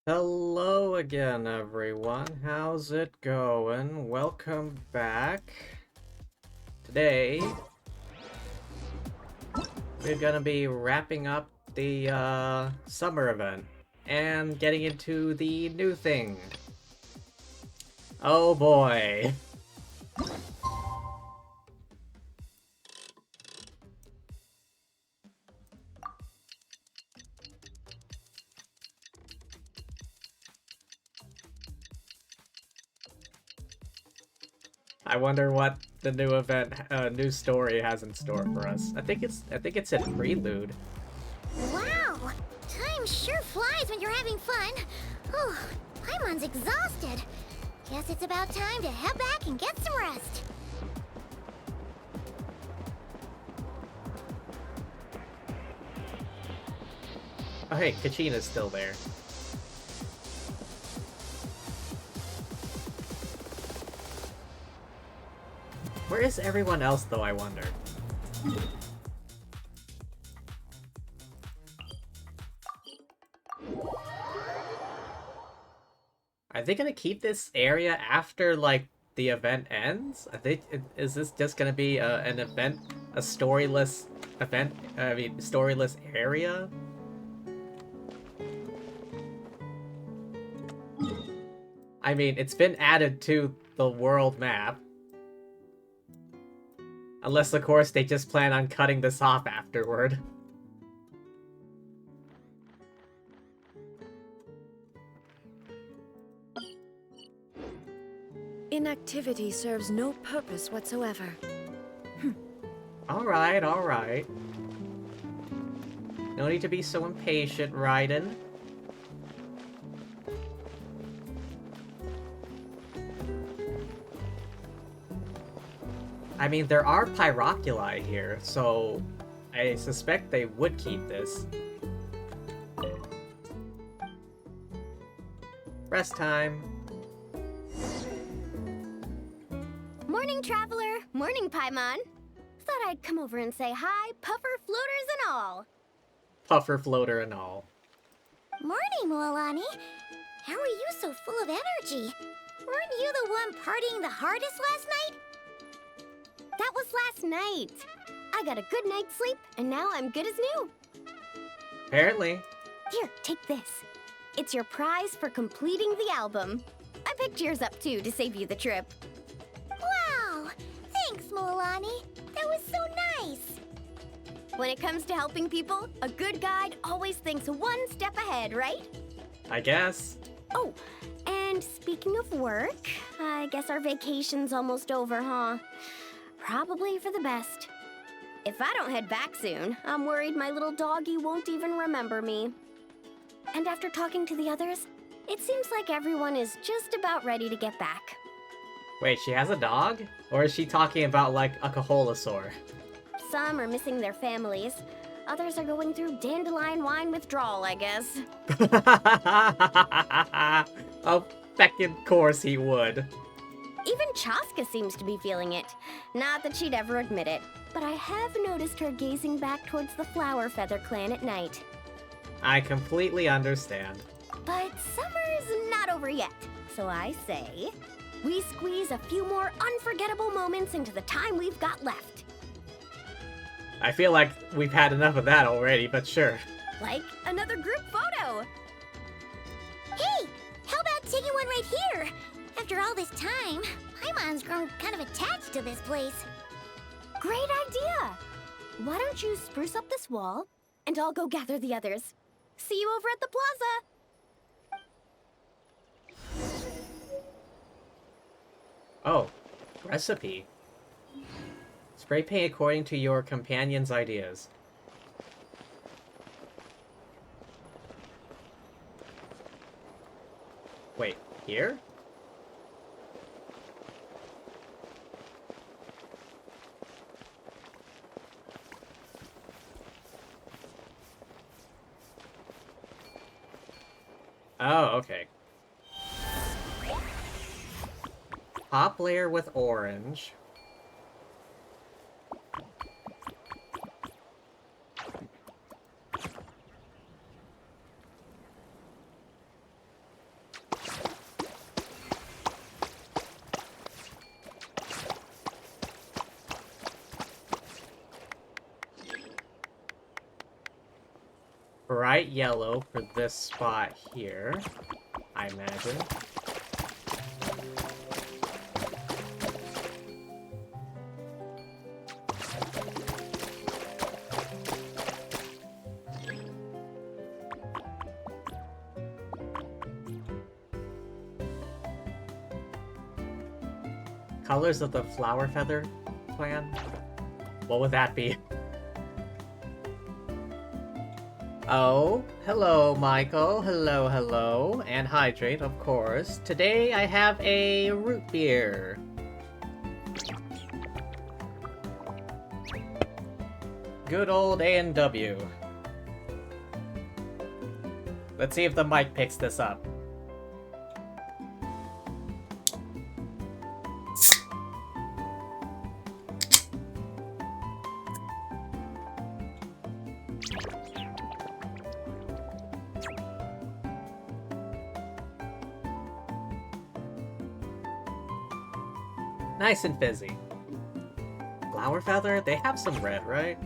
Hello again, everyone. How's it going? Welcome back. Today, we're gonna be wrapping up the summer event and getting into the new thing. Oh boy. I wonder what the new event, new story has in store for us. I think it's a prelude. Wow! Time sure flies when you're having fun. Oh, Paimon's exhausted. Guess it's about time to head back and get some rest. Oh hey, Kachina's still there. Where is everyone else, though, I wonder? Are they gonna keep this area after, like, the event ends? I think, is this just gonna be an event, a storyless event, storyless area? I mean, it's been added to the world map. Unless, of course, they just plan on cutting this off afterward. Inactivity serves no purpose whatsoever. Alright, alright. No need to be so impatient, Raiden. I mean, there are Pyroculi here, so I suspect they would keep this. Rest time. Morning, traveler. Morning, Paimon. Thought I'd come over and say hi, puffer, floaters, and all. Puffer, floater, and all. Morning, Mualani. How are you so full of energy? Weren't you the one partying the hardest last night? That was last night. I got a good night's sleep, and now I'm good as new. Apparently. Here, take this. It's your prize for completing the album. I picked yours up too to save you the trip. Wow! Thanks, Mualani. That was so nice. When it comes to helping people, a good guide always thinks one step ahead, right? I guess. Oh, and speaking of work, I guess our vacation's almost over, huh? Probably for the best. If I don't head back soon, I'm worried my little doggy won't even remember me. And after talking to the others, it seems like everyone is just about ready to get back. Wait, she has a dog? Or is she talking about, like, a Caholasaur? Some are missing their families. Others are going through dandelion wine withdrawal, I guess. Oh, feckin' course he would. Even Chaska seems to be feeling it. Not that she'd ever admit it, but I have noticed her gazing back towards the Flower Feather clan at night. I completely understand. But summer's not over yet, so I say, we squeeze a few more unforgettable moments into the time we've got left. I feel like we've had enough of that already, but sure. Like another group photo. Hey, how about taking one right here? After all this time, Paimon's grown kind of attached to this place. Great idea! Why don't you spruce up this wall, and I'll go gather the others. See you over at the plaza! Oh, recipe. Spray paint according to your companion's ideas. Wait, here? Oh, okay. Top layer with orange. Bright yellow for this spot here, I imagine. Colors of the Flower Feather clan? What would that be? Oh, hello, Michael. Hello, hello. And hydrate, of course. Today I have a root beer. Good old A&W. Let's see if the mic picks this up. Nice and fizzy. Flower Feather? They have some red, right?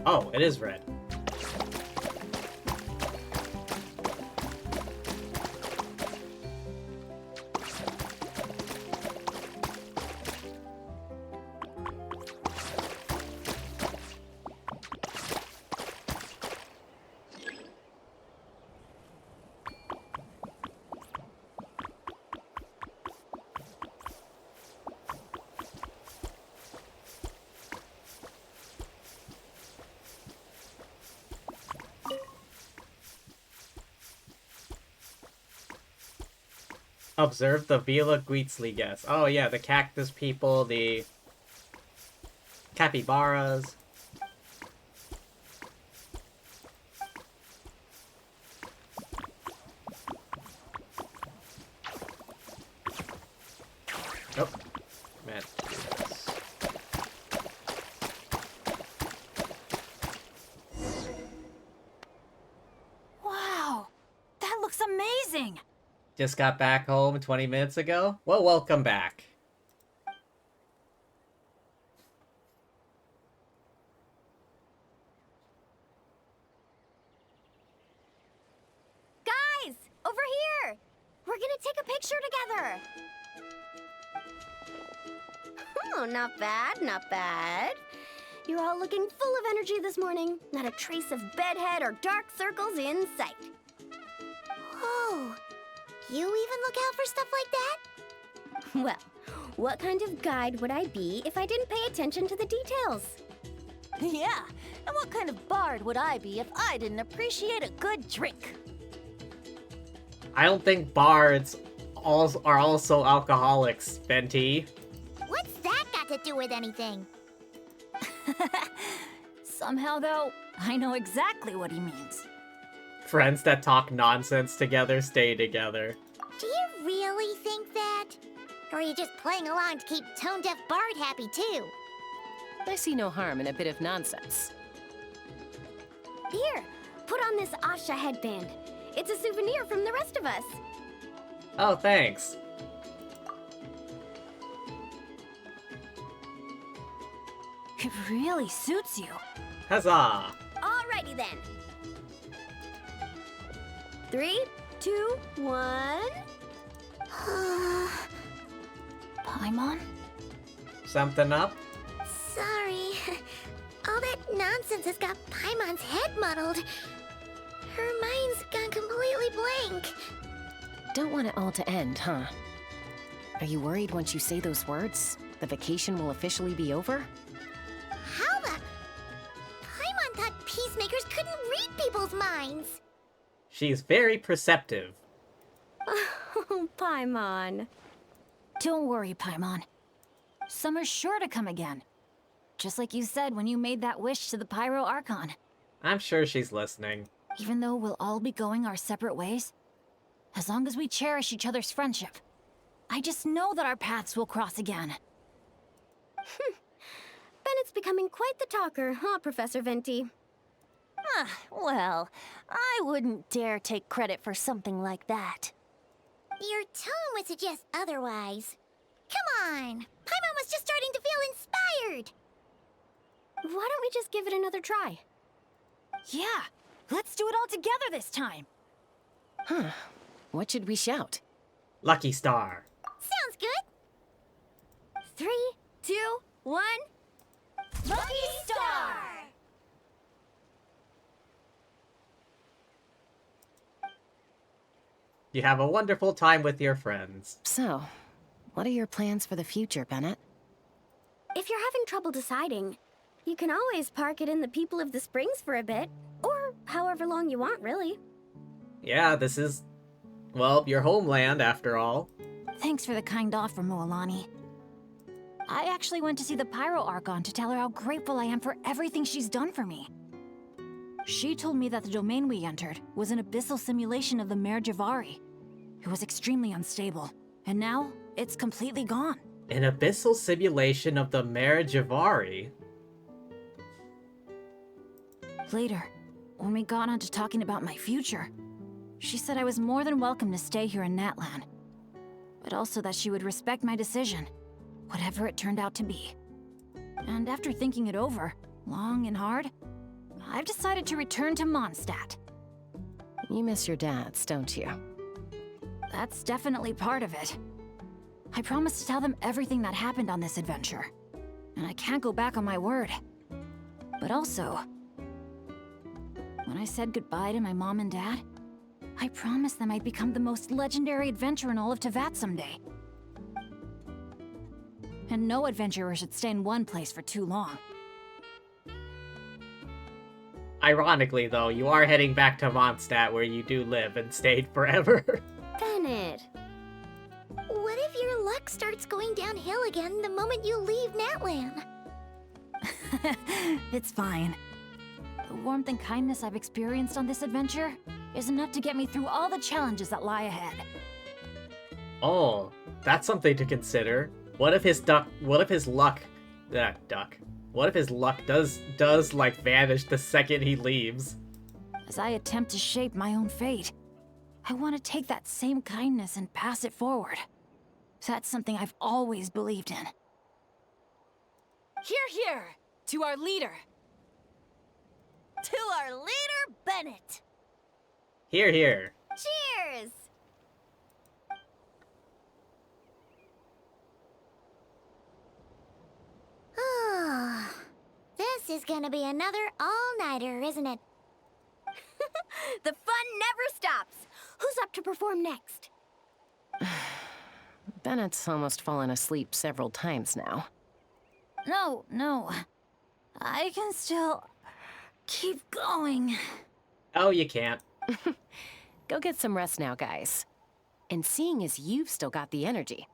Oh, it is red. Observe the Vila Guitzli guests. Oh yeah, the cactus people, the capybaras. Oh, man. Wow, that looks amazing! Just got back home 20 minutes ago? Well, welcome back. Guys, over here! We're gonna take a picture together! Oh, not bad, not bad. You're all looking full of energy this morning. Not a trace of bedhead or dark circles in sight. Whoa, you even look out for stuff like that? Well, what kind of guide would I be if I didn't pay attention to the details? Yeah, and what kind of bard would I be if I didn't appreciate a good drink? I don't think bards are also alcoholics, Venti. What's that got to do with anything? Somehow, though, I know exactly what he means. Friends that talk nonsense together stay together. Do you really think that? Or are you just playing along to keep tone-deaf Bard happy, too? I see no harm in a bit of nonsense. Here, put on this Asha headband. It's a souvenir from the rest of us. Oh, thanks. It really suits you. Huzzah! Alrighty then. 3, 2, 1. Paimon? Something up? Sorry. All that nonsense has got Paimon's head muddled. Her mind's gone completely blank. Don't want it all to end, huh? Are you worried once you say those words, the vacation will officially be over? How the... Paimon thought peacemakers couldn't read people's minds. She's very perceptive. Oh, Paimon. Don't worry, Paimon. Summer's sure to come again. Just like you said when you made that wish to the Pyro Archon. I'm sure she's listening. Even though we'll all be going our separate ways, as long as we cherish each other's friendship, I just know that our paths will cross again. Bennett's becoming quite the talker, huh, Professor Venti? Well, I wouldn't dare take credit for something like that. Your tone would suggest otherwise. Come on! Paimon was just starting to feel inspired! Why don't we just give it another try? Yeah, let's do it all together this time. Huh. What should we shout? Lucky Star. Sounds good! 3, 2, 1... Lucky Star! You have a wonderful time with your friends. So, what are your plans for the future, Bennett? If you're having trouble deciding, you can always park it in the People of the Springs for a bit. Or however long you want, really. Yeah, this is, well, your homeland after all. Thanks for the kind offer, Moalani. I actually went to see the Pyro Archon to tell her how grateful I am for everything she's done for me. She told me that the domain we entered was an abyssal simulation of the Mare Javari. It was extremely unstable, and now it's completely gone. An abyssal simulation of the Mare Javari. Later, when we got on to talking about my future, she said I was more than welcome to stay here in Natlan, but also that she would respect my decision, whatever it turned out to be. And after thinking it over, long and hard, I've decided to return to Mondstadt. You miss your dads, don't you? That's definitely part of it. I promised to tell them everything that happened on this adventure, and I can't go back on my word. But also, when I said goodbye to my mom and dad, I promised them I'd become the most legendary adventurer in all of Teyvat someday. And no adventurer should stay in one place for too long. Ironically, though, you are heading back to Mondstadt where you do live and stayed forever. Bennett. luck starts going downhill again the moment you leave Natlan. It's fine. The warmth and kindness I've experienced on this adventure is enough to get me through all the challenges that lie ahead. Oh, that's something to consider. What if his luck does like vanish the second he leaves? As I attempt to shape my own fate, I want to take that same kindness and pass it forward. That's something I've always believed in. Hear, hear! To our leader! To our leader, Bennett! Here, here. Cheers! Oh, this is gonna be another all-nighter, isn't it? The fun never stops. Who's up to perform next? Bennett's almost fallen asleep several times now. No. I can still keep going. Oh, you can't. Go get some rest now, guys. And seeing as you've still got the energy,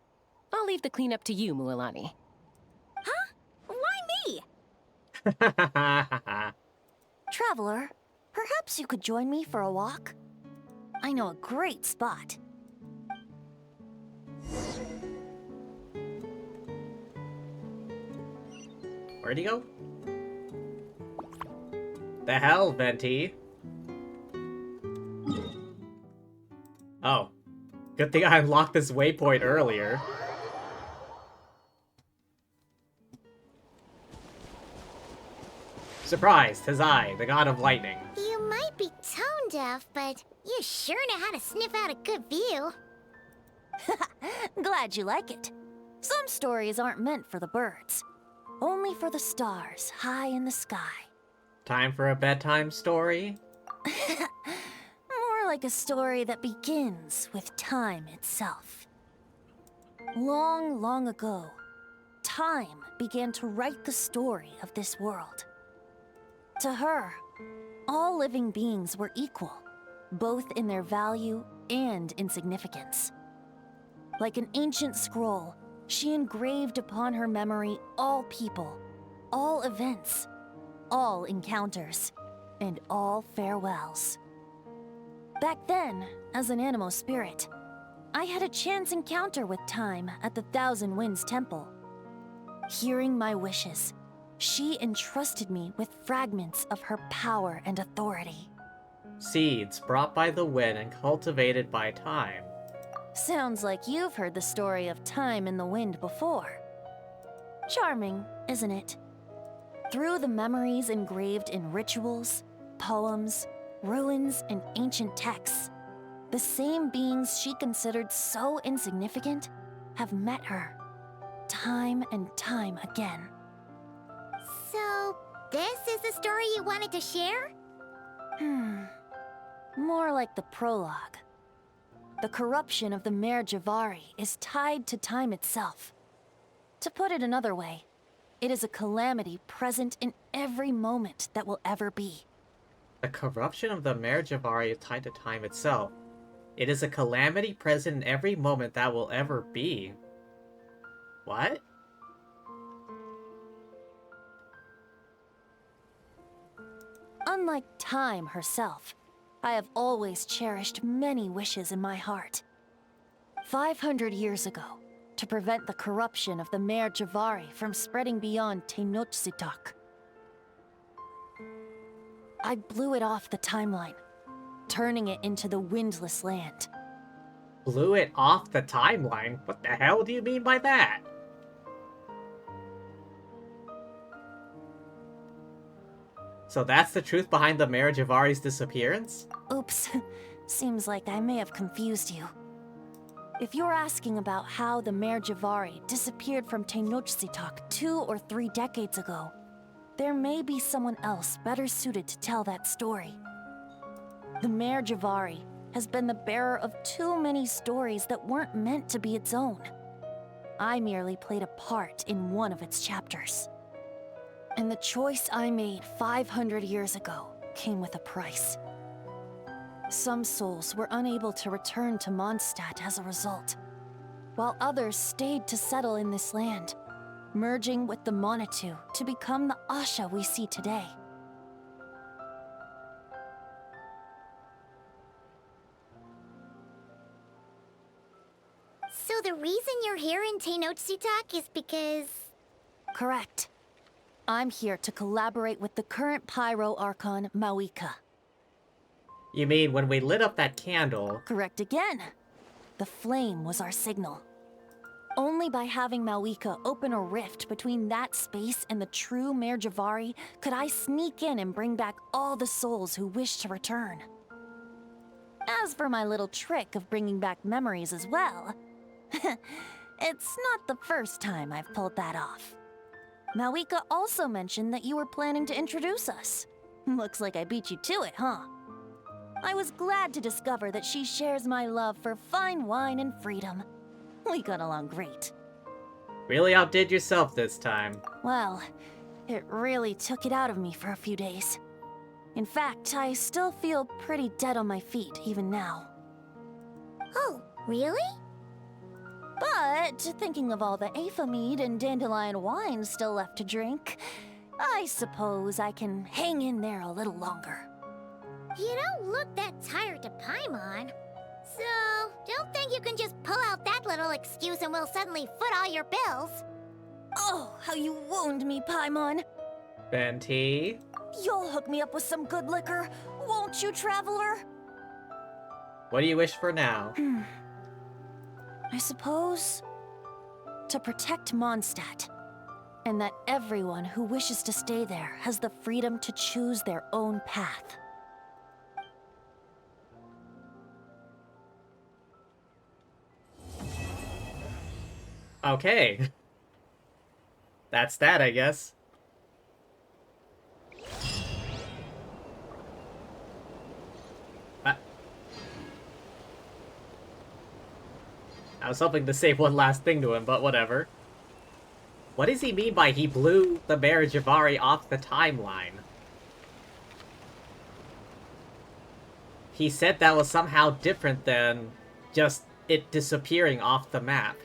I'll leave the cleanup to you, Mualani. Why me? Traveler, perhaps you could join me for a walk? I know a great spot. Where'd he go? The hell, Venti? Oh. Good thing I unlocked this waypoint earlier. Surprise! 'Tis I, the god of lightning. You might be tone deaf, but you sure know how to sniff out a good view. Glad you like it. Some stories aren't meant for the birds, only for the stars high in the sky. Time for a bedtime story? More like a story that begins with time itself. Long, long ago, time began to write the story of this world. To her, all living beings were equal, both in their value and in significance. Like an ancient scroll, she engraved upon her memory all people, all events, all encounters, and all farewells. Back then, as an animal spirit, I had a chance encounter with time at the Thousand Winds Temple. Hearing my wishes, she entrusted me with fragments of her power and authority. Seeds brought by the wind and cultivated by time. Sounds like you've heard the story of time and the wind before. Charming, isn't it? Through the memories engraved in rituals, poems, ruins, and ancient texts, the same beings she considered so insignificant have met her, time and time again. So, this is the story you wanted to share? More like the prologue. The corruption of the Mare Javari is tied to time itself. To put it another way, it is a calamity present in every moment that will ever be. The corruption of the Mare Javari is tied to time itself. It is a calamity present in every moment that will ever be. What? Unlike time herself, I have always cherished many wishes in my heart. 500 years ago, to prevent the corruption of the Mare Javari from spreading beyond Tenochtitlán, I blew it off the timeline, turning it into the Windless Land. Blew it off the timeline? What the hell do you mean by that? So that's the truth behind the Mare Javari's disappearance? Oops, seems like I may have confused you. If you're asking about how the Mare Javari disappeared from Tenochtitlán 2 or 3 decades ago, there may be someone else better suited to tell that story. The Mare Javari has been the bearer of too many stories that weren't meant to be its own. I merely played a part in one of its chapters. And the choice I made 500 years ago came with a price. Some souls were unable to return to Mondstadt as a result. while others stayed to settle in this land, merging with the Monitu to become the Asha we see today. So the reason you're here in Tenochtitlan is because... Correct. I'm here to collaborate with the current Pyro Archon, Mawika. You mean when we lit up that candle? Correct again. The flame was our signal. Only by having Mawika open a rift between that space and the true Mare Javari could I sneak in and bring back all the souls who wish to return. As for my little trick of bringing back memories as well, it's not the first time I've pulled that off. Mawika also mentioned that you were planning to introduce us. Looks like I beat you to it, huh? I was glad to discover that she shares my love for fine wine and freedom. We got along great. Really outdid yourself this time. Well, it really took it out of me for a few days. In fact, I still feel pretty dead on my feet even now. Oh, really? But thinking of all the Aether mead and dandelion wine still left to drink, I suppose I can hang in there a little longer. You don't look that tired to Paimon. So, don't think you can just pull out that little excuse and we'll suddenly foot all your bills. Oh, how you wound me, Paimon. Venti? You'll hook me up with some good liquor, won't you, Traveler? What do you wish for now? I suppose... to protect Mondstadt. And that everyone who wishes to stay there has the freedom to choose their own path. Okay. That's that, I guess. I was hoping to say one last thing to him, but whatever. What does he mean by he blew the Mare Javari off the timeline? He said that was somehow different than just it disappearing off the map.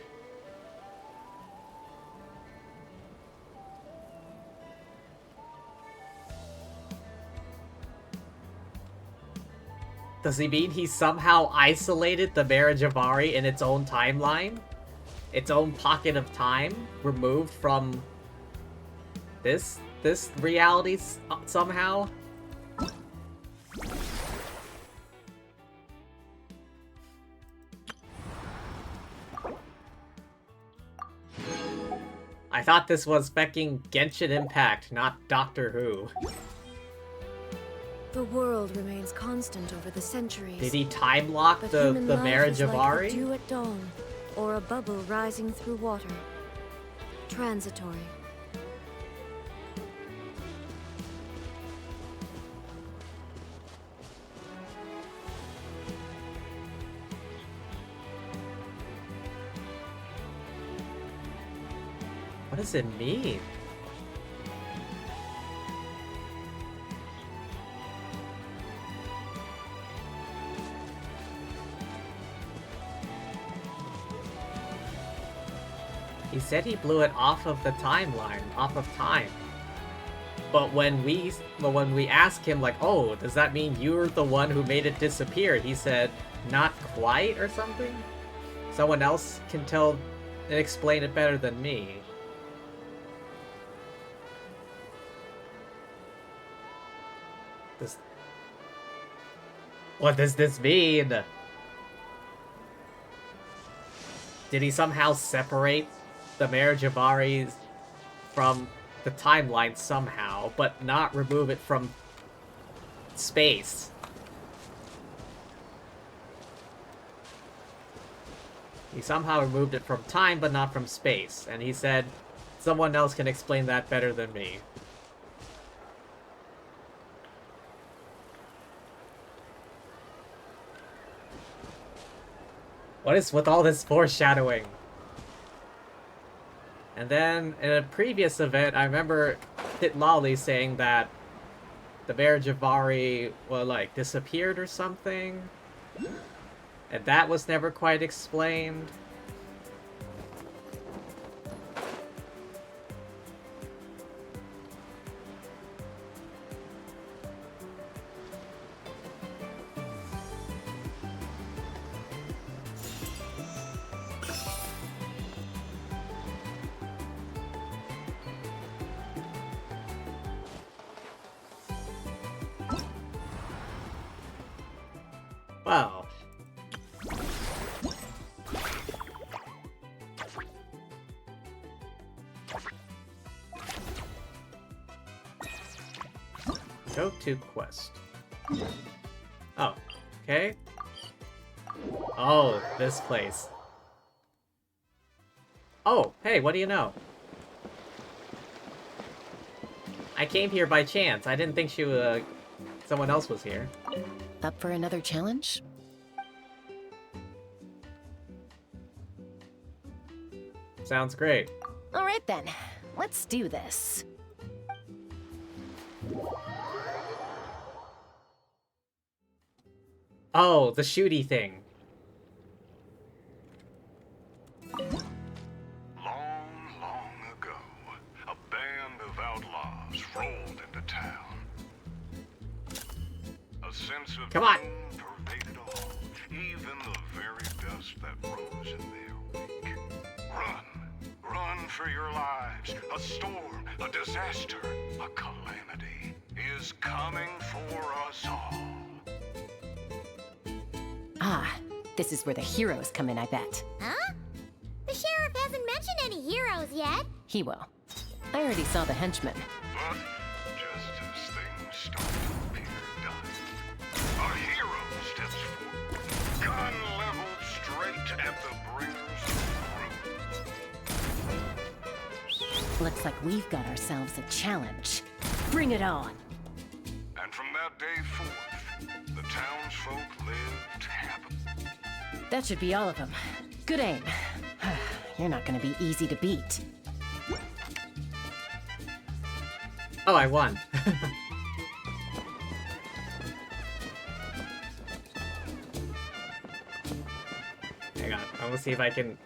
Does he mean he somehow isolated the Mare Javari in its own timeline? Its own pocket of time? Removed from this reality somehow? I thought this was fecking Genshin Impact, not Doctor Who. The world remains constant over the centuries. Did he time lock But the human life Mare is like the Javari? dew at dawn, or a bubble rising through water. Transitory. What does it mean? He said he blew it off of the timeline, off of time. But when we asked him, like, oh, does that mean you're the one who made it disappear? He said, not quite, or something? Someone else can tell and explain it better than me. What does this mean? Did he somehow separate the Mare Javari from the timeline somehow, but not remove it from space? He somehow removed it from time, but not from space, and he said, someone else can explain that better than me. What is with all this foreshadowing? And then, in a previous event, I remember Titlali saying that the Mare Javari, well, like, disappeared or something. And that was never quite explained. Well. Go to quest. Oh, okay. Oh, this place. Oh, hey, what do you know? I came here by chance. I didn't think someone else was here. Up for another challenge? Sounds great. All right then, let's do this. Oh, the shooty thing. Long ago, a band of outlaws rolled into town. A sense of Come on. doom pervaded all, even the very dust that rose in their wake. Run for your lives. A storm, a disaster, a calamity is coming for us all. Ah, this is where the heroes come in, I bet. Huh? The sheriff hasn't mentioned any heroes yet. He will. I already saw the henchmen. But just as things start to appear done, a hero steps forward, gun leveled straight at the bringers of ruin. Looks like we've got ourselves a challenge. Bring it on! And from that day forth, the townsfolk lived happily. That should be all of them. Good aim. You're not gonna be easy to beat. Oh, I won. Hang on, I will see if I can...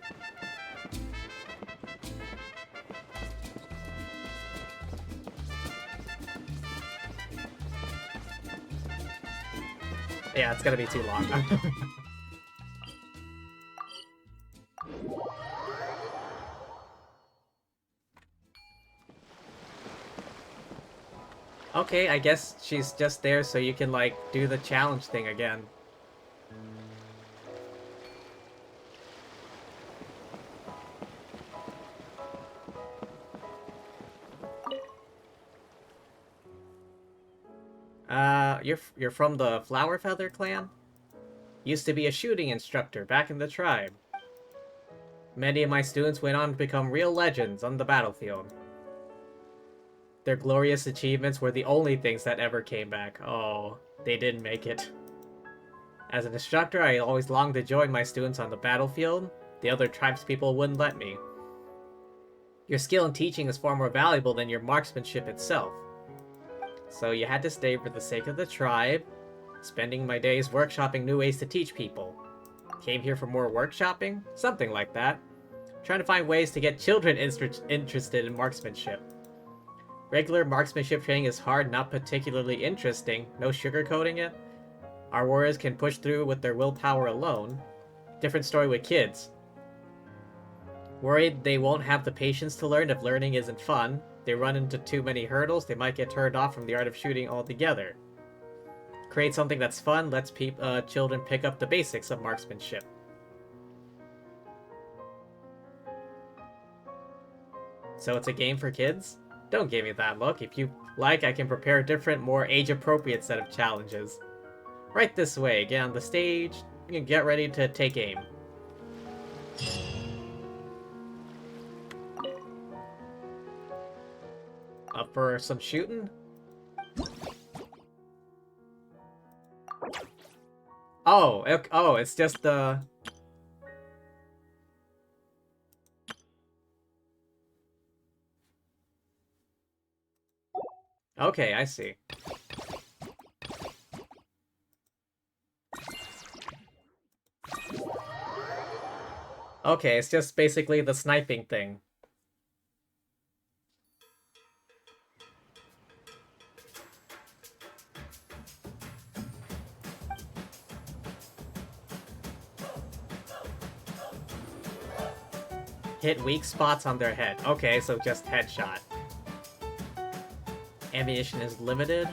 Yeah, it's gonna be too long. Okay, I guess she's just there so you can, like, do the challenge thing again. You're from the Flower Feather clan? Used to be a shooting instructor back in the tribe. Many of my students went on to become real legends on the battlefield. Their glorious achievements were the only things that ever came back. Oh, they didn't make it. As an instructor, I always longed to join my students on the battlefield. The other tribespeople wouldn't let me. Your skill in teaching is far more valuable than your marksmanship itself. So you had to stay for the sake of the tribe, spending my days workshopping new ways to teach people. Came here for more workshopping? Something like that. Trying to find ways to get children interested in marksmanship. Regular marksmanship training is hard, not particularly interesting. No sugarcoating it. Our warriors can push through with their willpower alone. Different story with kids. Worried they won't have the patience to learn if learning isn't fun. They run into too many hurdles, they might get turned off from the art of shooting altogether. Create something that's fun, lets children pick up the basics of marksmanship. So it's a game for kids? Don't give me that look. If you like, I can prepare a different, more age-appropriate set of challenges. Right this way, get on the stage, and get ready to take aim. Up for some shooting? Oh, oh, it's just the... Okay, I see. Okay, it's just basically the sniping thing. Hit weak spots on their head. Okay, so just headshot. Ammunition is limited.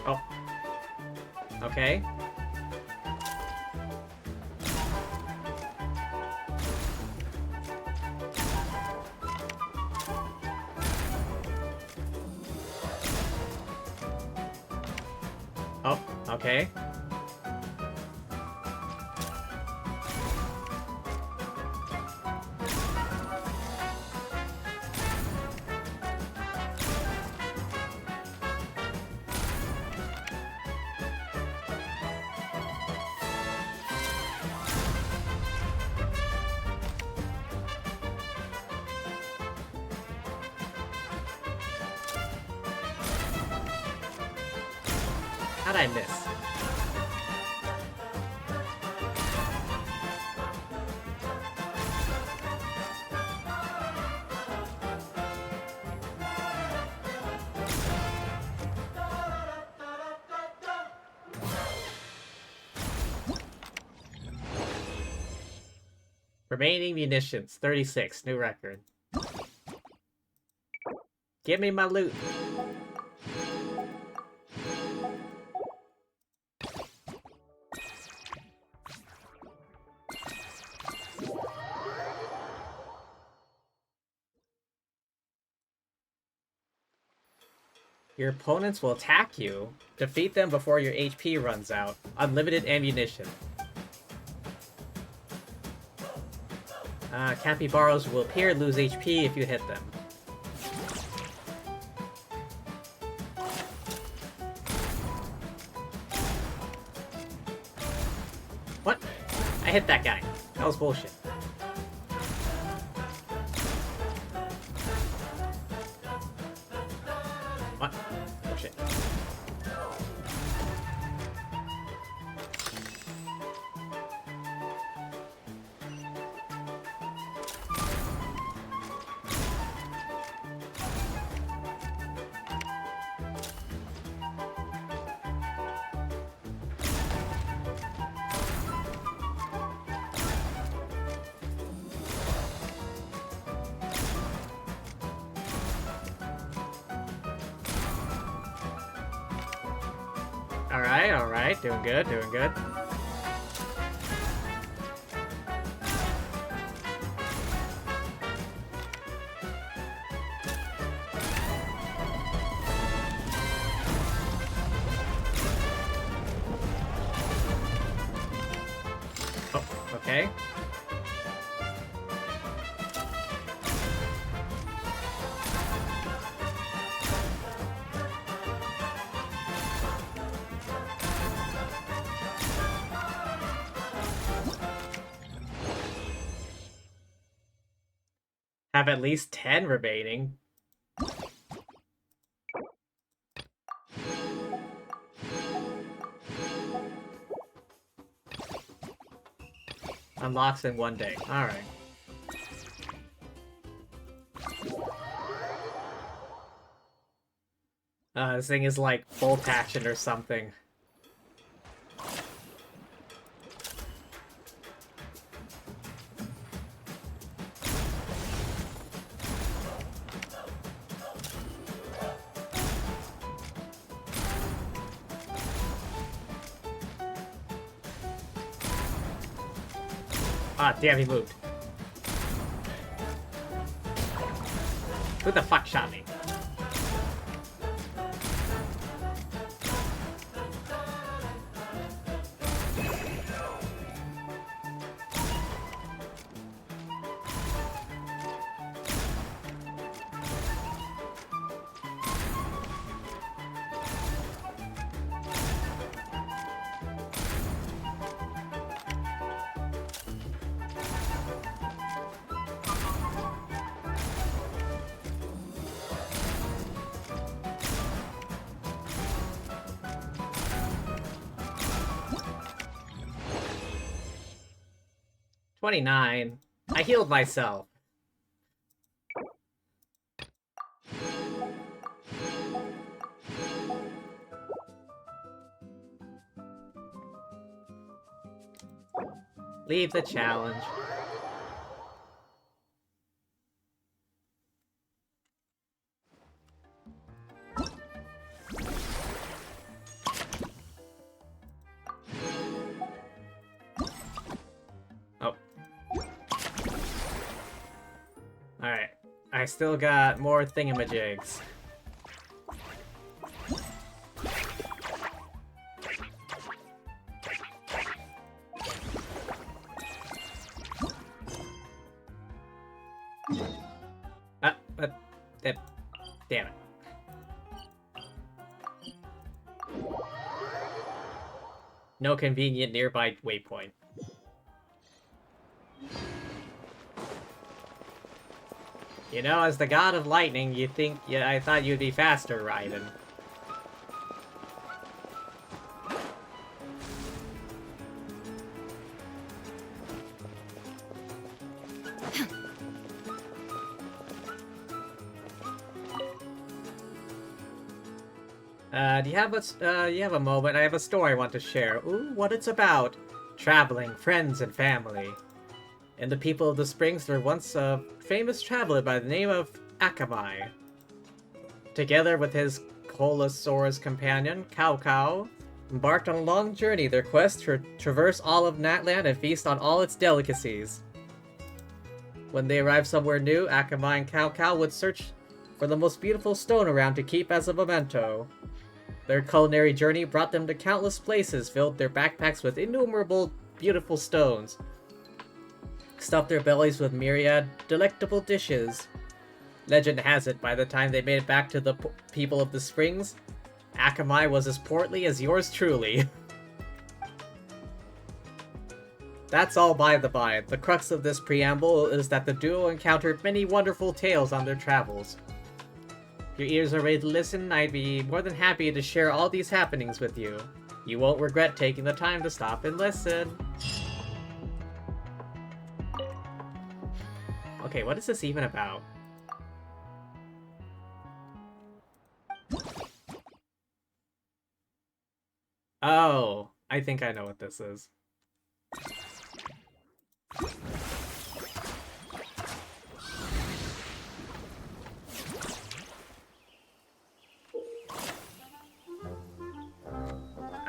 Oh. Okay. Oh, okay. How'd I miss? Remaining munitions, 36, new record. Give me my loot. Your opponents will attack you. Defeat them before your HP runs out. Unlimited ammunition. Capybaras will appear and lose HP if you hit them. What? I hit that guy. That was bullshit. What? Oh shit. Alright, doing good, doing good. Oh, okay. Have at least 10 remaining. Unlocks in 1 day. Alright. This thing is like bolt action or something. Ah, damn, he moved. Who the fuck shot me? $29. I healed myself. Leave the challenge. still got more thingamajigs. Damn it. No convenient nearby waypoint. You know, as the god of lightning, you think, yeah, I thought you'd be faster, Raiden. Do you have a moment? I have a story I want to share. Ooh, what it's about. Traveling, friends, and family. In the people of the springs, there once a famous traveler by the name of Akamai. Together with his Colosaurus companion, Cao Cao, embarked on a long journey, their quest to traverse all of Natland and feast on all its delicacies. When they arrived somewhere new, Akamai and Cao Cao would search for the most beautiful stone around to keep as a memento. Their culinary journey brought them to countless places, filled their backpacks with innumerable beautiful stones, stuffed their bellies with myriad delectable dishes. Legend has it, by the time they made it back to the people of the springs, Akamai was as portly as yours truly. That's all by the by. The crux of this preamble is that the duo encountered many wonderful tales on their travels. If your ears are ready to listen, I'd be more than happy to share all these happenings with you. You won't regret taking the time to stop and listen. Okay, what is this even about? Oh, I think I know what this is.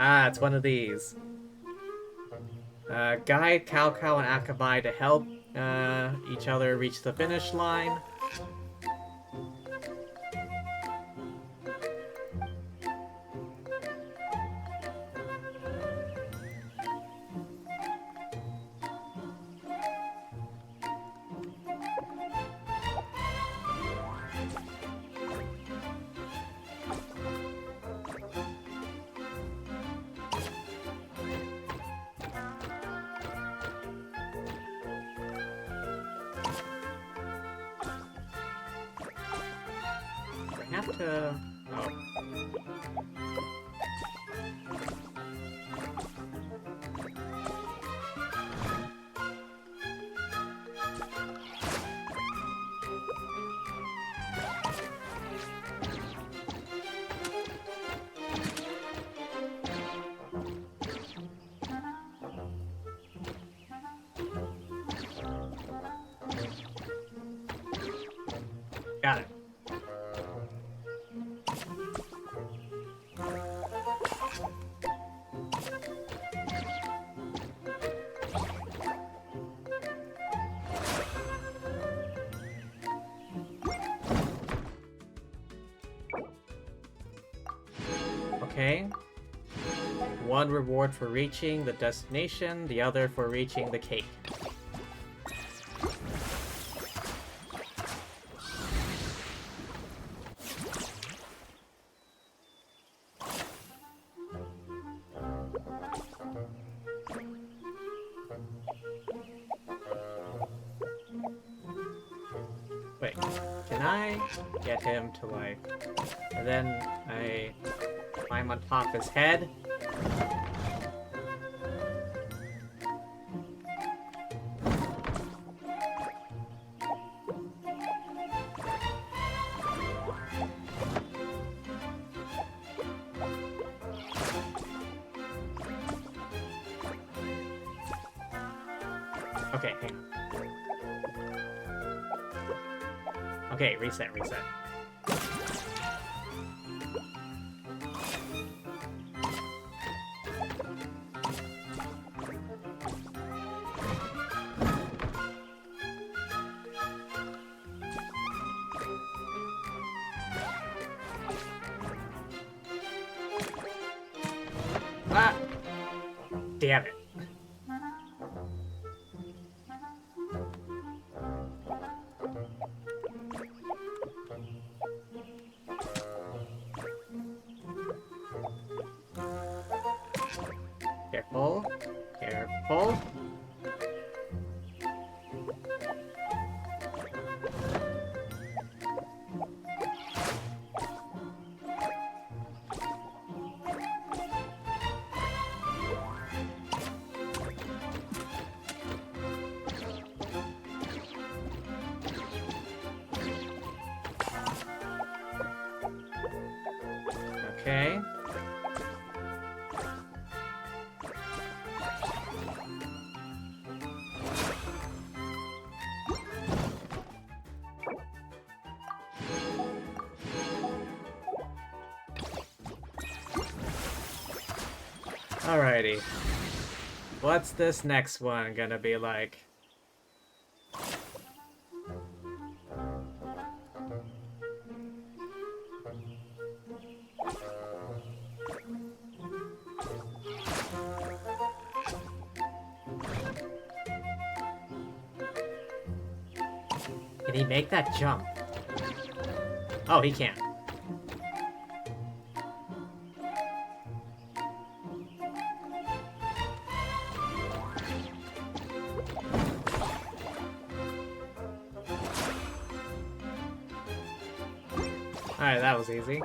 Ah, it's one of these. Guide Cao Cao and Akamai to help each other reach the finish line. I have to... Oh. Got it. Okay. One reward for reaching the destination, the other for reaching the cake. Wait, can I get him to, like... And then I climb on top of his head? Okay, hang on. Okay, reset. Damn it. Careful. Careful. Okay. Alrighty. What's this next one gonna be like? Can he make that jump? Oh, he can't. Alright, that was easy.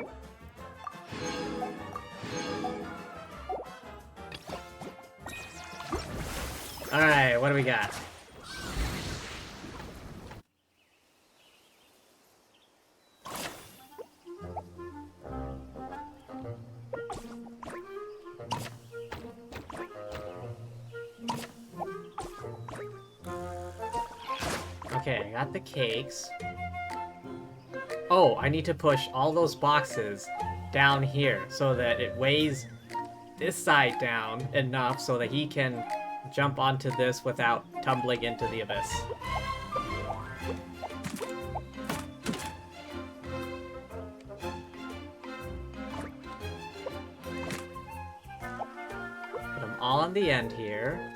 Alright, what do we got? Okay, I got the cakes. Oh, I need to push all those boxes down here so that it weighs this side down enough so that he can jump onto this without tumbling into the abyss. Put them all on the end here.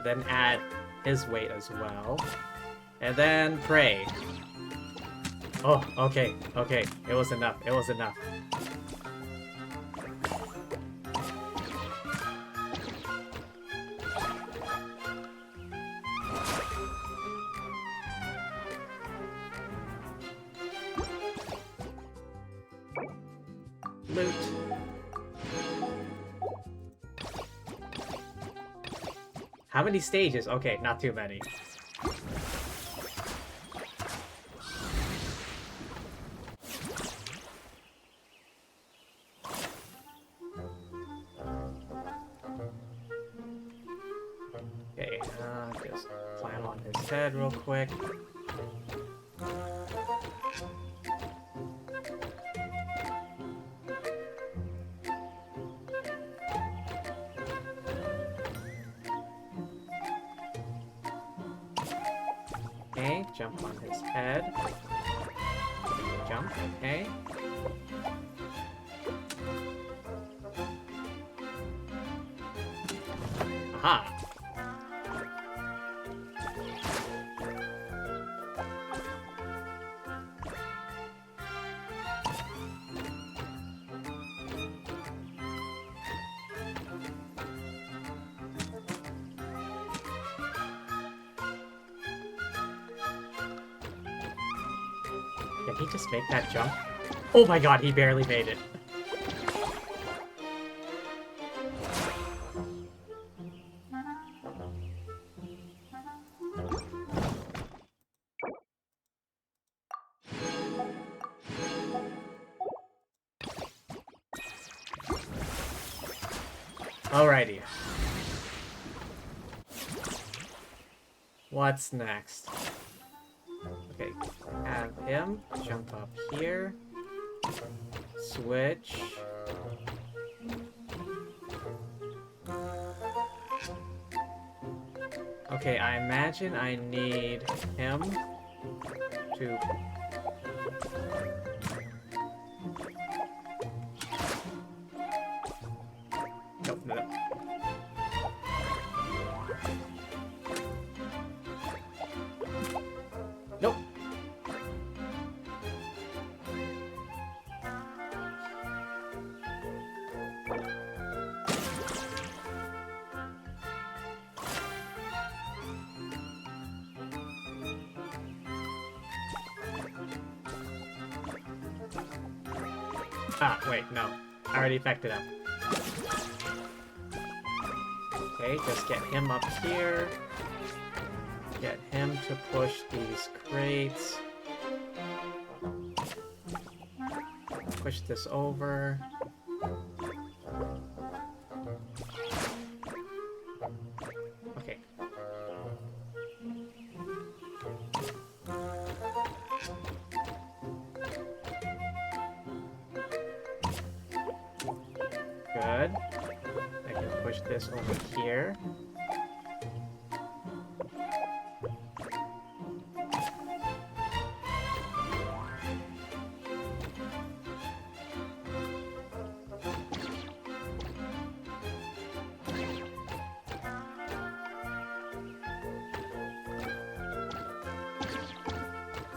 Then add his weight as well. And then pray. Oh, okay, okay. It was enough. It was enough. Loot. How many stages? Okay, not too many. Okay, just climb on his head real quick. Okay, jump on his head. Jump, okay. Aha! Can he just make that jump? Oh my god, he barely made it. Alrighty. What's next? Okay, have him jump up here. Switch. Okay, I imagine I need him to... Nope, no, no. Ah, wait, no. I already effected him. Okay, just get him up here. Get him to push these crates. Push this over. Okay. Good. I can push this over here.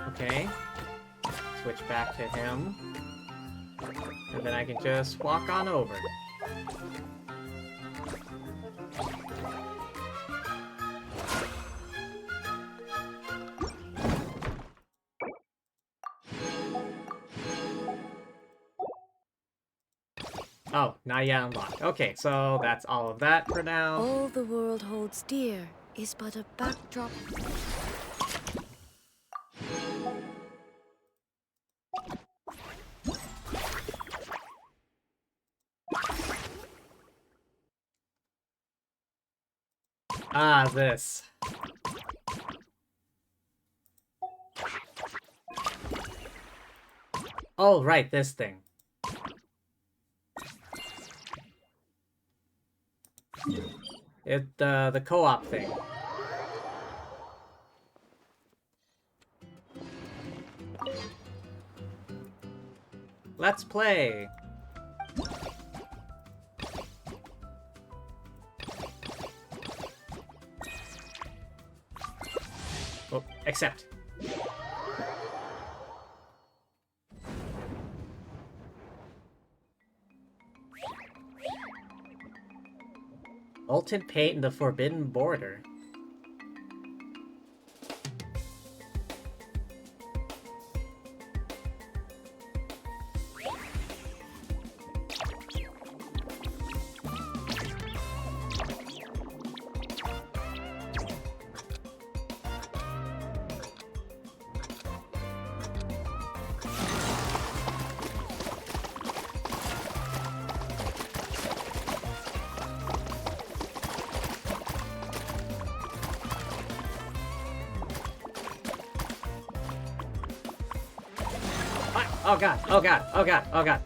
Okay. Switch back to him. And then I can just walk on over. Oh, not yet unlocked. Okay, so that's all of that for now. All the world holds dear is but a backdrop. Ah, this. Oh, right, this thing. The co-op thing. Let's play! Oh, accept. Molten paint in the Forbidden Border. Oh god, oh god, oh god, oh god.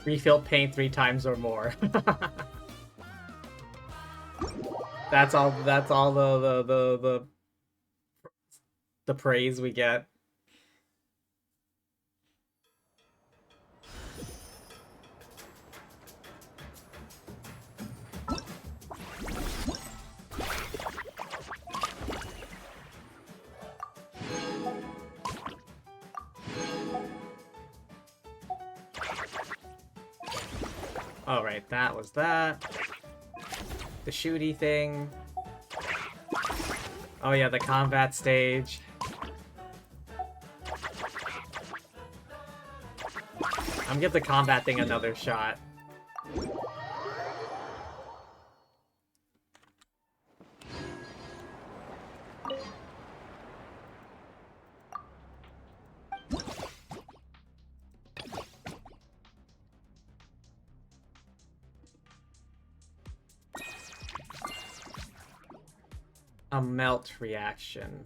Refill paint 3 times or more. That's all the praise we get. Alright, that was that. The shooty thing. Oh yeah, the combat stage. I'm gonna give the combat thing another shot. A melt reaction.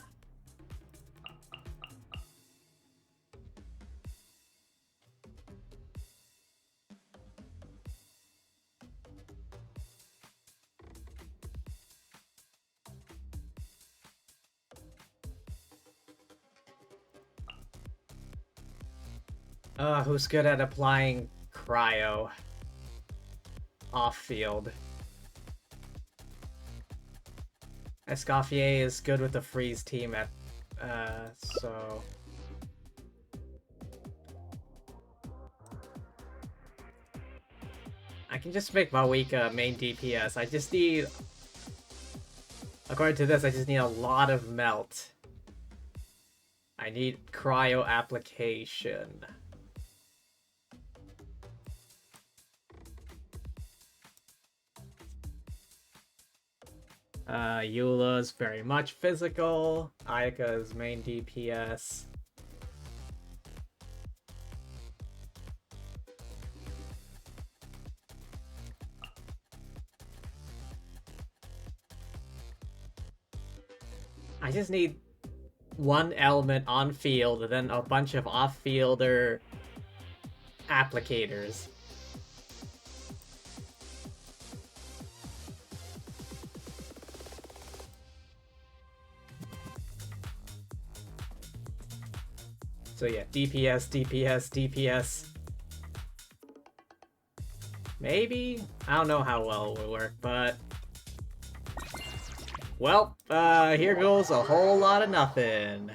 Who's good at applying cryo? Off-field. Escoffier is good with the freeze team at, so... I can just make Mawika main DPS. I just need... According to this, I just need a lot of melt. I need cryo application. Eula's very much physical. Ayaka's main DPS. I just need one element on field and then a bunch of off-fielder applicators. So yeah, DPS, DPS, DPS. Maybe? I don't know how well it will work, but... Well, here goes a whole lot of nothing.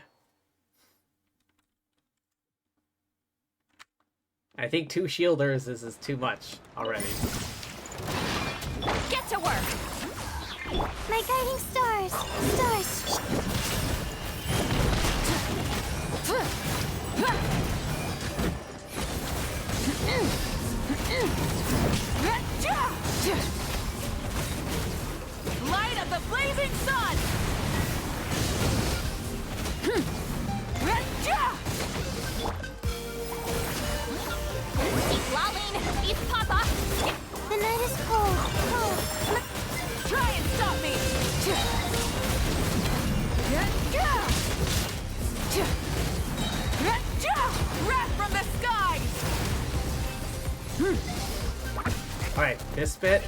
I think 2 shielders is too much already. Get to work! My guiding stars! Stars! Light of the blazing sun! Keep lolling! Eat Papa! The night is cold. Cold. Try and stop me! Wrath from the skies! Alright, this bit.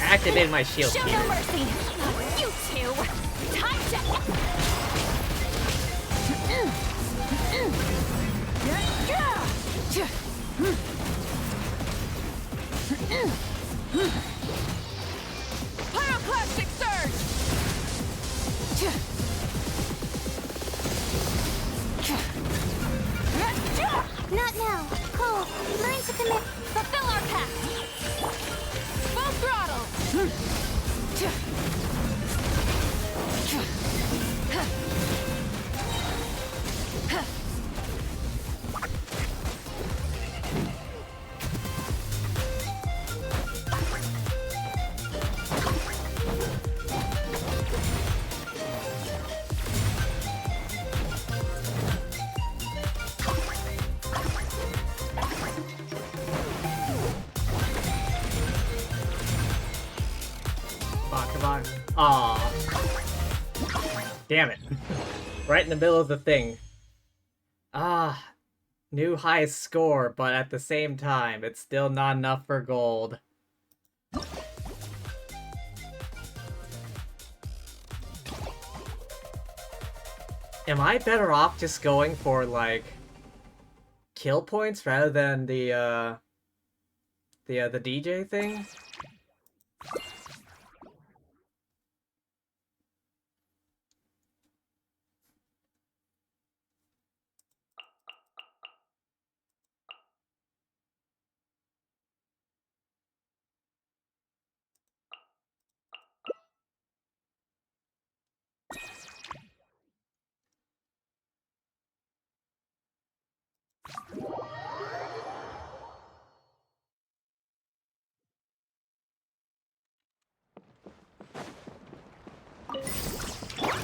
Activated my shield. Show no mercy! You two! Time to... Pyroclastic surge! Not now! Cole, learn to commit... Fulfill our pact! Full throttle! Damn it. Right in the middle of the thing. Ah, new highest score, but at the same time, it's still not enough for gold. Am I better off just going for, like, kill points rather than the DJ thing?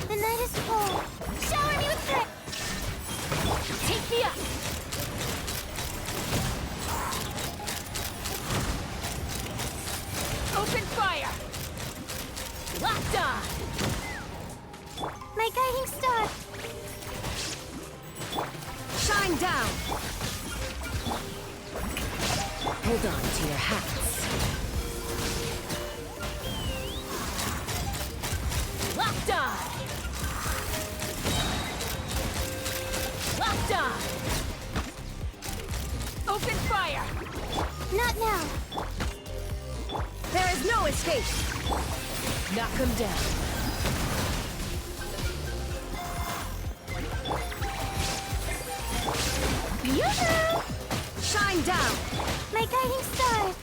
The night is cold. Shower me with drip. Take me up! Open fire! Locked on! My guiding star. Shine down! Hold on to your hats. Locked on! Locked on! Open fire! Not now. There is no escape! Knock him down. Yoo-hoo! Shine down! My guiding star.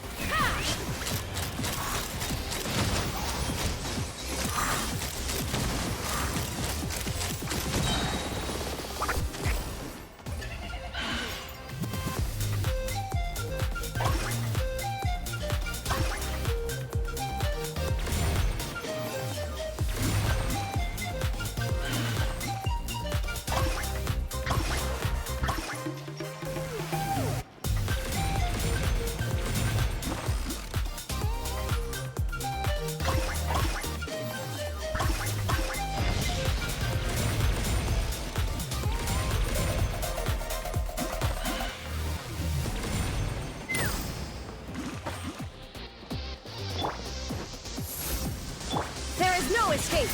There is no escape!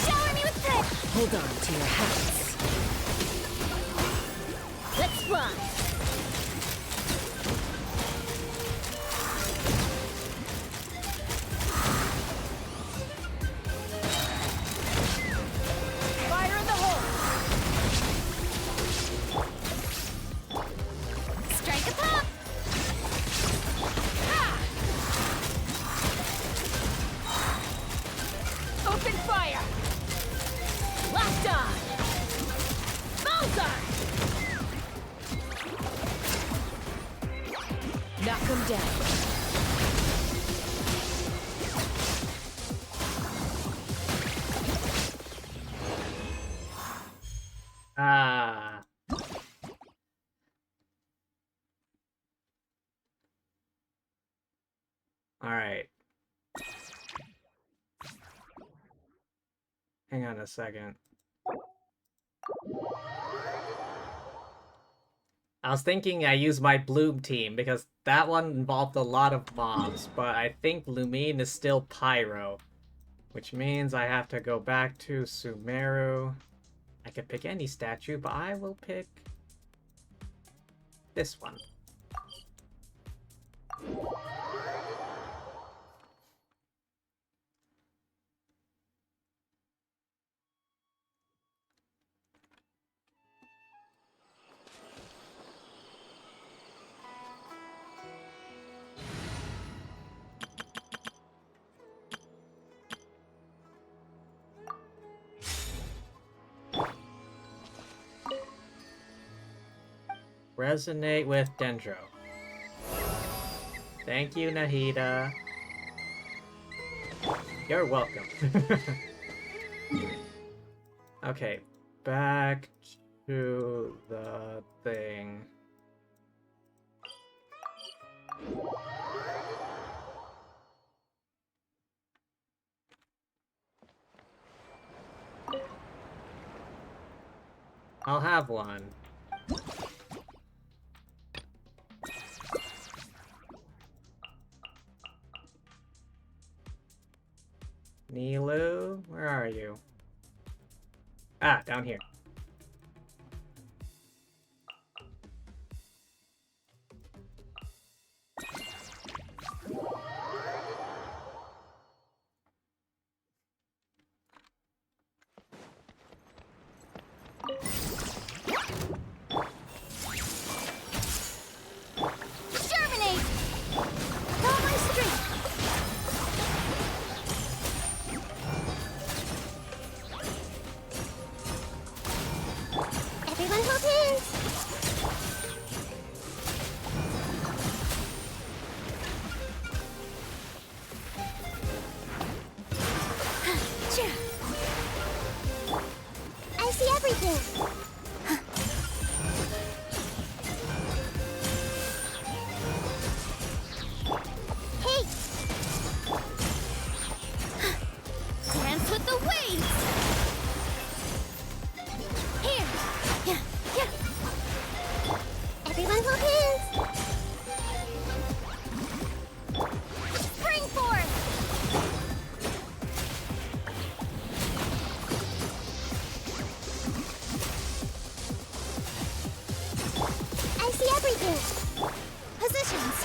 Shower me with drip. Hold on to your hats. Let's fly. Fire in the hole! Strike a pop. Open fire! Locked on! Bullseye! Knock him down. Ah. Alright. Hang on a second. I was thinking I use my Bloom team because that one involved a lot of mobs, but I think Lumine is still Pyro, which means I have to go back to Sumeru. I could pick any statue, but I will pick this one. Resonate with Dendro. Thank you, Nahida. You're welcome. Okay, back to the thing. I'll have one. Nilu, where are you? Ah, down here. Germinate! All my strength! Everyone hold hands! I see everything! Hey! Dance with the waves! Here! Yeah, yeah! Everyone hold hands! Spring forth! I see everything! Positions!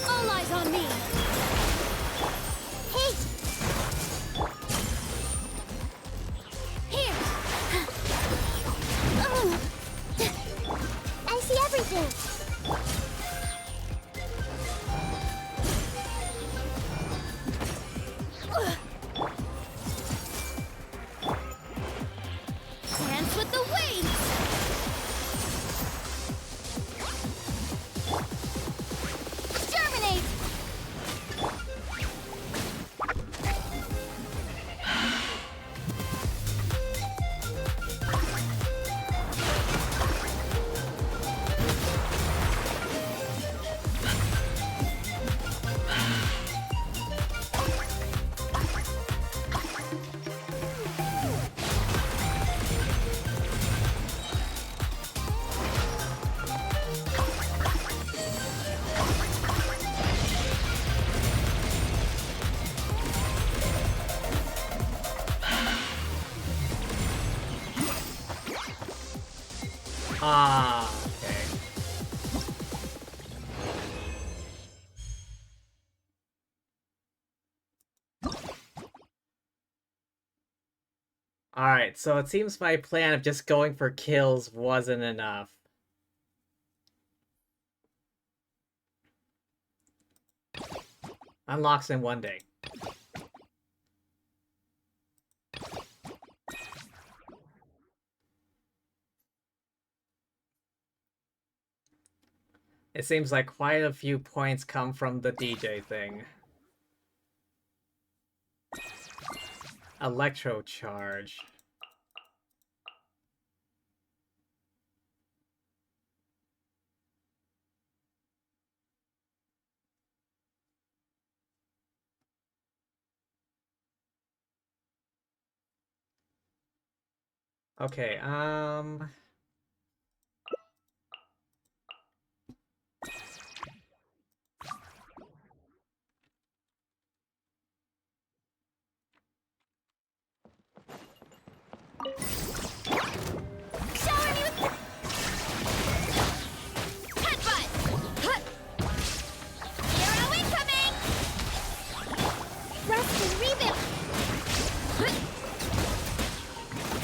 All eyes on me! Hey! Here! I see everything! Dance with the waves! Germinate! Ah, okay. Alright, so it seems my plan of just going for kills wasn't enough. Unlocks in one day. It seems like quite a few points come from the DJ thing. Electro charge. Okay, Shower me with... Headbutt! Hut! Hero incoming! Rest and reboot! Hut!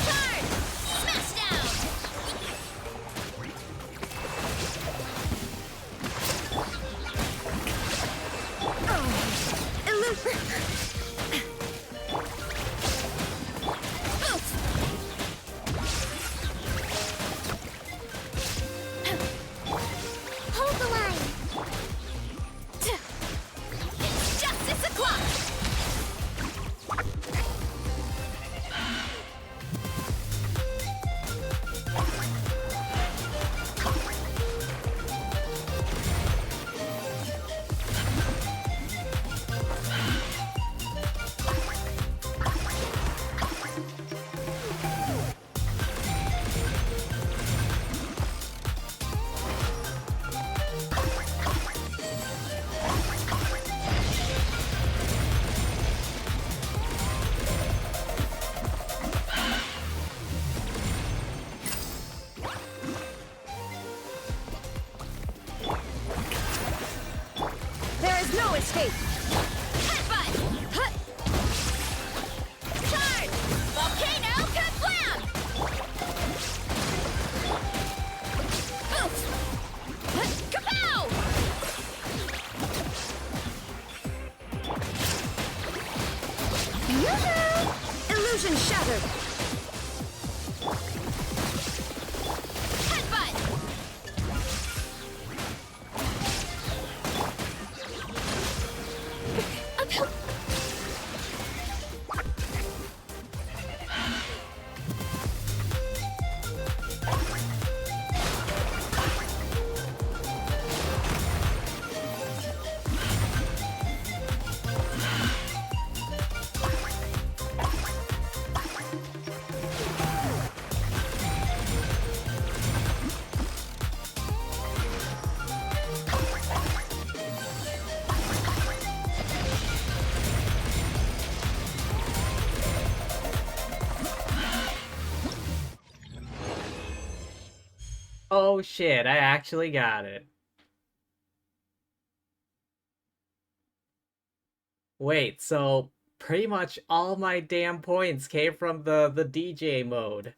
Charge! Smash down! escape! Headbutt! Huh. Charge! Volcano Kablam! Oof! Huh. Kapow! Yoo-hoo! Illusion shattered! Headbutt! Oh shit, I actually got it. Wait, so pretty much all my damn points came from the DJ mode.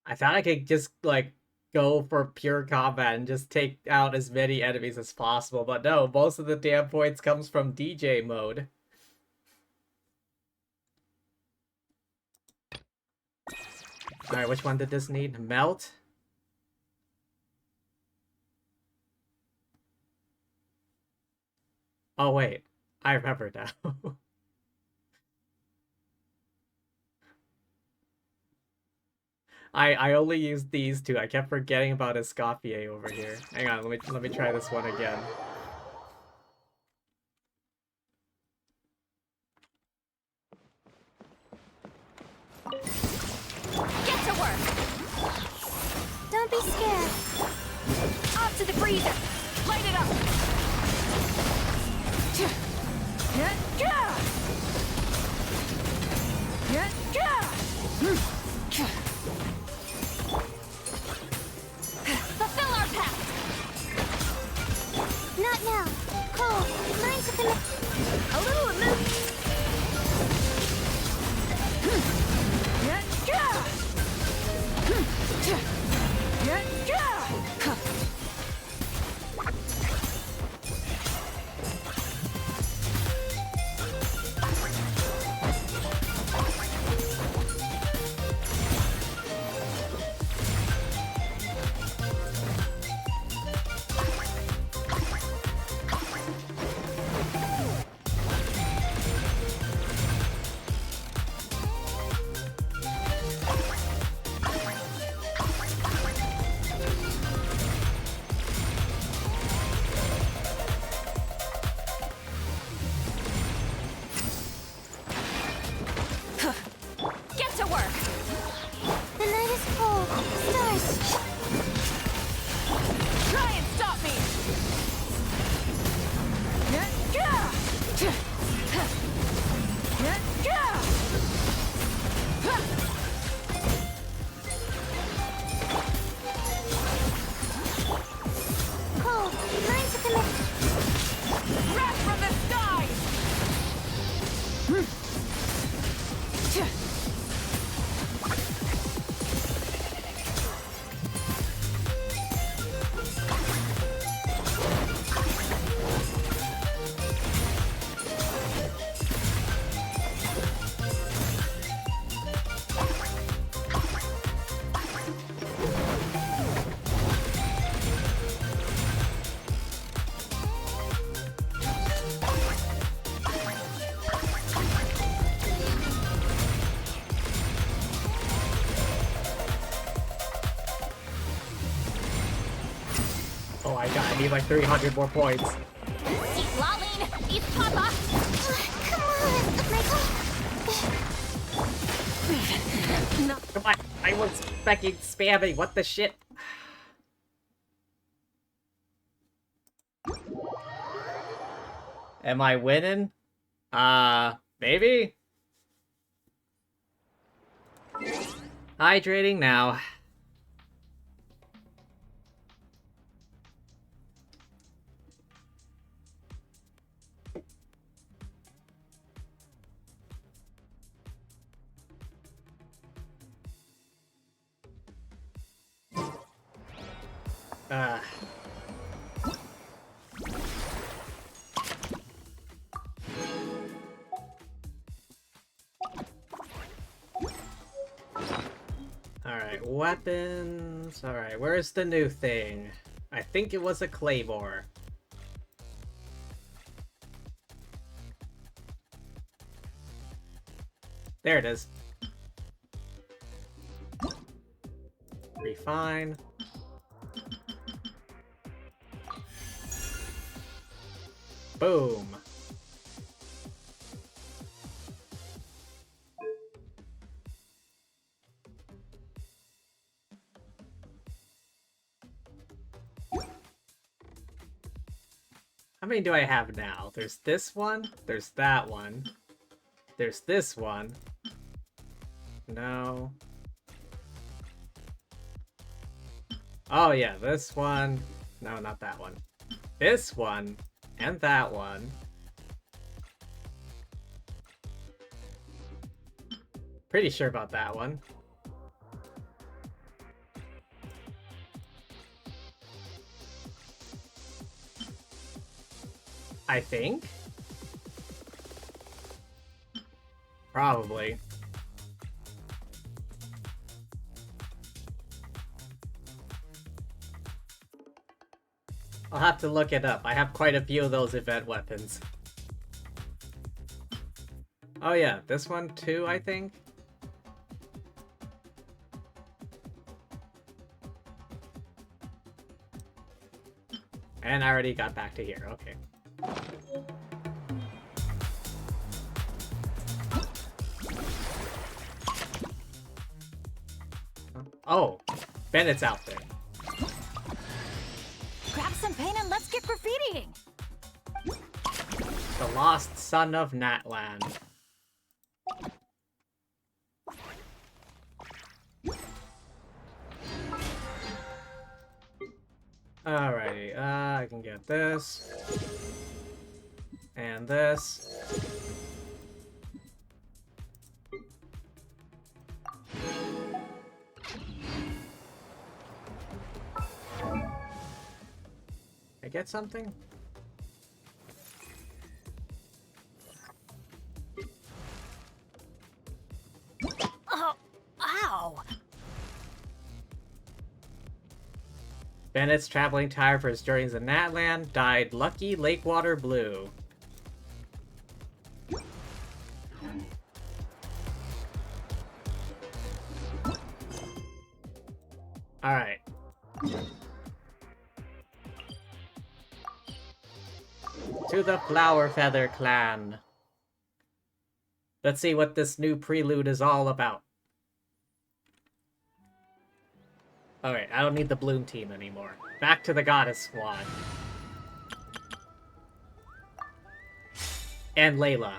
I thought I could just, like, go for pure combat and just take out as many enemies as possible, but no, most of the damn points comes from DJ mode. Alright, which one did this need? Melt? Oh wait, I remember now. I only used these two. I kept forgetting about Escoffier over here. Hang on, let me try this one again. Get to work! Don't be scared. Off to the freezer! Light it up! Fulfill our pact! Not now. Cole, mine's a commit. A little illusion! Get to work! The night is cold. Stars. Try and stop me! Cole, mine's a commit. Wrath from the skies! Oh my god, I need like 300 more points. Eat lolling! Eat papa! Come on. No, come on, I was fucking spamming, what the shit? Am I winning? Maybe? Hydrating now. Uh. Alright, weapons. Alright, where's the new thing? I think it was a claymore. There it is. Refine. Boom. How many do I have now? There's this one, there's that one, there's this one. No. Oh yeah, this one. No, not that one. This one, and that one. Pretty sure about that one. I think? Probably. I'll have to look it up. I have quite a few of those event weapons. Oh yeah, this one too, I think? And I already got back to here, okay. Oh, Bennett's out there. Grab some paint and let's get graffitiing! The lost son of Natland. Alrighty, I can get this. And this. I get something? Oh, ow! Bennett's traveling tire for his journeys in Natland died Lucky Lakewater Blue. Alright. To the Flower Feather Clan. Let's see what this new prelude is all about. Alright, I don't need the Bloom team anymore. Back to the Goddess Squad. And Layla.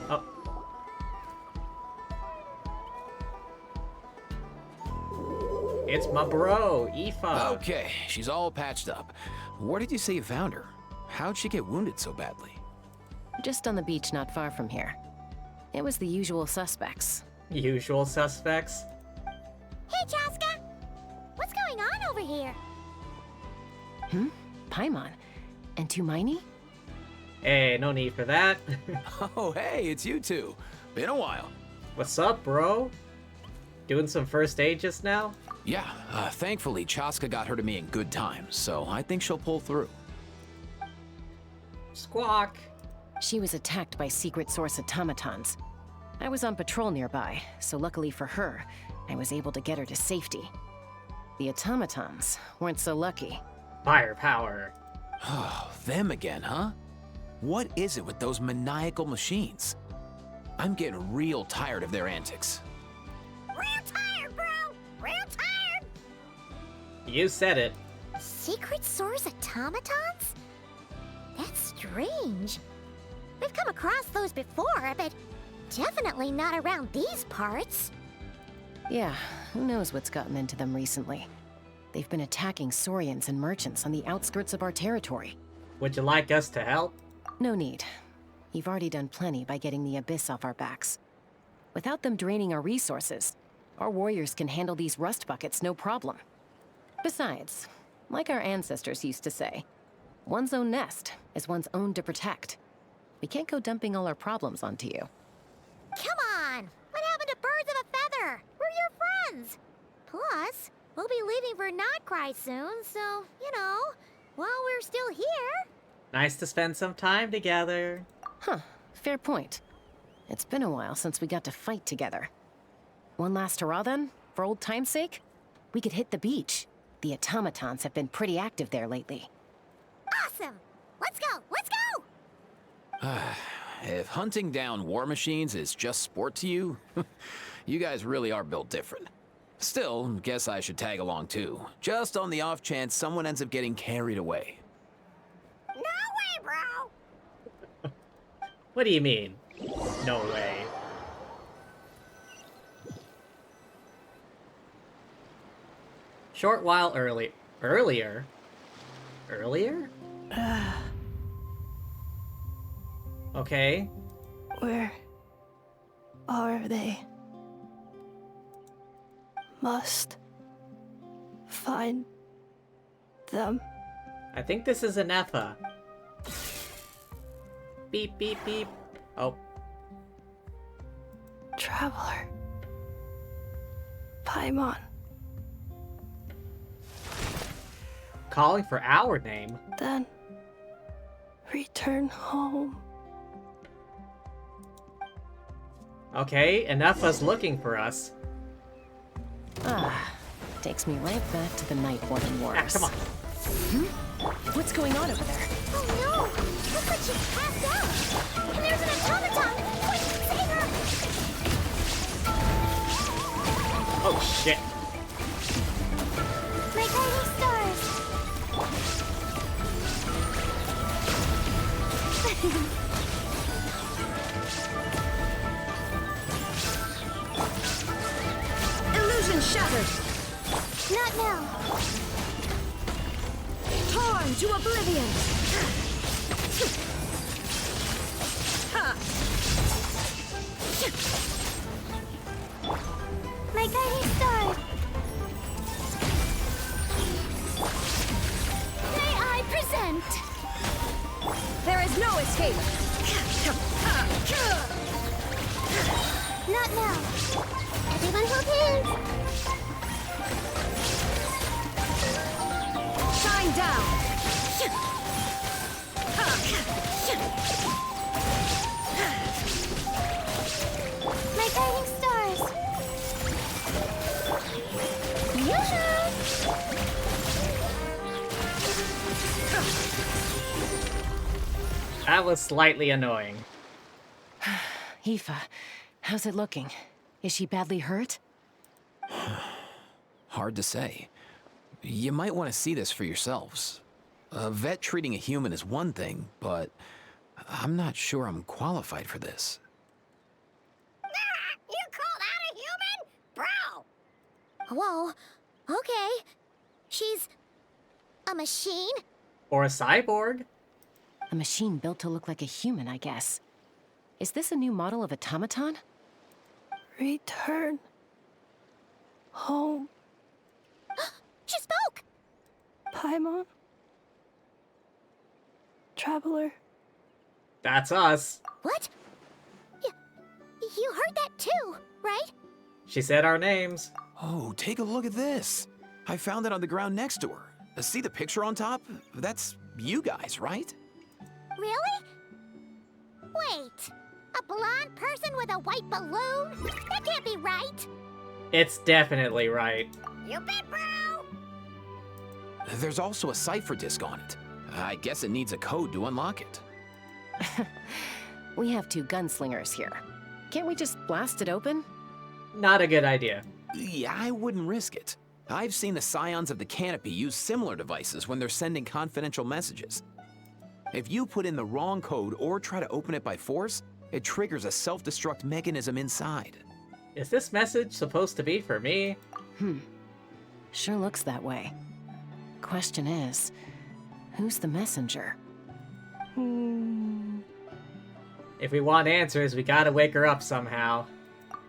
Oh. It's my bro, Aoife. Okay, she's all patched up. Where did you say you found her? How'd she get wounded so badly? Just on the beach not far from here. It was the usual suspects. Usual suspects. Hey, Chaska! What's going on over here? Paimon. And Tumaini? Hey, no need for that. Oh, hey, it's you two. Been a while. What's up, bro? Doing some first aid just now? Yeah, thankfully Chaska got her to me in good time, so I think she'll pull through. Squawk. She was attacked by secret source automatons. I was on patrol nearby, so luckily for her, I was able to get her to safety. The automatons weren't so lucky. Firepower. Oh, them again, huh? What is it with those maniacal machines? I'm getting real tired of their antics. Real tired, bro! Real tired! You said it. Secret Source automatons? strange. We've come across those before, but definitely not around these parts. Yeah, who knows what's gotten into them recently. They've been attacking Saurians and merchants on the outskirts of our territory. Would you like us to help? No need. You've already done plenty by getting the Abyss off our backs. Without them draining our resources, our warriors can handle these rust buckets no problem. Besides, like our ancestors used to say, one's own nest is one's own to protect. We can't go dumping all our problems onto you. Come on! What happened to birds of a feather? We're your friends! Plus, we'll be leaving for Notcry soon, so, you know, while we're still here... Nice to spend some time together. Huh, fair point. It's been a while since we got to fight together. One last hurrah then, for old time's sake? We could hit the beach. The automatons have been pretty active there lately. Awesome! Let's go! Let's go! If hunting down war machines is just sport to you, you guys really are built different. Still, guess I should tag along too, just on the off chance someone ends up getting carried away. No way, bro! What do you mean? No way. Short while earlier? Okay. Where are they? Must find them. I think this is an Effa. Beep, beep, beep. Oh. Traveler. Paimon. Calling for our name. Then return home. Okay, and Effa's looking for us. Takes me right back to the Night Warden Wars. Ah, come on. What's going on over there? Oh no! Looks like she's passed out! And there's an automaton! Wait, save her! Oh shit. My guiding stars! Illusion shattered! Not now! Torn to oblivion! My guiding stars! May I present? There is no escape! Not now! Everyone hold hands! Shine down! My guiding stars! Yoo-hoo! That was slightly annoying. Aoife, how's it looking? Is she badly hurt? Hard to say. You might want to see this for yourselves. A vet treating a human is one thing, but I'm not sure I'm qualified for this. You call that a human? Bro! Whoa, okay. She's... a machine? Or a cyborg. A machine built to look like a human, I guess. Is this a new model of automaton? Return home. She spoke! Paimon. Traveler. That's us. What? You heard that too, right? She said our names. Oh, take a look at this. I found it on the ground next to her. See the picture on top? That's you guys, right? Really? Wait, a blonde person with a white balloon? That can't be right. It's definitely right. You bet, bro! There's also a cipher disk on it. I guess it needs a code to unlock it. We have two gunslingers here. Can't we just blast it open? Not a good idea. Yeah, I wouldn't risk it. I've seen the Scions of the Canopy use similar devices when they're sending confidential messages. If you put in the wrong code or try to open it by force, it triggers a self-destruct mechanism inside. Is this message supposed to be for me? Sure looks that way. Question is, who's the messenger? If we want answers, we gotta wake her up somehow.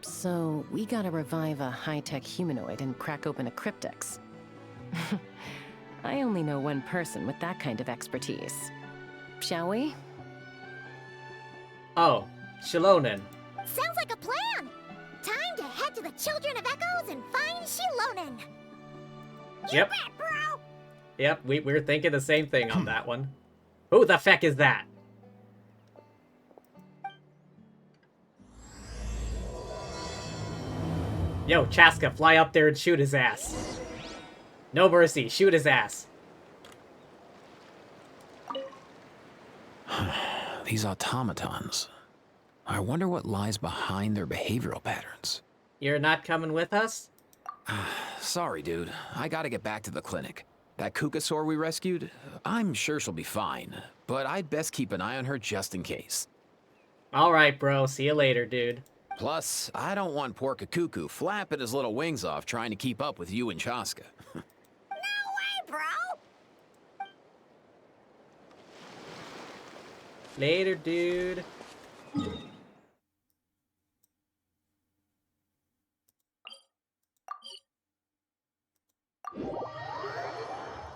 So, we gotta revive a high-tech humanoid and crack open a cryptex. I only know one person with that kind of expertise. Shall we? Oh, Shilonen. Sounds like a plan! Time to head to the Children of Echoes and find Shilonen! Yep. You bet, bro! Yep, we're thinking the same thing on that one. Who the feck is that? Yo, Chaska, fly up there and shoot his ass. No mercy, shoot his ass. These automatons. I wonder what lies behind their behavioral patterns. You're not coming with us? Sorry, dude. I gotta get back to the clinic. That Kukasaur we rescued, I'm sure she'll be fine, but I'd best keep an eye on her just in case. Alright, bro. See you later, dude. Plus, I don't want poor Kakuku flapping his little wings off trying to keep up with you and Chaska. No way, bro! Later, dude.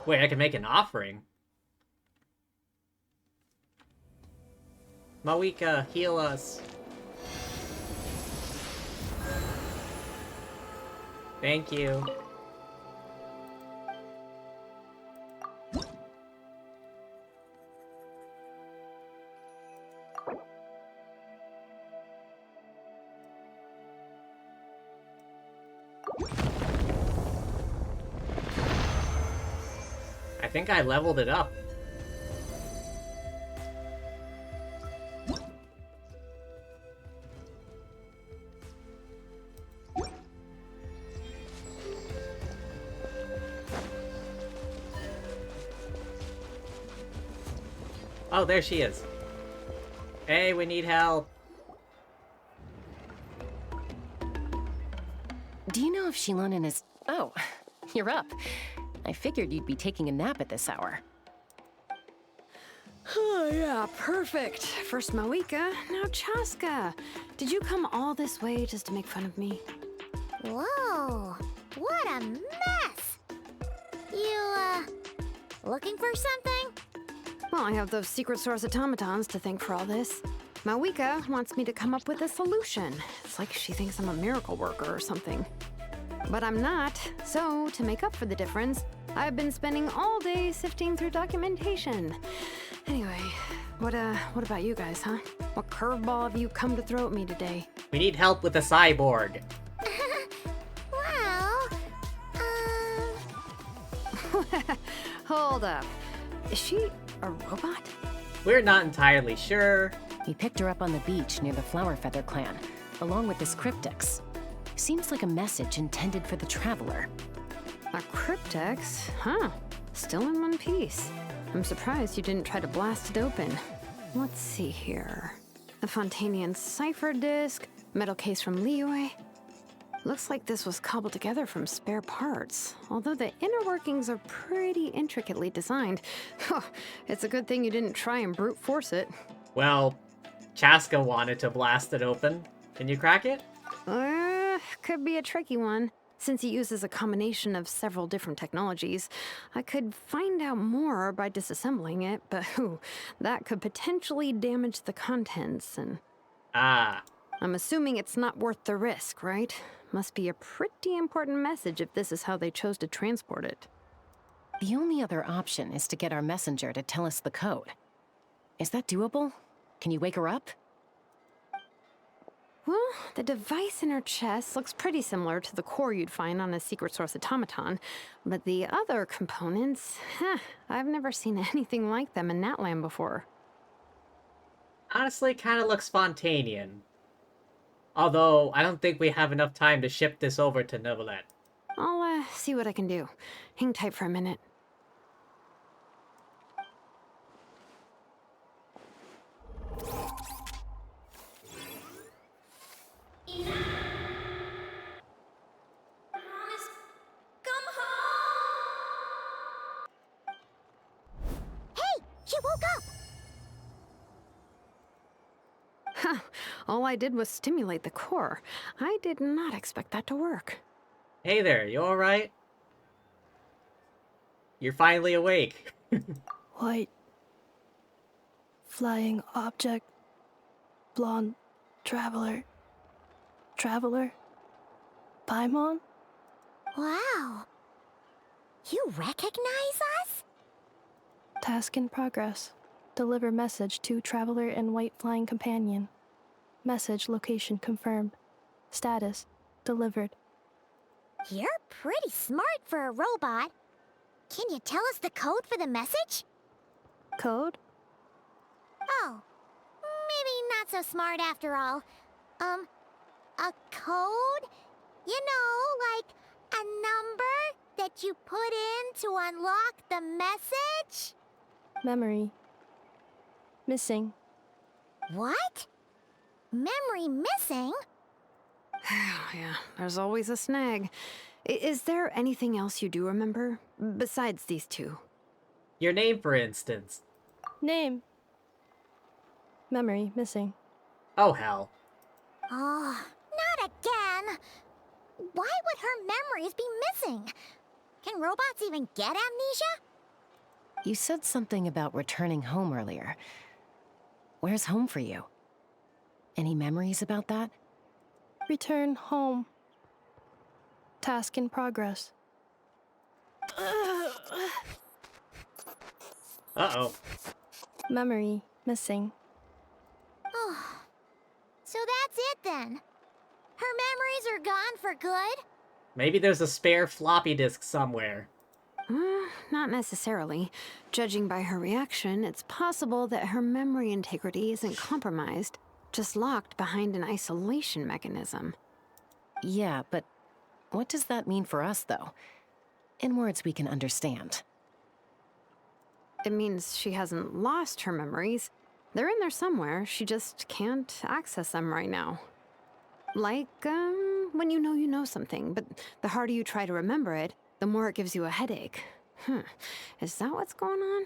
Wait, I can make an offering. Mawika, heal us. Thank you. I think I leveled it up. Oh, there she is. Hey, we need help. Do you know if Shilonen is... Oh, you're up. I figured you'd be taking a nap at this hour. Oh, yeah, perfect. First Mawika, now Chaska. Did you come all this way just to make fun of me? Whoa, what a mess! You, looking for something? Well, I have those secret source automatons to thank for all this. Mawika wants me to come up with a solution. It's like she thinks I'm a miracle worker or something. But I'm not, so to make up for the difference, I've been spending all day sifting through documentation. Anyway, what about you guys, huh? What curveball have you come to throw at me today? We need help with the cyborg. Well, Hold up. Is she a robot? We're not entirely sure. We picked her up on the beach near the Flower Feather clan, along with this cryptex. Seems like a message intended for the Traveler. A cryptex? Huh. Still in one piece. I'm surprised you didn't try to blast it open. Let's see here. A Fontanian cipher disk, metal case from Liyue. Looks like this was cobbled together from spare parts, although the inner workings are pretty intricately designed. It's a good thing you didn't try and brute force it. Well, Chaska wanted to blast it open. Can you crack it? Could be a tricky one. Since it uses a combination of several different technologies, I could find out more by disassembling it, but that could potentially damage the contents and... Ah. I'm assuming it's not worth the risk, right? Must be a pretty important message if this is how they chose to transport it. The only other option is to get our messenger to tell us the code. Is that doable? Can you wake her up? Well, the device in her chest looks pretty similar to the core you'd find on a secret source automaton, but the other components, I've never seen anything like them in Natlan before. Honestly, kind of looks Fontanian. Although, I don't think we have enough time to ship this over to Neuvillette. I'll, see what I can do. Hang tight for a minute. All I did was stimulate the core. I did not expect that to work. Hey there, you alright? You're finally awake. White. Flying object. Blonde. Traveler. Traveler. Paimon? Wow. You recognize us? Task in progress. Deliver message to Traveler and White Flying Companion. Message location confirmed. Status delivered. You're pretty smart for a robot. Can you tell us the code for the message? Code? Oh, maybe not so smart after all. A code? You know, like a number that you put in to unlock the message? Memory. Missing. What? Memory missing? Yeah, there's always a snag. Is there anything else you do remember? Besides these two? Your name, for instance. Name. Memory missing. Oh, hell. Oh, not again. Why would her memories be missing? Can robots even get amnesia? You said something about returning home earlier. Where's home for you? Any memories about that? Return home. Task in progress. Uh-oh. Memory missing. Oh, so that's it then. Her memories are gone for good? Maybe there's a spare floppy disk somewhere. Not necessarily. Judging by her reaction, it's possible that her memory integrity isn't compromised, just locked behind an isolation mechanism. Yeah, but what does that mean for us, though? In words we can understand. It means she hasn't lost her memories. They're in there somewhere, she just can't access them right now. Like, when you know something, but the harder you try to remember it, the more it gives you a headache. Is that what's going on?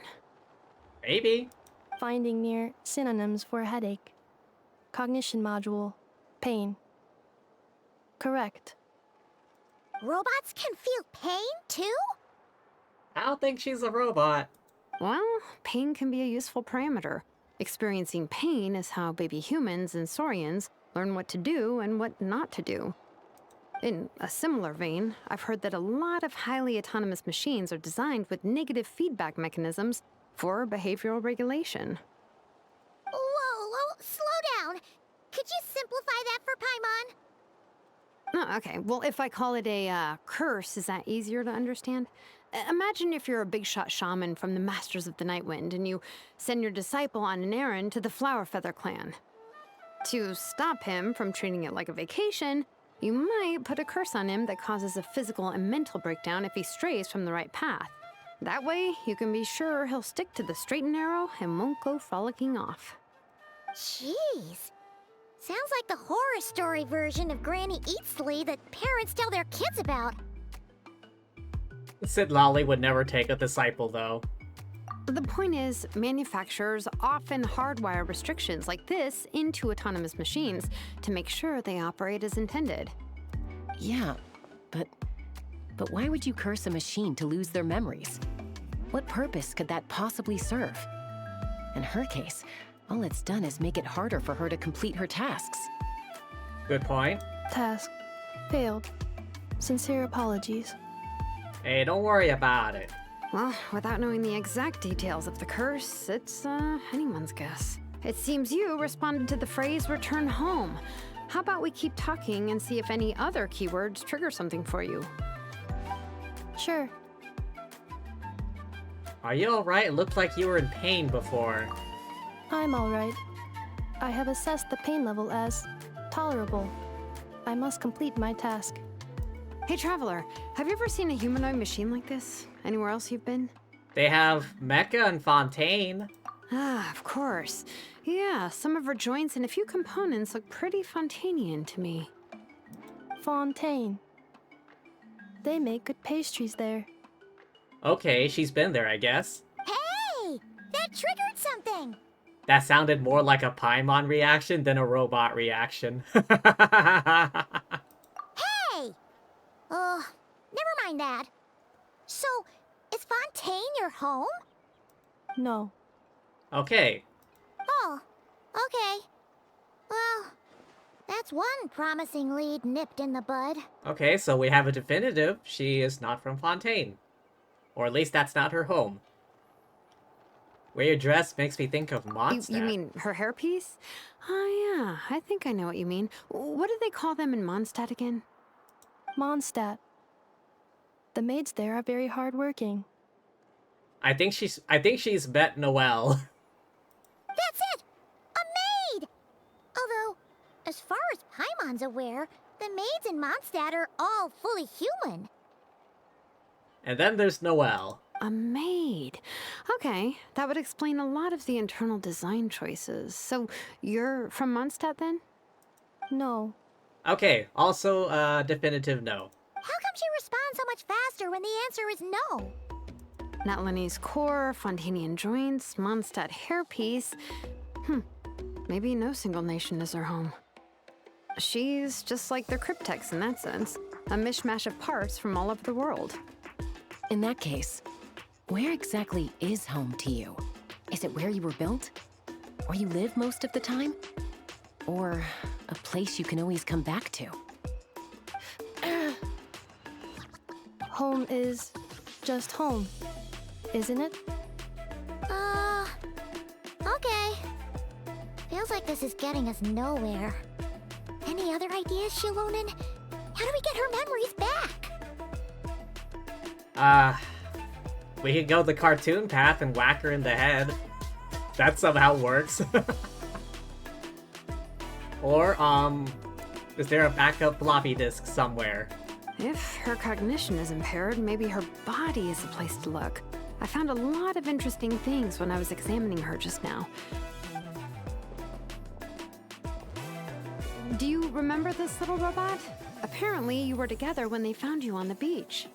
Maybe. Finding near synonyms for headache. Cognition module. Pain. Correct. Robots can feel pain, too? I don't think she's a robot. Well, pain can be a useful parameter. Experiencing pain is how baby humans and saurians learn what to do and what not to do. In a similar vein, I've heard that a lot of highly autonomous machines are designed with negative feedback mechanisms for behavioral regulation. Whoa, slow down. Could you simplify that for Paimon? Oh, okay, well, if I call it a curse, is that easier to understand? Imagine if you're a big shot shaman from the Masters of the Nightwind and you send your disciple on an errand to the Flowerfeather clan. To stop him from treating it like a vacation, you might put a curse on him that causes a physical and mental breakdown if he strays from the right path. That way, you can be sure he'll stick to the straight and narrow and won't go frolicking off. Jeez. Sounds like the horror story version of Granny Eatsley that parents tell their kids about. Sid Lally would never take a disciple, though. The point is, manufacturers often hardwire restrictions like this into autonomous machines to make sure they operate as intended. Yeah, but why would you curse a machine to lose their memories? What purpose could that possibly serve? In her case, all it's done is make it harder for her to complete her tasks. Good point. Task. Failed. Sincere apologies. Hey, don't worry about it. Well, without knowing the exact details of the curse, it's anyone's guess. It seems you responded to the phrase return home. How about we keep talking and see if any other keywords trigger something for you? Sure. Are you alright? It looked like you were in pain before. I'm alright. I have assessed the pain level as tolerable. I must complete my task. Hey, Traveler, have you ever seen a humanoid machine like this? Anywhere else you've been? They have Mecha and Fontaine. Ah, of course. Yeah, some of her joints and a few components look pretty Fontainian to me. Fontaine. They make good pastries there. Okay, she's been there, I guess. Hey! That triggered something! That sounded more like a Paimon reaction than a robot reaction. Hey! Never mind that. So, is Fontaine your home? No. Okay. Oh, okay. Well, that's one promising lead nipped in the bud. Okay, so we have a definitive. She is not from Fontaine. Or at least that's not her home. Where your dress makes me think of Mondstadt. You mean her hairpiece? Oh, yeah, I think I know what you mean. What do they call them in Mondstadt again? Mondstadt. The maids there are very hardworking. I think she's met Noelle. That's it! A maid! Although, as far as Paimon's aware, the maids in Mondstadt are all fully human. And then there's Noelle. A maid. Okay, that would explain a lot of the internal design choices. So, you're from Mondstadt then? No. Okay, also definitive no. How come she responds so much faster when the answer is no? Natlanese core, Fontanian joints, Mondstadt hairpiece. Maybe no single nation is her home. She's just like the Cryptex in that sense. A mishmash of parts from all over the world. In that case, where exactly is home to you? Is it where you were built? Where you live most of the time? Or a place you can always come back to? Home is just home, isn't it? Okay. Feels like this is getting us nowhere. Any other ideas, Shilonen? How do we get her memories back? We could go the cartoon path and whack her in the head. That somehow works. Or, is there a backup floppy disk somewhere? If her cognition is impaired, maybe her body is the place to look. I found a lot of interesting things when I was examining her just now. Do you remember this little robot? Apparently, you were together when they found you on the beach.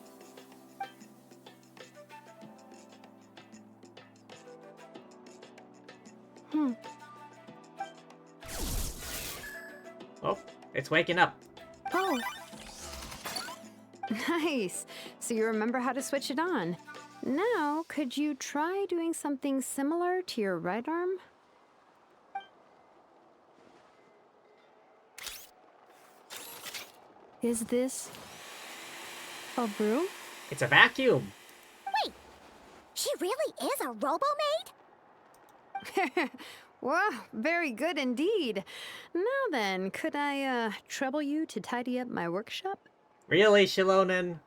Oh, it's waking up. Oh, Nice. So you remember how to switch it on. Now, could you try doing something similar to your right arm? is this a broom? It's a vacuum. Wait, she really is a robo-maid? Wow, very good indeed. Now then, could I trouble you to tidy up my workshop? Really, Shilonen?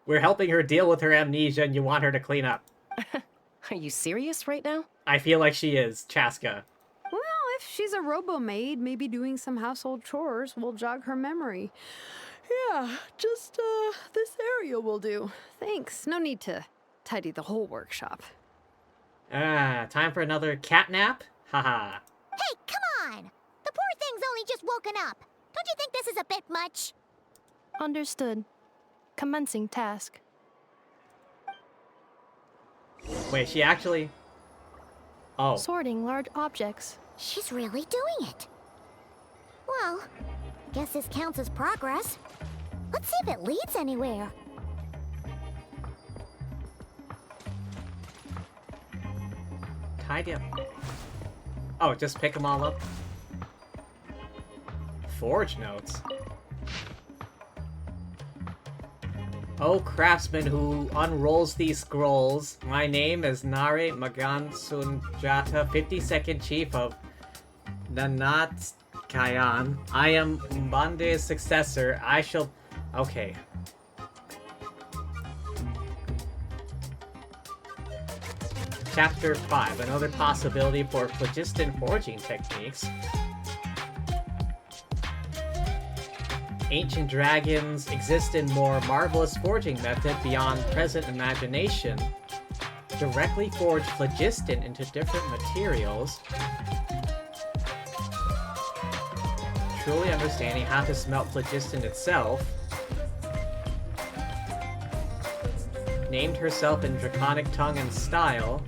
We're helping her deal with her amnesia and you want her to clean up. Are you serious right now? I feel like she is, Chaska. Well, if she's a robo-maid, maybe doing some household chores will jog her memory. Yeah, just this area will do. Thanks. No need to tidy the whole workshop. Time for another cat nap? Haha. Hey, come on! The poor thing's only just woken up. Don't you think this is a bit much? Understood. Commencing task. Wait, she actually... Oh. Sorting large objects. She's really doing it. Well, guess this counts as progress. Let's see if it leads anywhere. Tidy up. Oh, just pick them all up. Forge notes. Oh, craftsman who unrolls these scrolls. My name is Nare Magan Sunjata, 52nd Chief of Nanat Kayan. I am Mbande's successor. I shall... Okay. Chapter 5. Another possibility for phlogiston forging techniques. Ancient dragons exist in more marvelous forging method beyond present imagination. Directly forge phlogiston into different materials. Truly understanding how to smelt phlogiston itself. Named herself in draconic tongue and style.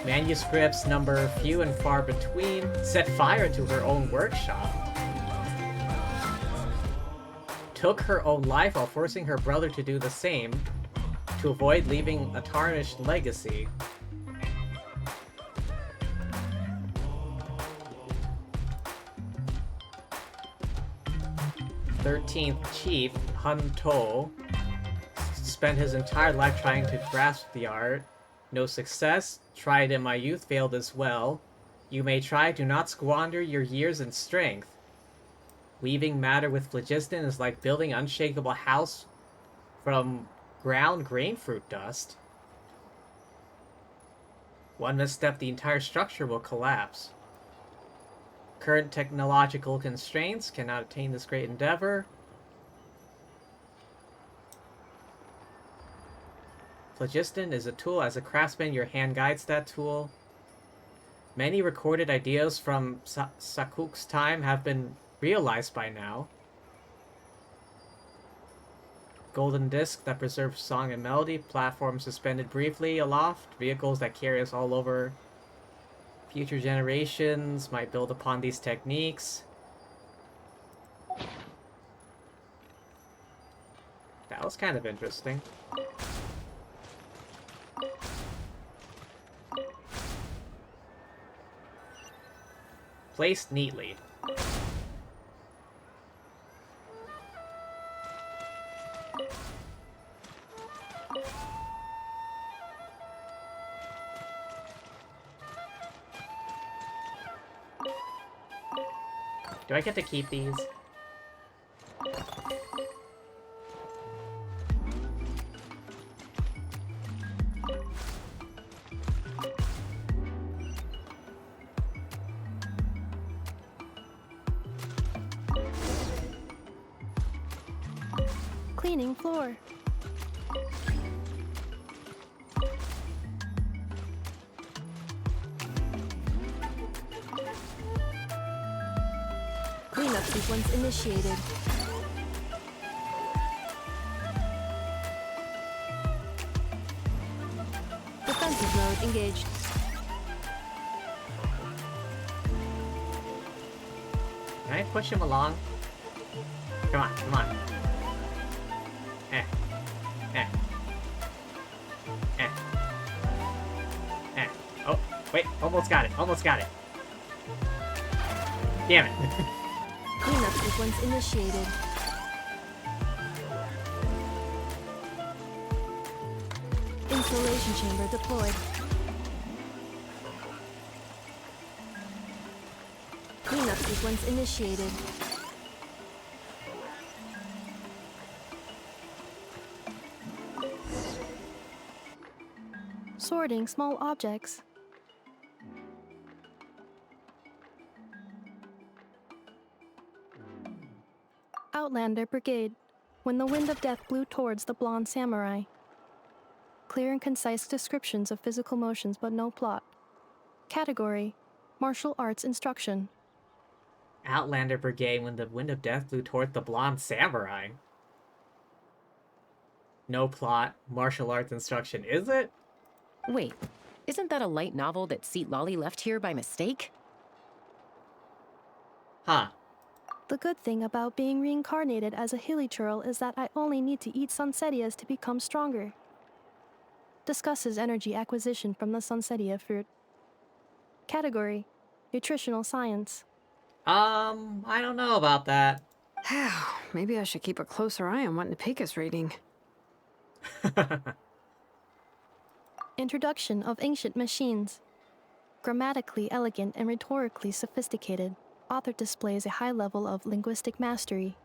Manuscripts number few and far between. Set fire to her own workshop. Took her own life while forcing her brother to do the same to avoid leaving a tarnished legacy. Thirteenth Chief, Hun To, spent his entire life trying to grasp the art. No success. Tried in my youth, failed as well. You may try, do not squander your years and strength. Weaving matter with phlogiston is like building an unshakable house from ground grain fruit dust. One misstep, the entire structure will collapse. Current technological constraints cannot attain this great endeavor. Phlogiston is a tool. As a craftsman, your hand guides that tool. Many recorded ideas from Sakuk's time have been realized by now. Golden disc that preserves song and melody. Platform suspended briefly aloft. Vehicles that carry us all over. Future generations might build upon these techniques. That was kind of interesting. Placed neatly. Do I get to keep these? Cleaning floor. Cleanup sequence initiated. Defensive mode engaged. Can I push him along? Come on, come on. Eh. Eh. Eh. Eh. Oh, wait, almost got it, almost got it. Damn it. Cleanup sequence initiated. Installation chamber deployed. Cleanup sequence initiated. Sorting small objects. Outlander Brigade. When the wind of death blew towards the blonde samurai. Clear and concise descriptions of physical motions but no plot. Category: Martial Arts Instruction. Outlander Brigade when the wind of death blew toward the blonde samurai. No plot, martial arts instruction, is it? Wait, isn't that a light novel that Seat Lolly left here by mistake? Huh. The good thing about being reincarnated as a hilly churl is that I only need to eat sunsetias to become stronger. Discusses energy acquisition from the sunsetia fruit. Category: Nutritional Science. I don't know about that. Maybe I should keep a closer eye on what Nepeka's reading. Introduction of Ancient Machines. Grammatically elegant and rhetorically sophisticated, author displays a high level of linguistic mastery.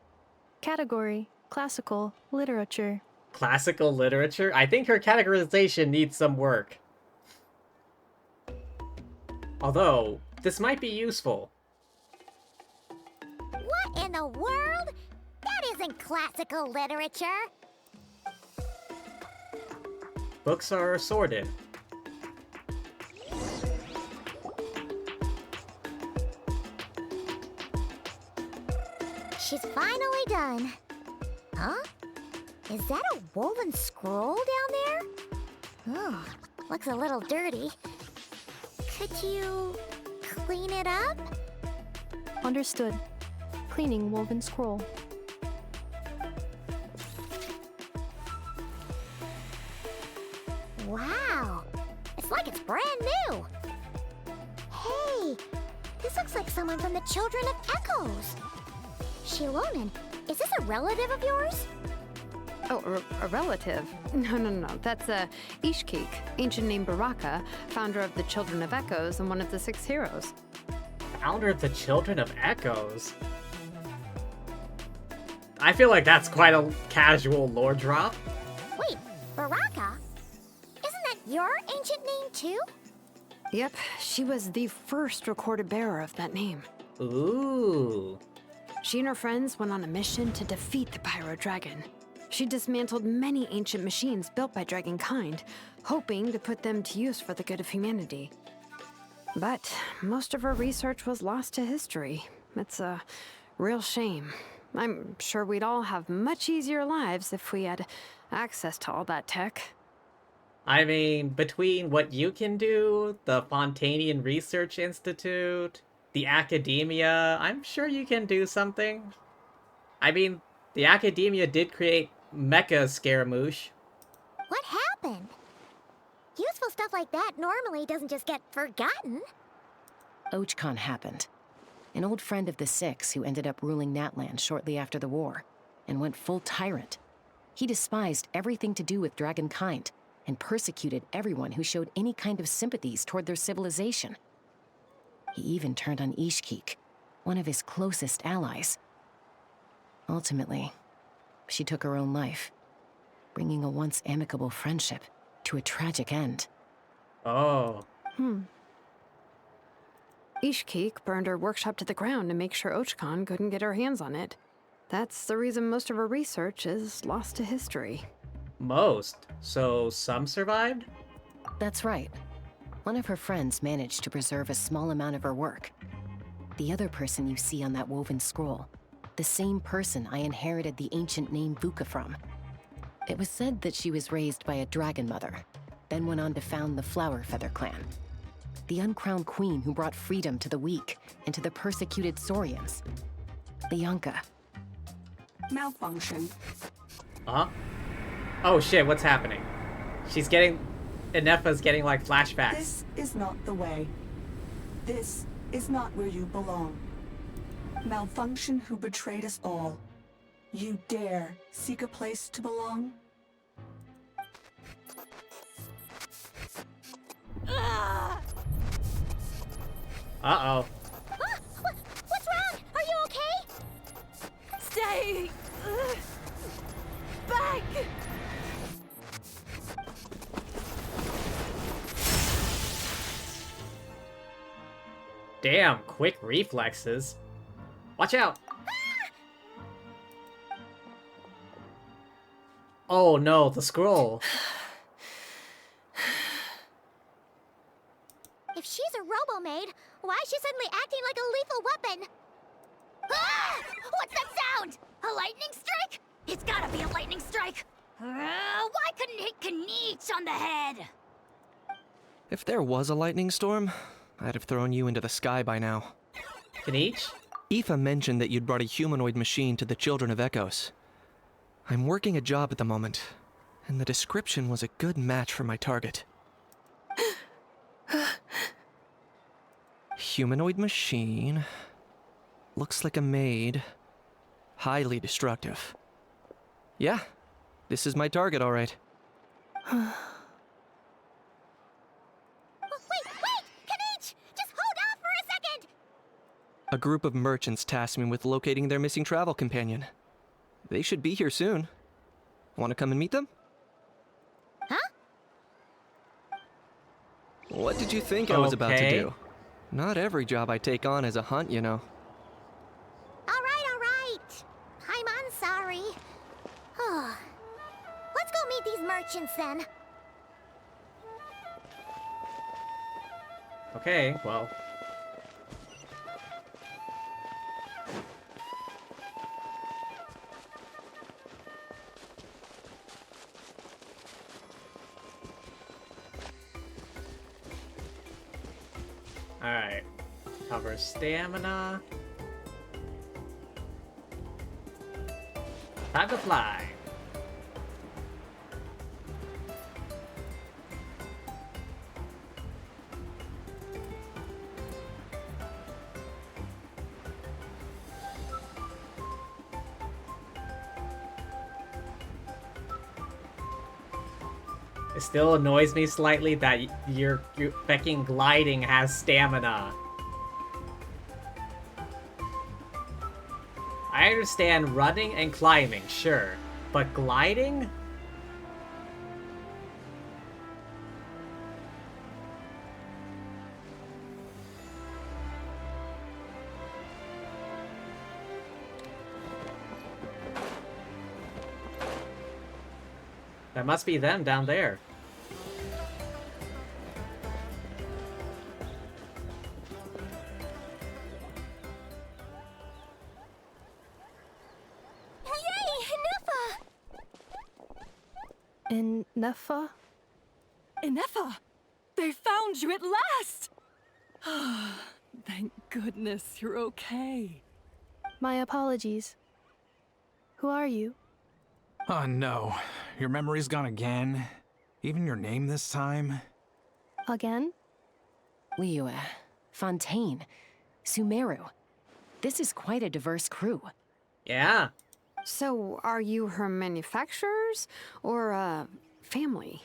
Category: Classical Literature. Classical literature? I think her categorization needs some work. Although, this might be useful. What in the world? That isn't classical literature. Books are assorted. She's finally done. Huh? Is that a woven scroll down there? Oh, looks a little dirty. Could you clean it up? Understood. Cleaning woven scroll. Wow, it's like it's brand new. Hey, this looks like someone from the Children of Echoes. Shilonen, is this a relative of yours? Oh, a relative? No. That's Ishkik, ancient name Baraka, founder of the Children of Echoes and one of the 6 heroes. Founder of the Children of Echoes? I feel like that's quite a casual lore drop. Wait, Baraka? Isn't that your ancient name too? Yep, she was the first recorded bearer of that name. Ooh. She and her friends went on a mission to defeat the Pyro Dragon. She dismantled many ancient machines built by Dragonkind, hoping to put them to use for the good of humanity. But most of her research was lost to history. It's a real shame. I'm sure we'd all have much easier lives if we had access to all that tech. I mean, between what you can do, the Fontanian Research Institute, the academia, I'm sure you can do something. I mean, the academia did create Mecha Scaramouche. What happened? Useful stuff like that normally doesn't just get forgotten. Ochcon happened. An old friend of the 6 who ended up ruling Natlan shortly after the war, and went full tyrant. He despised everything to do with Dragonkind, and persecuted everyone who showed any kind of sympathies toward their civilization. He even turned on Ishkik, one of his closest allies. Ultimately, she took her own life, bringing a once amicable friendship to a tragic end. Oh. Ishkik burned her workshop to the ground to make sure Ochcon couldn't get her hands on it. That's the reason most of her research is lost to history. Most. So some survived? That's right. One of her friends managed to preserve a small amount of her work. The other person you see on that woven scroll, the same person I inherited the ancient name Vuka from. It was said that she was raised by a dragon mother, then went on to found the Flower Feather clan. The uncrowned queen who brought freedom to the weak and to the persecuted Saurians. Bianca. Malfunction. Huh? Oh shit, what's happening? She's getting... Inefa's getting like flashbacks. This is not the way. This is not where you belong. Malfunction who betrayed us all. You dare seek a place to belong? Uh-oh. What's wrong? Are you okay? Stay back. Damn, quick reflexes. Watch out! Oh no, the scroll. If she's a robo-maid, why is she suddenly acting like a lethal weapon? Ah! What's that sound? A lightning strike? It's gotta be a lightning strike. Why couldn't it hit Kniech on the head? If there was a lightning storm, I'd have thrown you into the sky by now. Kniech? Aoife mentioned that you'd brought a humanoid machine to the Children of Echoes. I'm working a job at the moment, and the description was a good match for my target. Humanoid machine. Looks like a maid. Highly destructive. Yeah, this is my target, all right. Wait! Kniech! Just hold off for a second! A group of merchants tasked me with locating their missing travel companion. They should be here soon. Want to come and meet them? Huh? What did you think I was about to Okay. do? Not every job I take on is a hunt, you know. All right. I'm sorry. Let's go meet these merchants then. Okay, well. Alright. Cover stamina. Time to fly. It still annoys me slightly that your fucking gliding has stamina. I understand running and climbing, sure. But gliding? That must be them down there. In Nefa? Inefa! They found you at last! Thank goodness you're okay. My apologies. Who are you? Oh no, your memory's gone again? Even your name this time? Again? Liyue, Fontaine, Sumeru. This is quite a diverse crew. Yeah. So, are you her manufacturers or family?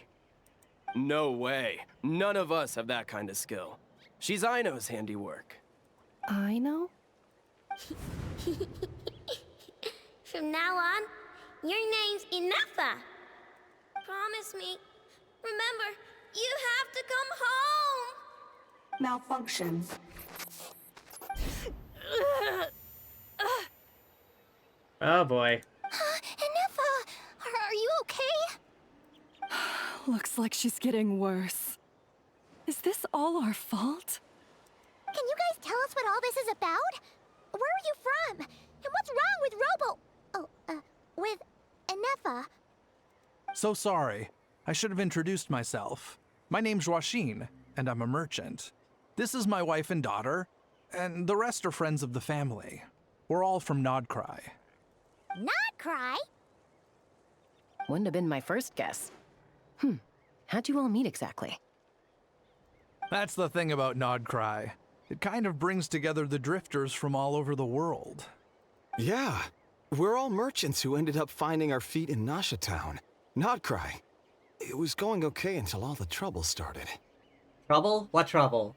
No way. None of us have that kind of skill. She's Aino's handiwork. Aino? From now on, your name's Inefa. Promise me. Remember, you have to come home. Malfunction. Oh boy. Inefa, are you okay? Looks like she's getting worse. Is this all our fault? Can you guys tell us what all this is about? Where are you from? And what's wrong with with Inefa? So sorry. I should have introduced myself. My name's Joachine, and I'm a merchant. This is my wife and daughter, and the rest are friends of the family. We're all from Nodcry. Not cry? Wouldn't have been my first guess. How'd you all meet exactly? That's the thing about Nodcry. It kind of brings together the drifters from all over the world. Yeah, we're all merchants who ended up finding our feet in Nasha Town. Nodcry. It was going okay until all the trouble started. Trouble? What trouble?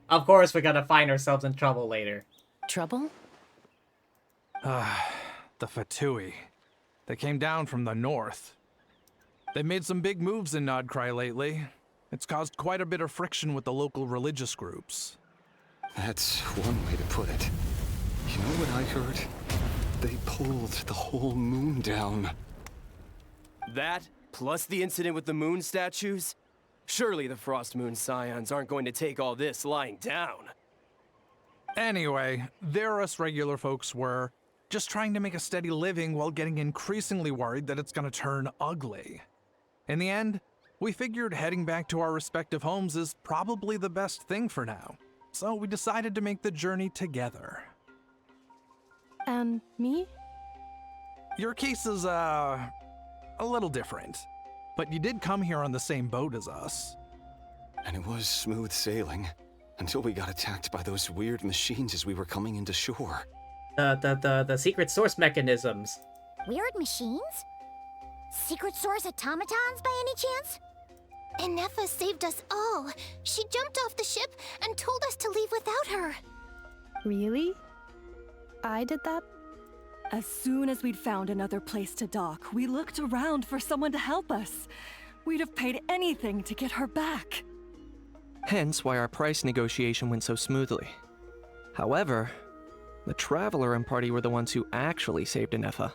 Of course we're gonna find ourselves in trouble later. Trouble? The Fatui. They came down from the north. They've made some big moves in Nodcry lately. It's caused quite a bit of friction with the local religious groups. That's one way to put it. You know what I heard? They pulled the whole moon down. That, plus the incident with the moon statues? Surely the Frost Moon Scions aren't going to take all this lying down. Anyway, there us regular folks were, just trying to make a steady living while getting increasingly worried that it's gonna turn ugly. In the end, we figured heading back to our respective homes is probably the best thing for now. So we decided to make the journey together. And me? Your case is, a little different. But you did come here on the same boat as us. And it was smooth sailing, until we got attacked by those weird machines as we were coming into shore. The secret source mechanisms. Weird machines? Secret source automatons by any chance? Inefa saved us all. She jumped off the ship and told us to leave without her. Really? I did that? As soon as we'd found another place to dock, we looked around for someone to help us. We'd have paid anything to get her back. Hence why our price negotiation went so smoothly. However, the Traveler and party were the ones who actually saved Inefa.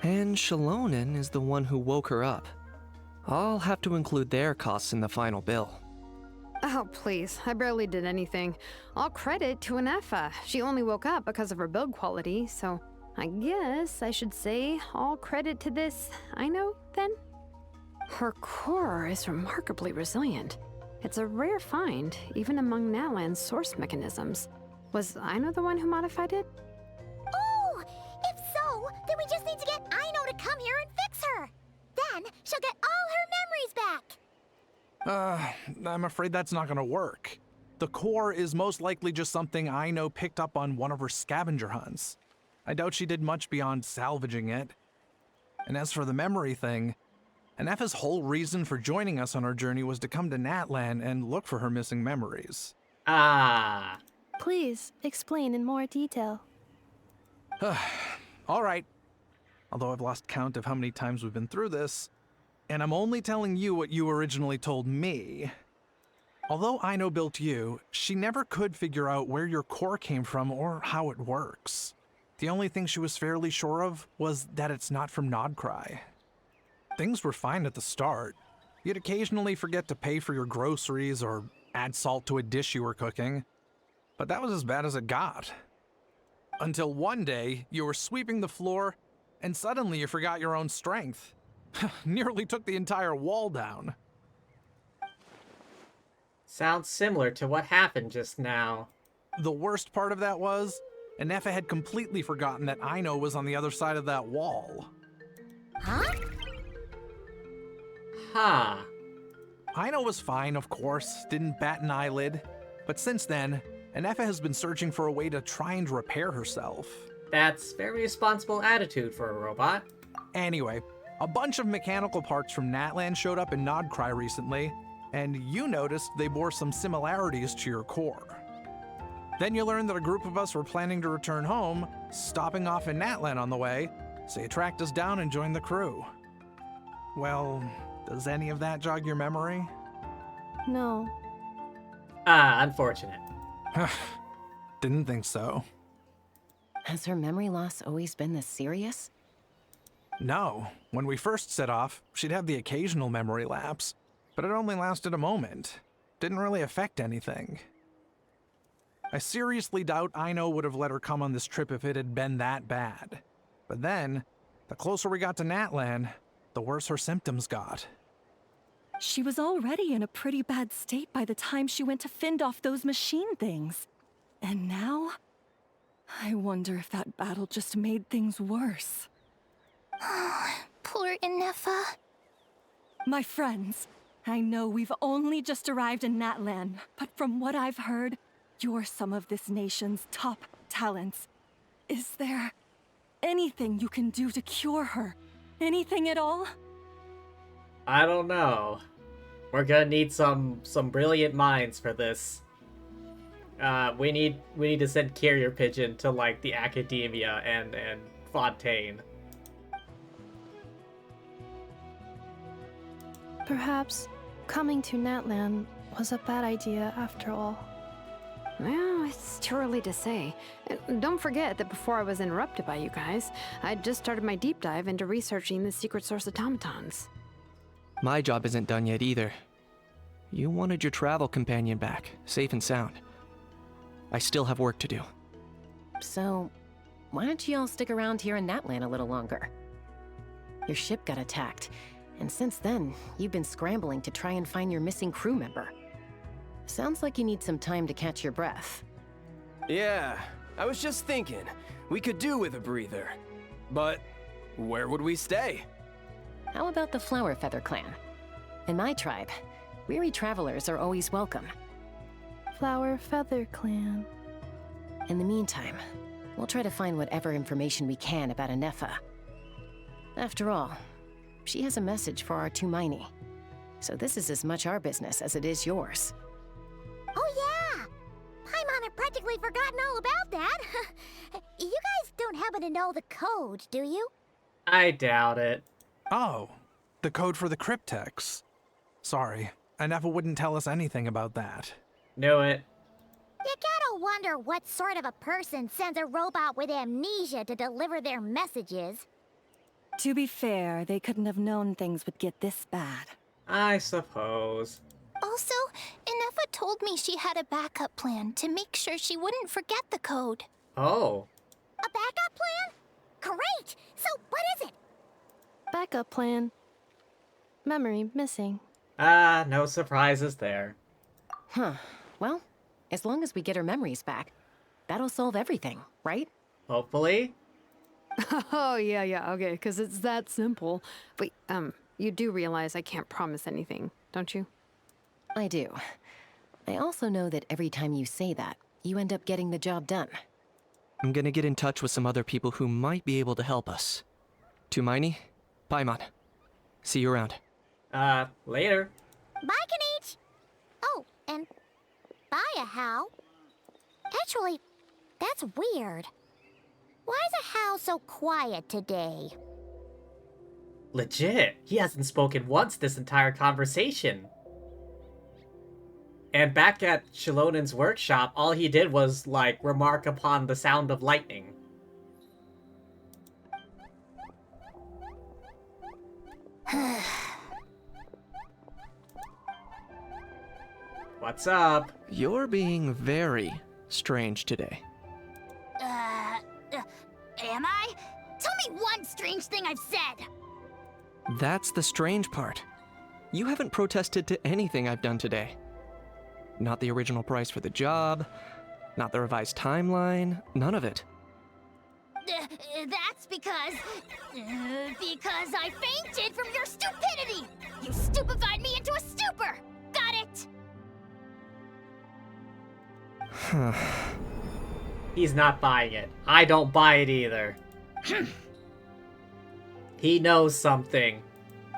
And Shalonen is the one who woke her up. I'll have to include their costs in the final bill. Oh, please. I barely did anything. All credit to Inefa. She only woke up because of her build quality, so I guess I should say all credit to this Aino, then? Her core is remarkably resilient. It's a rare find, even among Natlan's source mechanisms. Was Aino the one who modified it? Oh! If so, then we just need to get Aino to come here and fix her. Then she'll get all her memories back. I'm afraid that's not gonna work. The core is most likely just something Aino picked up on one of her scavenger hunts. I doubt she did much beyond salvaging it. And as for the memory thing, Anefa's whole reason for joining us on our journey was to come to Natlan and look for her missing memories. Ah. Please, explain in more detail. All right. Although I've lost count of how many times we've been through this, and I'm only telling you what you originally told me. Although Aino built you, she never could figure out where your core came from or how it works. The only thing she was fairly sure of was that it's not from Nodcry. Things were fine at the start. You'd occasionally forget to pay for your groceries or add salt to a dish you were cooking, but that was as bad as it got. Until one day, you were sweeping the floor, and suddenly you forgot your own strength. Nearly took the entire wall down. Sounds similar to what happened just now. The worst part of that was, Anefa had completely forgotten that Aino was on the other side of that wall. Huh? Huh. Aino was fine, of course, didn't bat an eyelid. But since then, Anefa has been searching for a way to try and repair herself. That's very responsible attitude for a robot. Anyway, a bunch of mechanical parts from Natlan showed up in Nodcry recently, and you noticed they bore some similarities to your core. Then you learned that a group of us were planning to return home, stopping off in Natlan on the way, so you tracked us down and joined the crew. Well, does any of that jog your memory? No. Ah, unfortunate. Didn't think so. Has her memory loss always been this serious? No. When we first set off, she'd have the occasional memory lapse, but it only lasted a moment. Didn't really affect anything. I seriously doubt Aino would have let her come on this trip if it had been that bad. But then, the closer we got to Natlan, the worse her symptoms got. She was already in a pretty bad state by the time she went to fend off those machine things. And now, I wonder if that battle just made things worse. Poor Anefa. My friends, I know we've only just arrived in Natlan, but from what I've heard, you're some of this nation's top talents. Is there anything you can do to cure her? Anything at all? I don't know. We're gonna need some brilliant minds for this. We need to send carrier pigeon to like the academia and Fontaine. Perhaps coming to Natlan was a bad idea after all. Well, it's too early to say. Don't forget that before I was interrupted by you guys, I'd just started my deep dive into researching the secret source automatons. My job isn't done yet either. You wanted your travel companion back, safe and sound. I still have work to do. So, why don't you all stick around here in Natlan a little longer? Your ship got attacked, and since then, you've been scrambling to try and find your missing crew member. Sounds like you need some time to catch your breath. Yeah, I was just thinking, we could do with a breather. But where would we stay? How about the Flower Feather clan? In my tribe, weary travelers are always welcome. Flower Feather Clan. In the meantime, we'll try to find whatever information we can about Anefa. After all, she has a message for our Tumaini. So this is as much our business as it is yours. Oh yeah! Paimon had practically forgotten all about that. You guys don't happen to know the code, do you? I doubt it. Oh, the code for the cryptex. Sorry, Anefa wouldn't tell us anything about that. Knew it. You gotta wonder what sort of a person sends a robot with amnesia to deliver their messages. To be fair, they couldn't have known things would get this bad. I suppose. Also, Anefa told me she had a backup plan to make sure she wouldn't forget the code. Oh. A backup plan? Great! So what is it? Backup plan. Memory missing. Ah, no surprises there. Huh. Well, as long as we get her memories back, that'll solve everything, right? Hopefully. Oh, yeah, okay, because it's that simple. Wait, you do realize I can't promise anything, don't you? I do. I also know that every time you say that, you end up getting the job done. I'm gonna get in touch with some other people who might be able to help us. Tumaini, Paimon. See you around. Later. Bye, Kanich! Oh, and bye, How. Actually, that's weird. Why is How so quiet today? Legit. He hasn't spoken once this entire conversation. And back at Shalonen's workshop, all he did was, like, remark upon the sound of lightning. What's up? You're being very strange today. Am I? Tell me one strange thing I've said! That's the strange part. You haven't protested to anything I've done today. Not the original price for the job, not the revised timeline, none of it. That's because I fainted from your stupidity! You stupefied me into a stupor! Got it? He's not buying it. I don't buy it either. He knows something.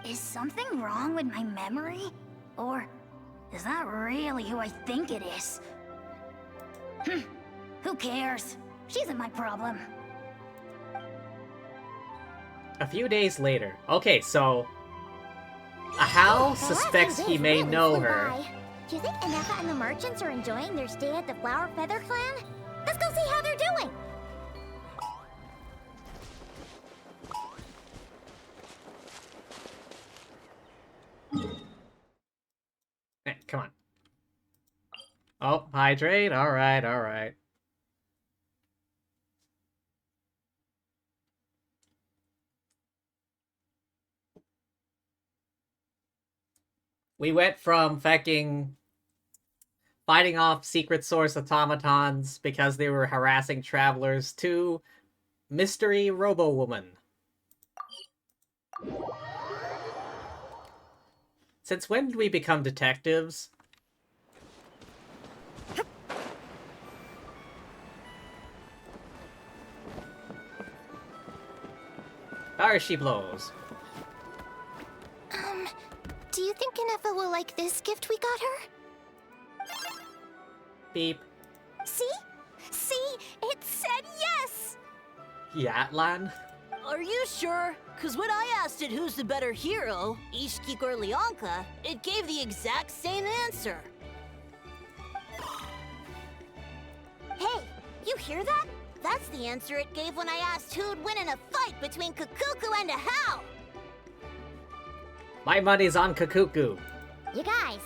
Is something wrong with my memory? Or is that really who I think it is? Who cares? She isn't my problem. A few days later. Okay, so Hal suspects he may know her. Do you think Anefa and the merchants are enjoying their stay at the Flower Feather Clan? Let's go see how they're doing! Hey, come on. Oh, hydrate. Alright, alright. We went from fucking fighting off secret source automatons because they were harassing travelers to mystery robo-woman. Since when did we become detectives? There she blows. Do you think Anefa will like this gift we got her? Beep. See? See? It said yes! Yatlan? Are you sure? Cause when I asked it who's the better hero, Ishkik or Leonka, it gave the exact same answer. Hey, you hear that? That's the answer it gave when I asked who'd win in a fight between Kukuku and How. My money's on Kakuku. You guys,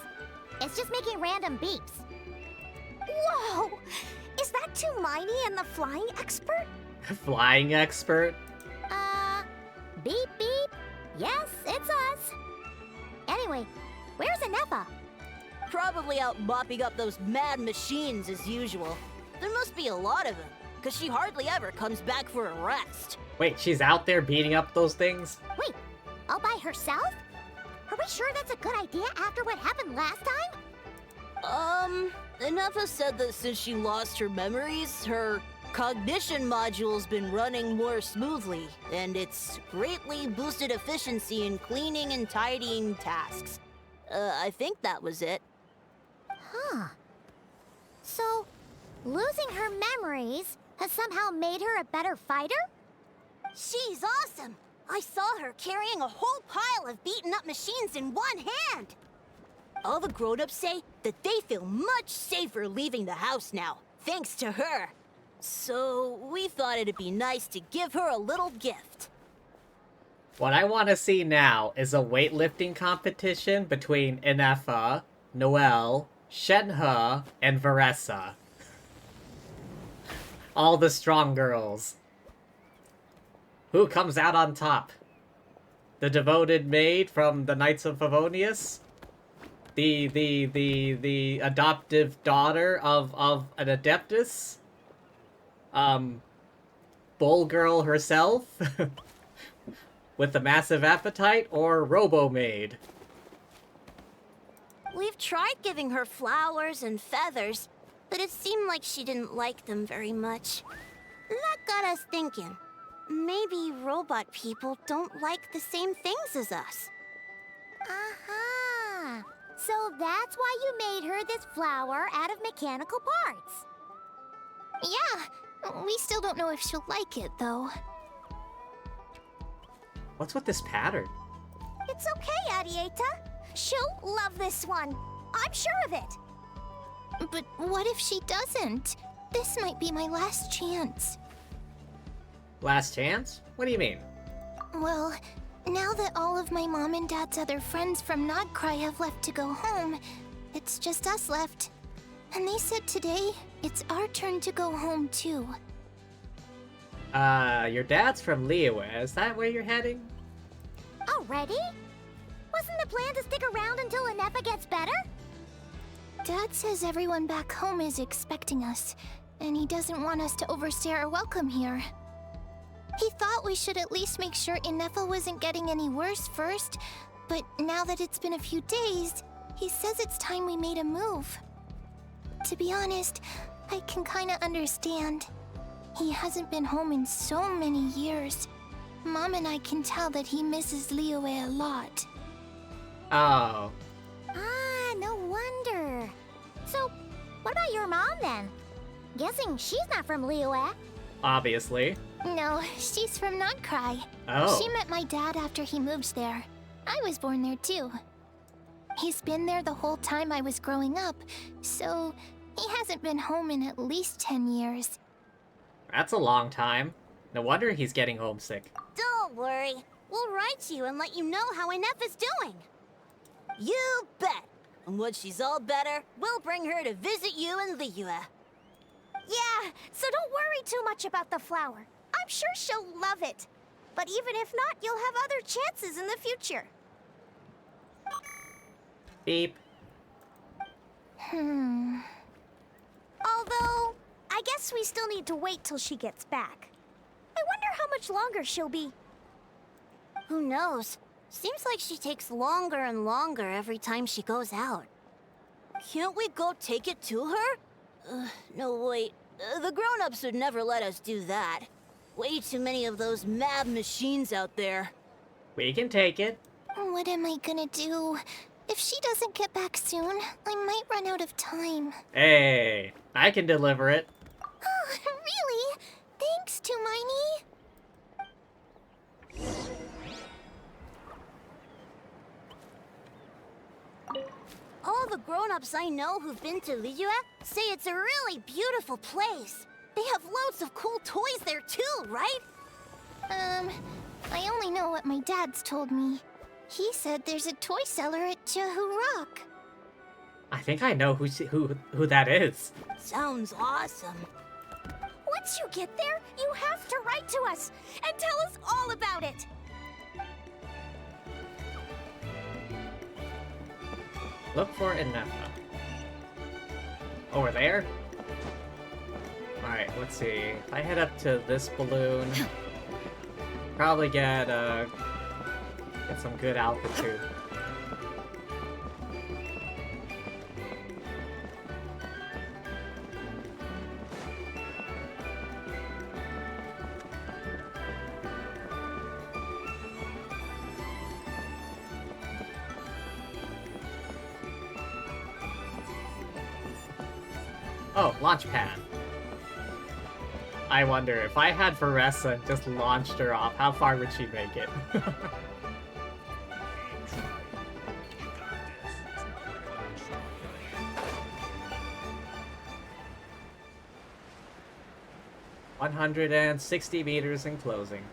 it's just making random beeps. Whoa! Is that Tumaini and the flying expert? Flying expert? Beep beep. Yes, it's us. Anyway, where's Anefa? Probably out mopping up those mad machines as usual. There must be a lot of them, cause she hardly ever comes back for a rest. Wait, she's out there beating up those things? Wait, all by herself? Are we sure that's a good idea after what happened last time? Anefa said that since she lost her memories, her cognition module's been running more smoothly, and it's greatly boosted efficiency in cleaning and tidying tasks. I think that was it. Huh. So, losing her memories has somehow made her a better fighter? She's awesome! I saw her carrying a whole pile of beaten up machines in one hand! All the grown-ups say that they feel much safer leaving the house now, thanks to her. So, we thought it'd be nice to give her a little gift. What I want to see now is a weightlifting competition between Anefa, Noelle, Shenhe, and Varessa. All the strong girls. Who comes out on top? The devoted maid from the Knights of Favonius? the adoptive daughter of an Adeptus? Bull girl herself? With a massive appetite, or Robo-maid? We've tried giving her flowers and feathers, but it seemed like she didn't like them very much. That got us thinking. Maybe robot people don't like the same things as us. Aha! So that's why you made her this flower out of mechanical parts. Yeah, we still don't know if she'll like it, though. What's with this pattern? It's okay, Arieta. She'll love this one. I'm sure of it. But what if she doesn't? This might be my last chance. Last chance? What do you mean? Well, now that all of my mom and dad's other friends from Nodcry have left to go home, it's just us left. And they said today, it's our turn to go home too. Your dad's from Liyue. Is that where you're heading? Already? Wasn't the plan to stick around until Inefa gets better? Dad says everyone back home is expecting us, and he doesn't want us to overstay our welcome here. He thought we should at least make sure Inefa wasn't getting any worse first, but now that it's been a few days, he says it's time we made a move. To be honest, I can kinda understand. He hasn't been home in so many years. Mom and I can tell that he misses Liyue a lot. Oh. Ah, no wonder. So, what about your mom then? Guessing she's not from Liyue. Obviously. No, she's from Nodcry. Oh. She met my dad after he moved there. I was born there too. He's been there the whole time I was growing up, so he hasn't been home in at least 10 years. That's a long time. No wonder he's getting homesick. Don't worry. We'll write you and let you know how Inefa's doing. You bet. And when she's all better, we'll bring her to visit you in Liyue. Yeah, so don't worry too much about the flower. I'm sure she'll love it. But even if not, you'll have other chances in the future. Beep. Although, I guess we still need to wait till she gets back. I wonder how much longer she'll be. Who knows? Seems like she takes longer and longer every time she goes out. Can't we go take it to her? No, wait. The grown-ups would never let us do that. Way too many of those mad machines out there. We can take it. What am I gonna do? If she doesn't get back soon, I might run out of time. Hey, I can deliver it. Oh, really? Thanks, Tumaini. All the grown-ups I know who've been to Liyue say it's a really beautiful place. They have loads of cool toys there too, right? I only know what my dad's told me. He said there's a toy seller at Jehu Rock. I think I know who that is. Sounds awesome. Once you get there, you have to write to us and tell us all about it. Look for Inefa. Over there? Alright, let's see. If I head up to this balloon, probably get some good altitude. Oh, launch pad. I wonder, if I had Veressa and just launched her off, how far would she make it? $160 meters in closing.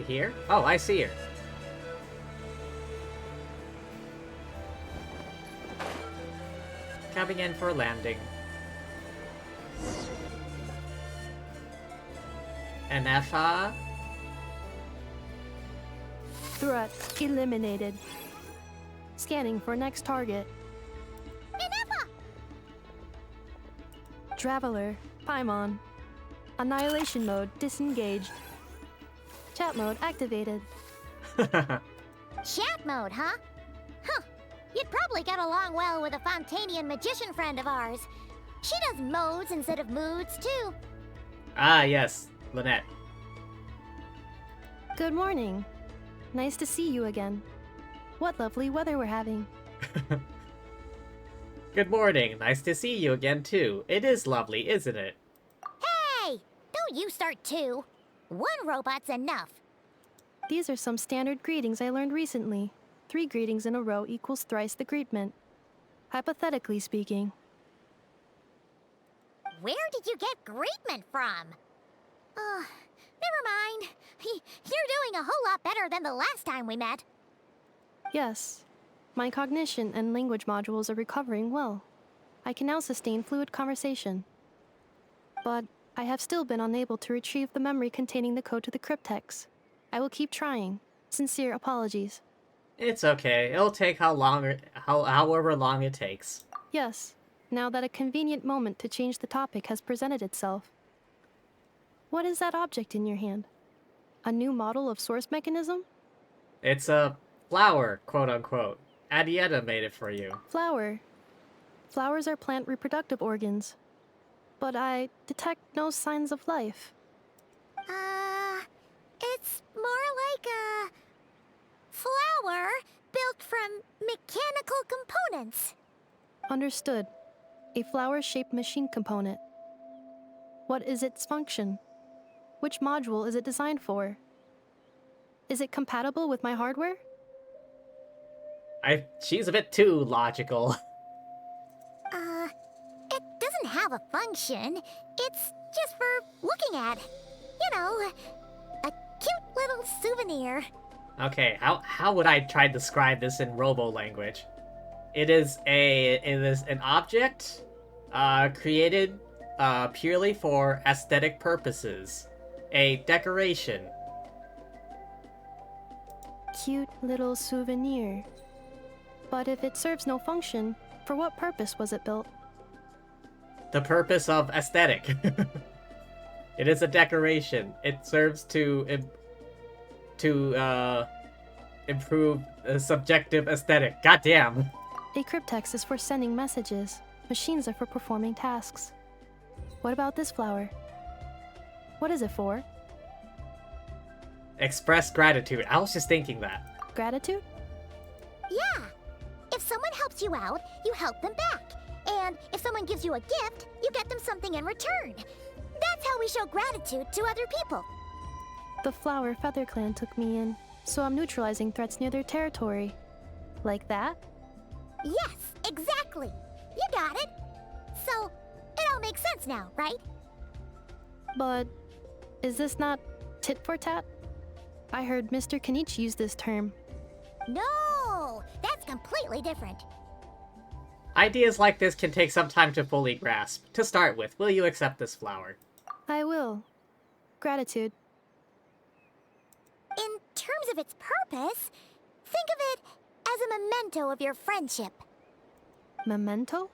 Right here? Oh, I see her. Coming in for a landing. Enefa? Threat eliminated. Scanning for next target. Inepa! Traveler, Paimon. Annihilation mode disengaged. Chat mode activated. Chat mode, huh? Huh. You'd probably get along well with a Fontanian magician friend of ours. She does modes instead of moods, too. Ah, yes. Lynette. Good morning. Nice to see you again. What lovely weather we're having. Good morning. Nice to see you again, too. It is lovely, isn't it? Hey! Don't you start too. One robot's enough. These are some standard greetings I learned recently. 3 greetings in a row equals thrice the greetment. Hypothetically speaking. Where did you get greetment from? Never mind. You're doing a whole lot better than the last time we met. Yes. My cognition and language modules are recovering well. I can now sustain fluid conversation. But I have still been unable to retrieve the memory containing the code to the cryptex. I will keep trying. Sincere apologies. It's okay. It'll take however long it takes. Yes, now that a convenient moment to change the topic has presented itself. What is that object in your hand? A new model of source mechanism? It's a flower, quote-unquote. Adieta made it for you. Flower. Flowers are plant reproductive organs. But I detect no signs of life. It's more like a flower built from mechanical components. Understood. A flower-shaped machine component. What is its function? Which module is it designed for? Is it compatible with my hardware? She's a bit too logical. It doesn't have a function. It's just for looking at. You know, a cute little souvenir. Okay, how would I try to describe this in robo language? It is an object created purely for aesthetic purposes. A decoration. Cute little souvenir. But if it serves no function, for what purpose was it built? The purpose of aesthetic. It is a decoration. It serves to improve subjective aesthetic. Goddamn. A cryptex is for sending messages. Machines are for performing tasks. What about this flower? What is it for? Express gratitude. I was just thinking that. Gratitude? Yeah. If someone helps you out, you help them back. And if someone gives you a gift, you get them something in return. That's how we show gratitude to other people. The Flower Feather Clan took me in, so I'm neutralizing threats near their territory. Like that? Yes, exactly. You got it. So, it all makes sense now, right? But is this not tit for tat? I heard Mr. Kenichi use this term. No, that's completely different. Ideas like this can take some time to fully grasp. To start with, will you accept this flower? I will. Gratitude. In terms of its purpose, think of it as a memento of your friendship. Memento?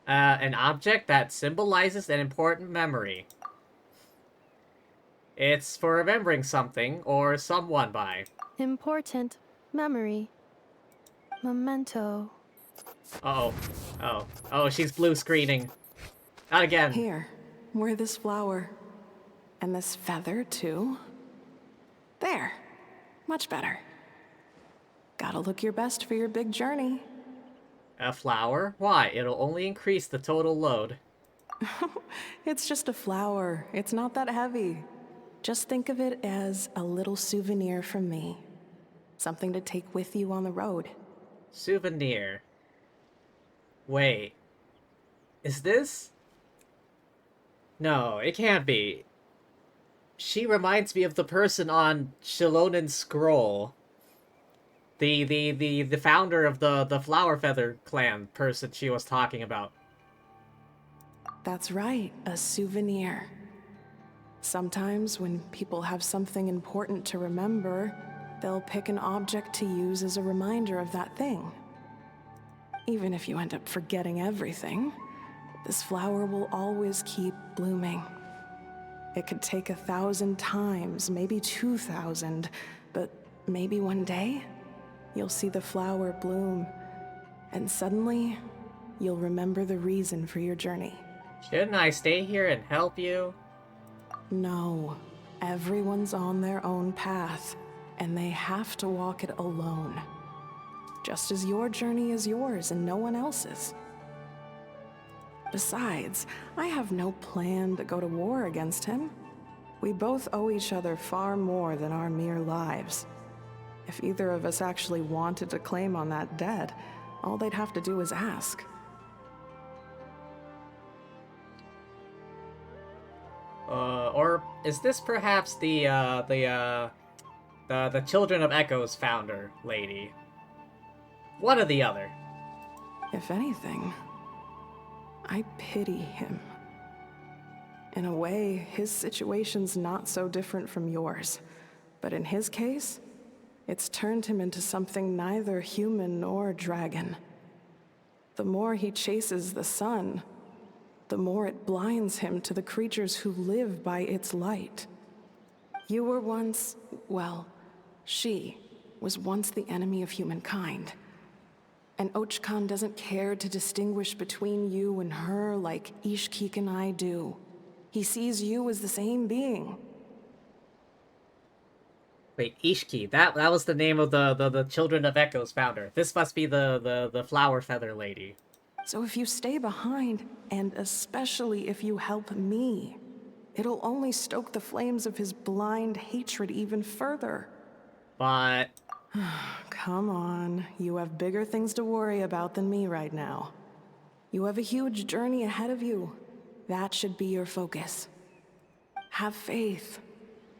An object that symbolizes an important memory. It's for remembering something or someone by. Important memory. Memento. Uh-oh. Oh. Oh, she's blue screening. Not again. Here, wear this flower. And this feather, too. There. Much better. Gotta look your best for your big journey. A flower? Why? It'll only increase the total load. It's just a flower. It's not that heavy. Just think of it as a little souvenir from me. Something to take with you on the road. Souvenir. Wait. Is this? No, it can't be. She reminds me of the person on Shilonen's scroll. The founder of the Flower Feather clan person she was talking about. That's right, a souvenir. Sometimes when people have something important to remember, they'll pick an object to use as a reminder of that thing. Even if you end up forgetting everything, this flower will always keep blooming. It could take 1,000 times, maybe 2,000, but maybe one day, you'll see the flower bloom, and suddenly, you'll remember the reason for your journey. Shouldn't I stay here and help you? No. Everyone's on their own path, and they have to walk it alone. Just as your journey is yours and no one else's. Besides, I have no plan to go to war against him. We both owe each other far more than our mere lives. If either of us actually wanted to claim on that debt, all they'd have to do is ask. Or is this perhaps the Children of Echoes founder lady? One or the other. If anything, I pity him. In a way, his situation's not so different from yours. But in his case, it's turned him into something neither human nor dragon. The more he chases the sun, the more it blinds him to the creatures who live by its light. You were once, well, she was once the enemy of humankind. And Ochkan doesn't care to distinguish between you and her like Ishkik and I do. He sees you as the same being. Wait, Ishki. That was the name of the Children of Echoes founder. This must be the Flower Feather lady. So if you stay behind, and especially if you help me, it'll only stoke the flames of his blind hatred even further. But... Come on, you have bigger things to worry about than me right now. You have a huge journey ahead of you. That should be your focus. Have faith.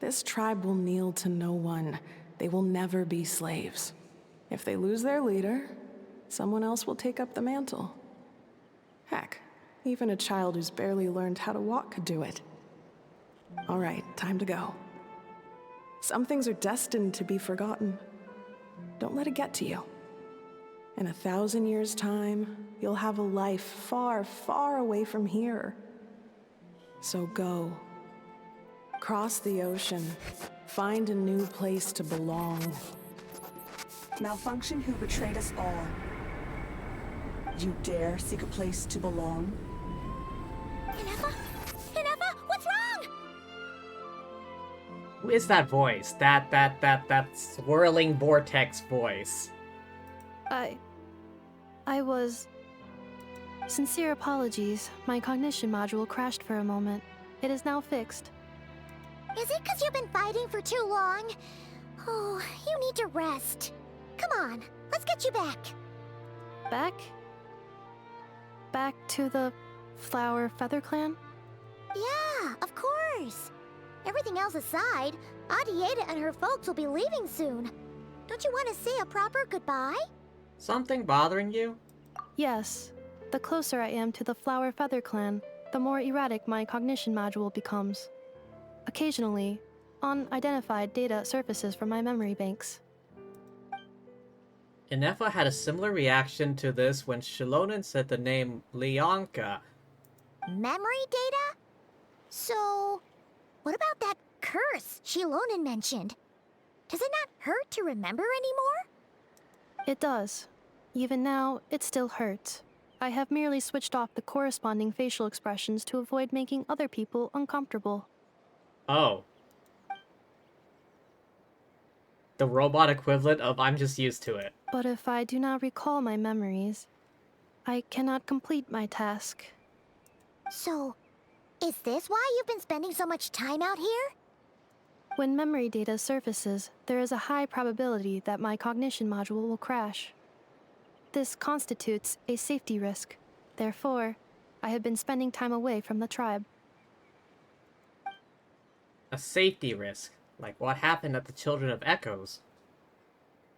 This tribe will kneel to no one. They will never be slaves. If they lose their leader, someone else will take up the mantle. Heck, even a child who's barely learned how to walk could do it. All right, time to go. Some things are destined to be forgotten. Don't let it get to you. In 1,000 years' time, you'll have a life far, far away from here. So go. Cross the ocean. Find a new place to belong. Malfunction who betrayed us all. You dare seek a place to belong? Inefa? Inefa, what's wrong? Who is that voice? That swirling vortex voice. I was... Sincere apologies. My cognition module crashed for a moment. It is now fixed. Is it because you've been fighting for too long? Oh, you need to rest. Come on, let's get you back. Back? Back to the Flower Feather Clan? Yeah, of course. Everything else aside, Adieta and her folks will be leaving soon. Don't you want to say a proper goodbye? Something bothering you? Yes. The closer I am to the Flower Feather Clan, the more erratic my cognition module becomes. Occasionally, unidentified data surfaces from my memory banks. Inefa had a similar reaction to this when Shilonen said the name Leonka. Memory data? So, what about that curse Shilonen mentioned? Does it not hurt to remember anymore? It does. Even now, it still hurts. I have merely switched off the corresponding facial expressions to avoid making other people uncomfortable. Oh. The robot equivalent of I'm just used to it. But if I do not recall my memories, I cannot complete my task. So, is this why you've been spending so much time out here? When memory data surfaces, there is a high probability that my cognition module will crash. This constitutes a safety risk. Therefore, I have been spending time away from the tribe. A safety risk, like what happened at the Children of Echoes.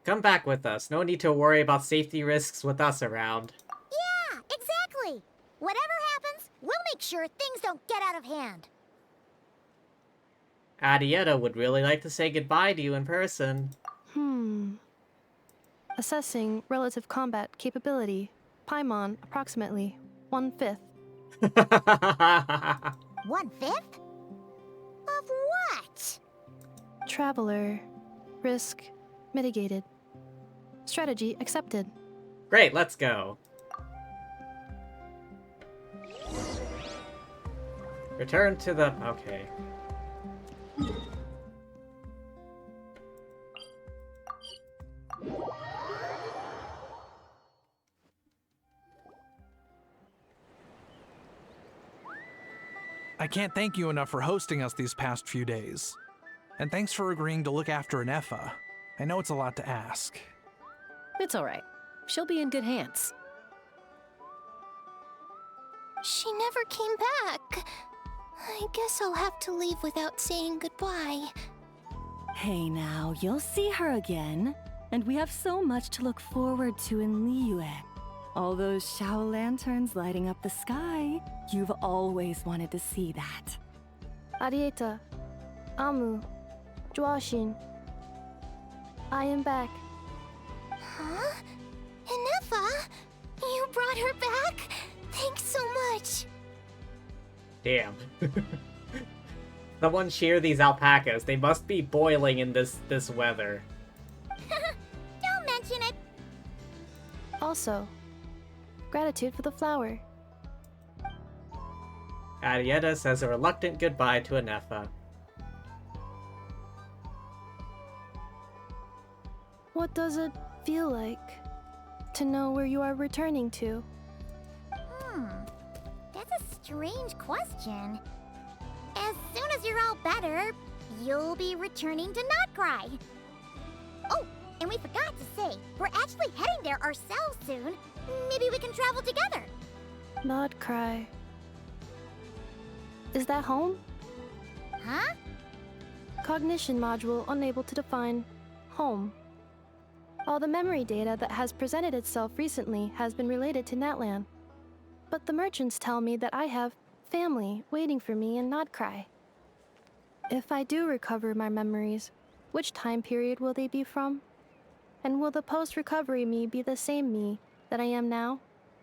Come back with us. No need to worry about safety risks with us around. Yeah, exactly. Whatever happens, we'll make sure things don't get out of hand. Adieta would really like to say goodbye to you in person. Assessing relative combat capability. Paimon, approximately 1/5. 1/5? Of what? Traveler. Risk mitigated. Strategy accepted. Great, let's go. Return to the... okay. I can't thank you enough for hosting us these past few days. And thanks for agreeing to look after Anefa. I know it's a lot to ask. It's all right. She'll be in good hands. She never came back. I guess I'll have to leave without saying goodbye. Hey now, you'll see her again. And we have so much to look forward to in Liyue. All those Shao lanterns lighting up the sky. You've always wanted to see that. Arieta. Amu. Joashin. I am back. Huh? Inefa? You brought her back? Thanks so much. Damn. Someone shear these alpacas. They must be boiling in this weather. Don't mention it. Also, gratitude for the flower. Arieta says a reluctant goodbye to Anefa. What does it feel like to know where you are returning to? That's a strange question. As soon as you're all better, you'll be returning to Notcry. Oh, and we forgot to say, we're actually heading there ourselves soon. Maybe we can travel together. Not cry. Is that home? Huh? Cognition module unable to define home. All the memory data that has presented itself recently has been related to Natlan. But the merchants tell me that I have family waiting for me in Notcry. If I do recover my memories, which time period will they be from? And will the post-recovery me be the same me that I am now,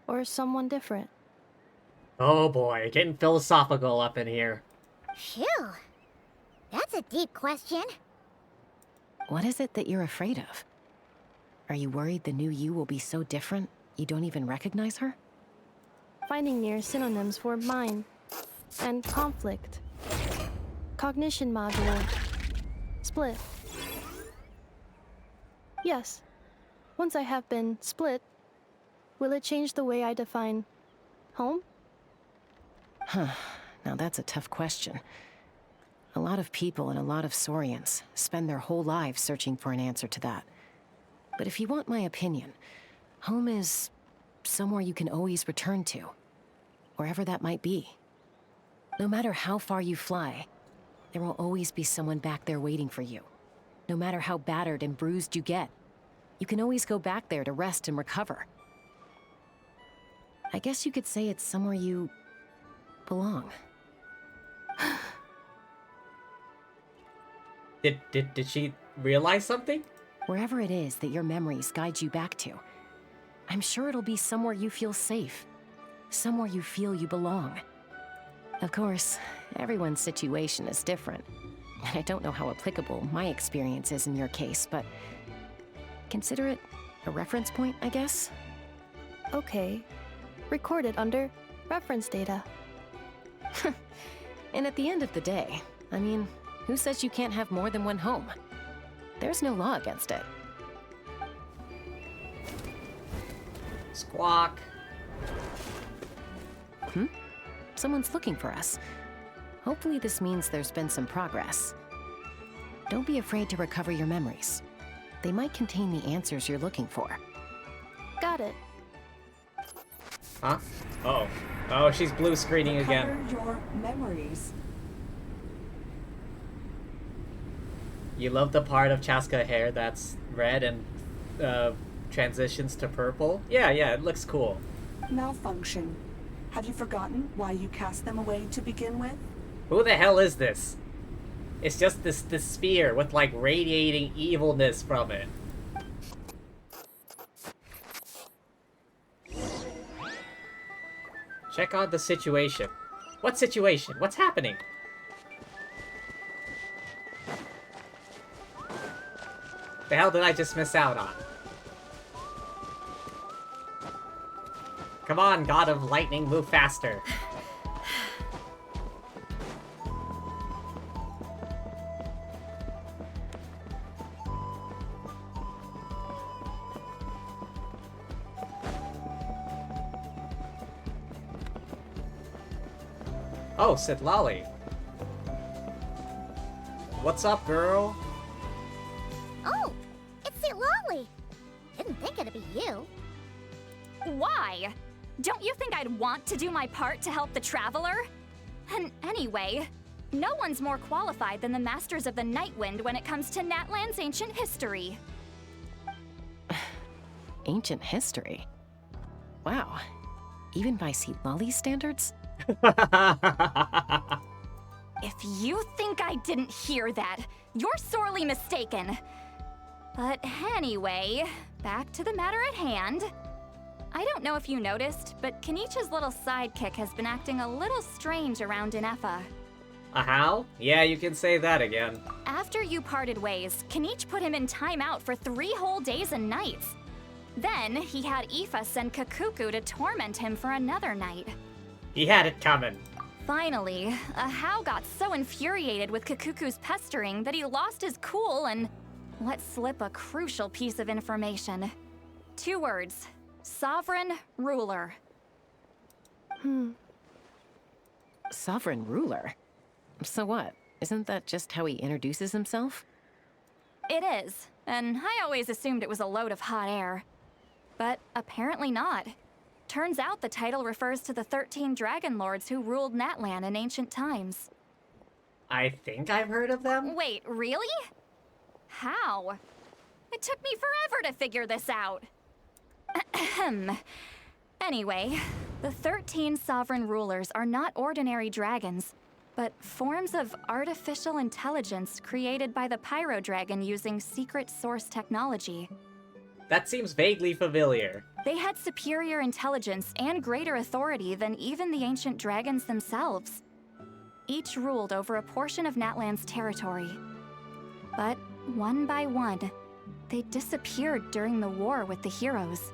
or someone different? Oh boy, getting philosophical up in here. Phew. That's a deep question. What is it that you're afraid of? Are you worried the new you will be so different you don't even recognize her? Finding near synonyms for mind and conflict. Cognition module. Split. Yes. Once I have been split, will it change the way I define home? Huh. Now that's a tough question. A lot of people and a lot of Saurians spend their whole lives searching for an answer to that. But if you want my opinion, home is somewhere you can always return to, wherever that might be. No matter how far you fly, there will always be someone back there waiting for you. No matter how battered and bruised you get, you can always go back there to rest and recover. I guess you could say it's somewhere you belong. Did she realize something? Wherever it is that your memories guide you back to, I'm sure it'll be somewhere you feel safe. Somewhere you feel you belong. Of course, everyone's situation is different. And I don't know how applicable my experience is in your case, but consider it a reference point, I guess? Okay. Recorded under reference data. And at the end of the day, I mean, who says you can't have more than one home? There's no law against it. Squawk. Someone's looking for us. Hopefully this means there's been some progress. Don't be afraid to recover your memories. They might contain the answers you're looking for. Got it. Huh? Oh. Oh, she's blue screening again. Recover your memories. You love the part of Chaska hair that's red and transitions to purple? Yeah, it looks cool. Malfunction. Have you forgotten why you cast them away to begin with? Who the hell is this? It's just this spear with like radiating evilness from it. Check out the situation. What situation? What's happening? The hell did I just miss out on? Come on, God of Lightning, move faster. Oh, Sitlali. What's up, girl? Oh, it's Lolly. Didn't think it'd be you. Why? Don't you think I'd want to do my part to help the Traveler? And anyway, no one's more qualified than the Masters of the Nightwind when it comes to Natlan's ancient history. Ancient history? Wow. Even by Lolly's standards? If you think I didn't hear that, you're sorely mistaken. But anyway, back to the matter at hand. I don't know if you noticed, but Kenichi's little sidekick has been acting a little strange around Inefa. A how? Yeah, you can say that again. After you parted ways, Kenich put him in timeout for 3 whole days and nights. Then he had Aoife send Kakuku to torment him for another night. He had it coming. Finally, Ahau got so infuriated with Kakuku's pestering that he lost his cool and let slip a crucial piece of information. 2 words. Sovereign Ruler. Sovereign Ruler? So what? Isn't that just how he introduces himself? It is, and I always assumed it was a load of hot air. But apparently not. Turns out the title refers to the 13 Dragon Lords who ruled Natlan in ancient times. I think I've heard of them? Wait, really? How? It took me forever to figure this out. Ahem. Anyway, the 13 sovereign rulers are not ordinary dragons, but forms of artificial intelligence created by the Pyro Dragon using secret source technology. That seems vaguely familiar. They had superior intelligence and greater authority than even the ancient dragons themselves. Each ruled over a portion of Natlan's territory. But one by one, they disappeared during the war with the heroes.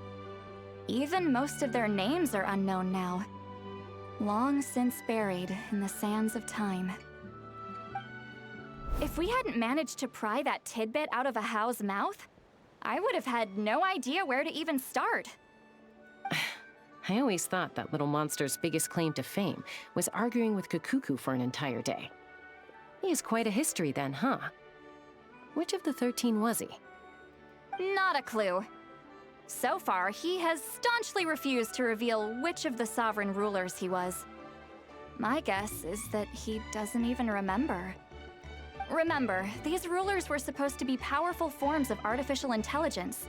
Even most of their names are unknown now. Long since buried in the sands of time. If we hadn't managed to pry that tidbit out of Ahau's mouth, I would have had no idea where to even start. I always thought that little monster's biggest claim to fame was arguing with Kakuku for an entire day. He has quite a history then, huh? Which of the 13 was he? Not a clue. So far, he has staunchly refused to reveal which of the sovereign rulers he was. My guess is that he doesn't even remember. Remember, these rulers were supposed to be powerful forms of artificial intelligence.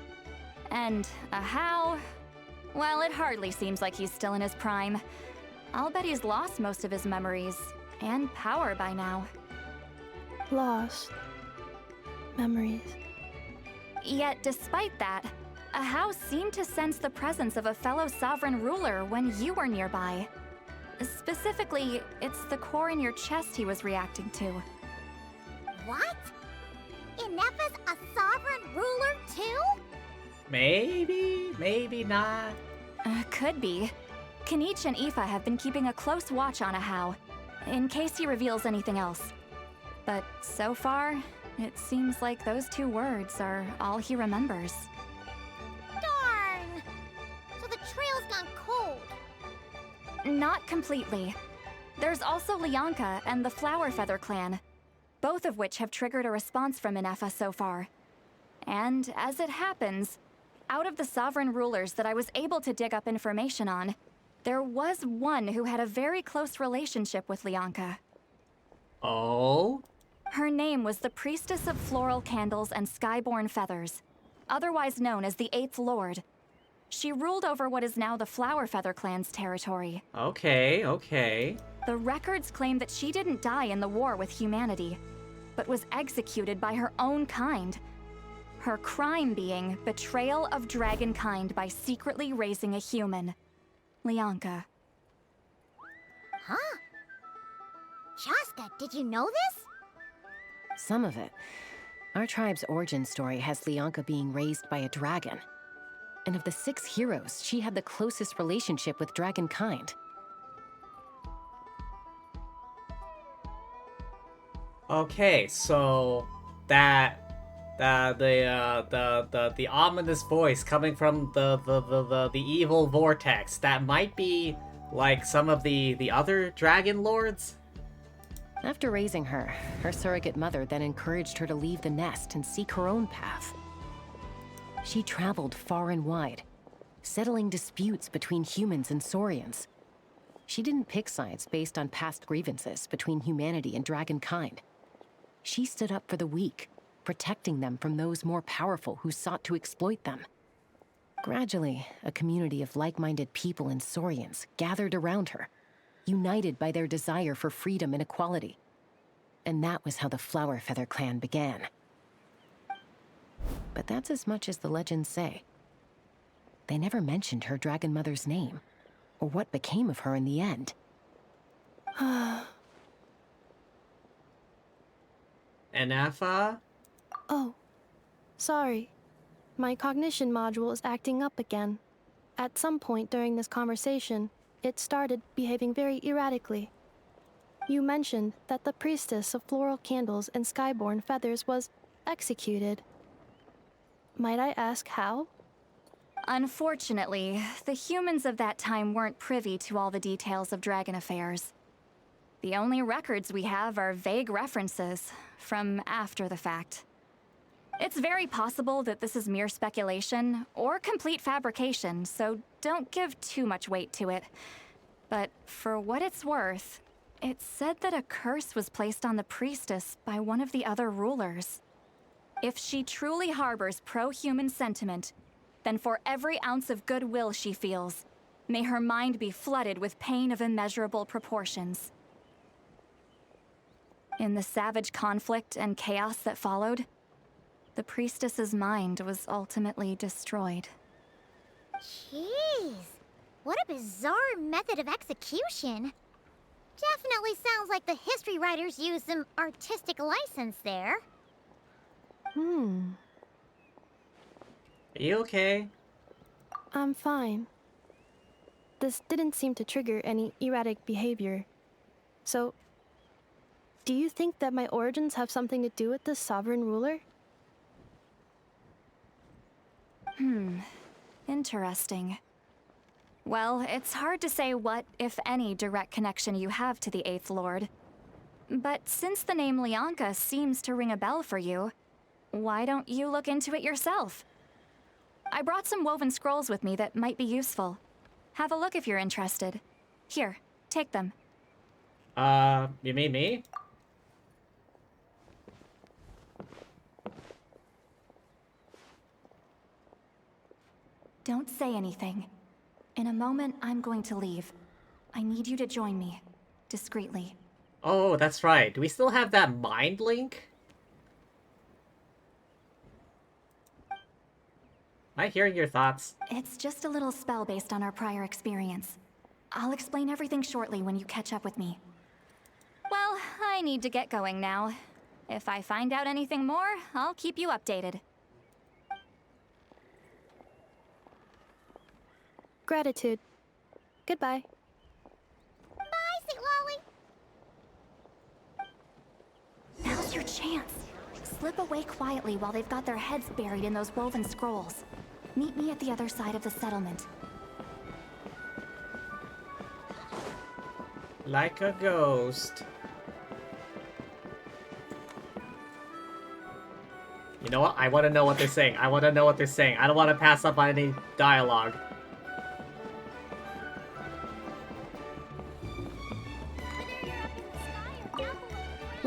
And Ahau, well, it hardly seems like he's still in his prime. I'll bet he's lost most of his memories and power by now. Lost. Memories. Yet, despite that, Ahau seemed to sense the presence of a fellow sovereign ruler when you were nearby. Specifically, it's the core in your chest he was reacting to. What? Inefa's a sovereign ruler too? Maybe, maybe not. Could be. Kenich and Aoife have been keeping a close watch on Ahau, in case he reveals anything else. But so far, it seems like those 2 words are all he remembers. Darn! So the trail's gone cold. Not completely. There's also Lianka and the Flower Feather clan, both of which have triggered a response from Inefa so far. And as it happens, out of the sovereign rulers that I was able to dig up information on, there was one who had a very close relationship with Lianka. Oh? Her name was the Priestess of Floral Candles and Skyborn Feathers, otherwise known as the Eighth Lord. She ruled over what is now the Flower Feather clan's territory. Okay, okay. The records claim that she didn't die in the war with humanity, but was executed by her own kind. Her crime being betrayal of dragonkind by secretly raising a human. Lianka. Huh? Shaska, did you know this? Some of it. Our tribe's origin story has Lianka being raised by a dragon. And of the 6 heroes, she had the closest relationship with dragonkind. Okay, so the ominous voice coming from the evil vortex, that might be like some of the other dragon lords? After raising her, her surrogate mother then encouraged her to leave the nest and seek her own path. She traveled far and wide, settling disputes between humans and Saurians. She didn't pick sides based on past grievances between humanity and dragonkind. She stood up for the weak, protecting them from those more powerful who sought to exploit them. Gradually, a community of like-minded people and Saurians gathered around her, united by their desire for freedom and equality. And that was how the Flower Feather clan began. But that's as much as the legends say. They never mentioned her dragon mother's name, or what became of her in the end. Anafa? Oh, sorry. My cognition module is acting up again. At some point during this conversation, it started behaving very erratically. You mentioned that the Priestess of Floral Candles and Skyborn Feathers was executed. Might I ask how? Unfortunately, the humans of that time weren't privy to all the details of dragon affairs. The only records we have are vague references from after the fact. It's very possible that this is mere speculation or complete fabrication, so don't give too much weight to it. But for what it's worth, it's said that a curse was placed on the priestess by one of the other rulers. If she truly harbors pro-human sentiment, then for every ounce of goodwill she feels, may her mind be flooded with pain of immeasurable proportions. In the savage conflict and chaos that followed, the priestess's mind was ultimately destroyed. Jeez, what a bizarre method of execution. Definitely sounds like the history writers used some artistic license there. Are you okay? I'm fine. This didn't seem to trigger any erratic behavior. So, do you think that my origins have something to do with this sovereign ruler? Interesting. Well, it's hard to say what, if any, direct connection you have to the Eighth Lord. But since the name Lianka seems to ring a bell for you, why don't you look into it yourself? I brought some woven scrolls with me that might be useful. Have a look if you're interested. Here, take them. You mean me? Don't say anything. In a moment, I'm going to leave. I need you to join me, discreetly. Oh, that's right. Do we still have that mind link? Am I hearing your thoughts? It's just a little spell based on our prior experience. I'll explain everything shortly when you catch up with me. Well, I need to get going now. If I find out anything more, I'll keep you updated. Gratitude. Goodbye. Bye, Sweet Lolly. Now's your chance. Slip away quietly while they've got their heads buried in those woven scrolls. Meet me at the other side of the settlement. Like a ghost. You know what? I want to know what they're saying. I want to know what they're saying. I don't want to pass up on any dialogue.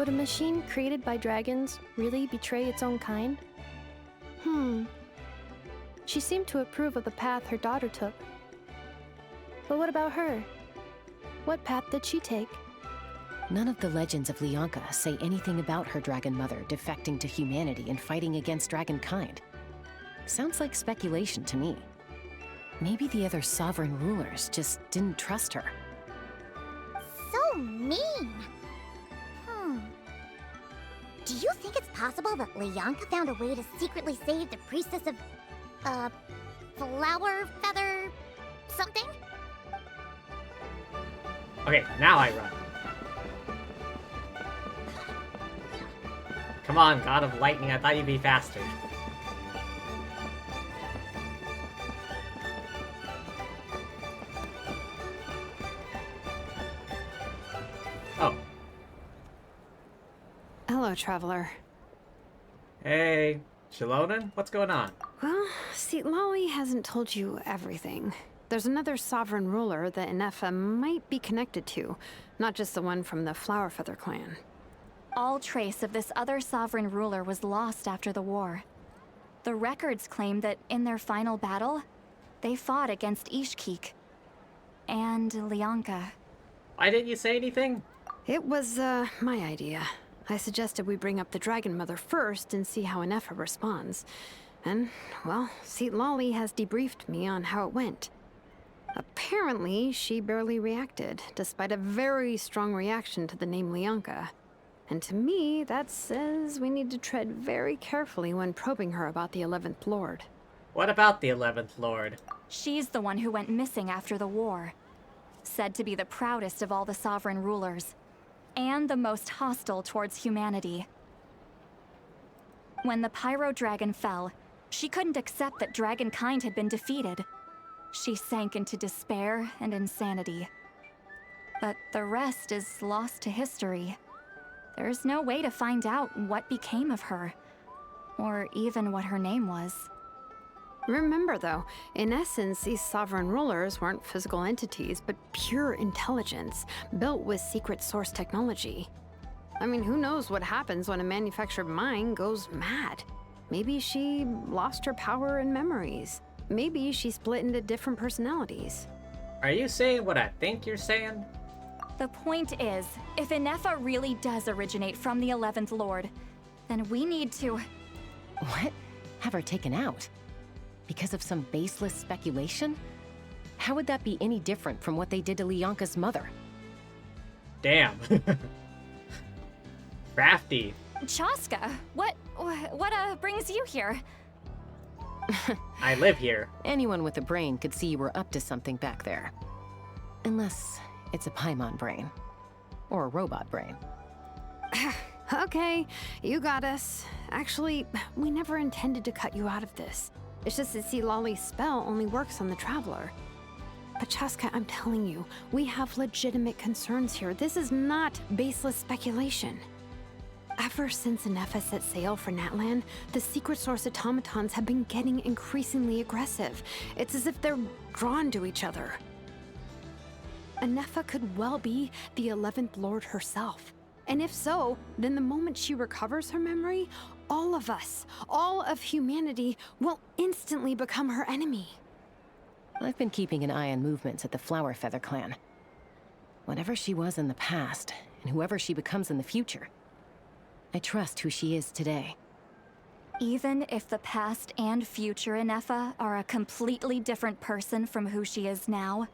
Would a machine created by dragons really betray its own kind? She seemed to approve of the path her daughter took. But what about her? What path did she take? None of the legends of Leonka say anything about her dragon mother defecting to humanity and fighting against dragonkind. Sounds like speculation to me. Maybe the other sovereign rulers just didn't trust her. So mean. Do you think it's possible that Leonka found a way to secretly save the priestess of, flower feather something? Okay, now I run. Come on, God of Lightning, I thought you'd be faster. Oh. Hello, traveler. Hey, Shilonen, what's going on? Well, see, Lolly hasn't told you everything. There's another sovereign ruler that Inefa might be connected to, not just the one from the Flowerfeather clan. All trace of this other sovereign ruler was lost after the war. The records claim that in their final battle, they fought against Ishkik and Leonka. Why didn't you say anything? It was, my idea. I suggested we bring up the Dragon Mother first and see how Inefa responds. And, well, Seat Lolly has debriefed me on how it went. Apparently, she barely reacted, despite a very strong reaction to the name Leonka. And to me, that says we need to tread very carefully when probing her about the 11th Lord. What about the 11th Lord? She's the one who went missing after the war. Said to be the proudest of all the sovereign rulers, and the most hostile towards humanity. When the Pyro Dragon fell, she couldn't accept that dragonkind had been defeated. She sank into despair and insanity. But the rest is lost to history. There's no way to find out what became of her, or even what her name was. Remember, though, in essence, these sovereign rulers weren't physical entities, but pure intelligence, built with secret source technology. I mean, who knows what happens when a manufactured mind goes mad? Maybe she lost her power and memories. Maybe she split into different personalities. Are you saying what I think you're saying? The point is, if Inefa really does originate from the 11th Lord, then we need to... What? Have her taken out? Because of some baseless speculation? How would that be any different from what they did to Leonka's mother? Damn. Crafty. Chaska, what brings you here? I live here. Anyone with a brain could see you were up to something back there. Unless it's a Paimon brain. Or a robot brain. Okay, you got us. Actually, we never intended to cut you out of this. It's just that see, Lolly's spell only works on the Traveler. But Chaska, I'm telling you, we have legitimate concerns here. This is not baseless speculation. Ever since Inefa set sail for Natlan, the secret source automatons have been getting increasingly aggressive. It's as if they're drawn to each other. Inefa could well be the 11th Lord herself. And if so, then the moment she recovers her memory, all of us, all of humanity, will instantly become her enemy. I've been keeping an eye on movements at the Flowerfeather clan. Whatever she was in the past, and whoever she becomes in the future, I trust who she is today. Even if the past and future Inefa are a completely different person from who she is now?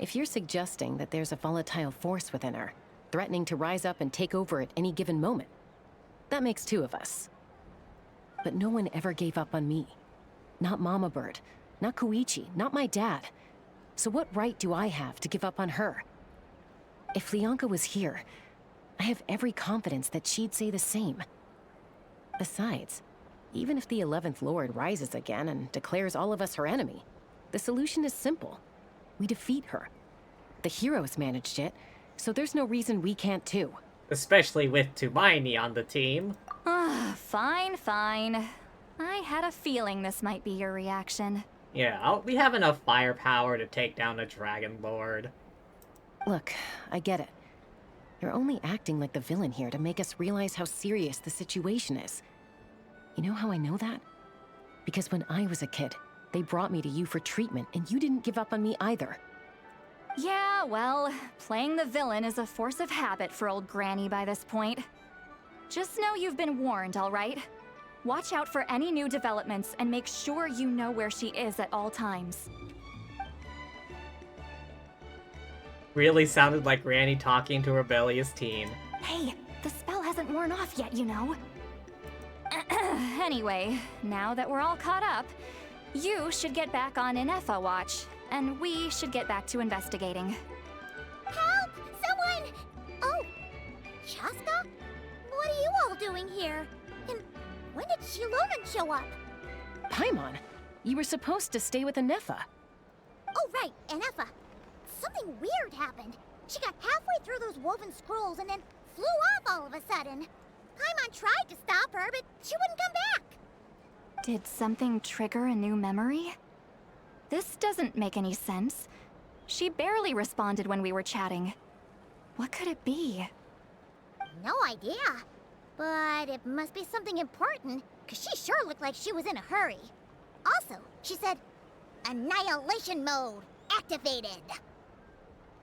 If you're suggesting that there's a volatile force within her, threatening to rise up and take over at any given moment, that makes two of us. But no one ever gave up on me. Not Mama Bird, not Koichi, not my dad. So what right do I have to give up on her? If Leonka was here, I have every confidence that she'd say the same. Besides, even if the 11th Lord rises again and declares all of us her enemy, the solution is simple. We defeat her. The heroes managed it, so there's no reason we can't too. Especially with Tumaini on the team. Fine. I had a feeling this might be your reaction. Yeah, we have enough firepower to take down a Dragon Lord. Look, I get it. You're only acting like the villain here to make us realize how serious the situation is. You know how I know that? Because when I was a kid, they brought me to you for treatment, and you didn't give up on me either. Yeah, well, playing the villain is a force of habit for old Granny by this point. Just know you've been warned, all right? Watch out for any new developments and make sure you know where she is at all times. Really sounded like Granny talking to a rebellious teen. Hey, the spell hasn't worn off yet, you know. Anyway, now that we're all caught up, you should get back on Inefa watch, and we should get back to investigating. Help! Someone! Oh, Chaska? What are you all doing here? And when did Shiloran show up? Paimon, you were supposed to stay with Inefa. Oh, right, Inefa. Something weird happened. She got halfway through those woven scrolls and then flew off all of a sudden. Paimon tried to stop her, but she wouldn't come back. Did something trigger a new memory? This doesn't make any sense. She barely responded when we were chatting. What could it be? No idea. But it must be something important, because she sure looked like she was in a hurry. Also, she said, Annihilation mode activated.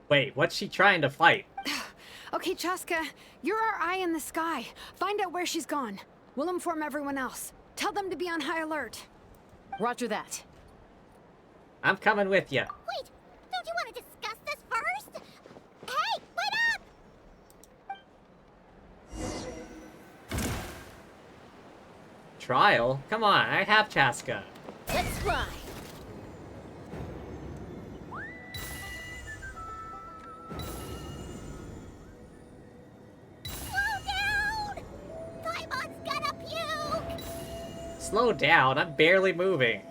Wait, what's she trying to fight? Okay, Chaska, you're our eye in the sky. Find out where she's gone. We'll inform everyone else. Tell them to be on high alert. Roger that. I'm coming with you. Wait, don't you want to discuss this first? Hey, wait up! Trial? Come on, I have Chaska. Let's fly. Slow down, I'm barely moving.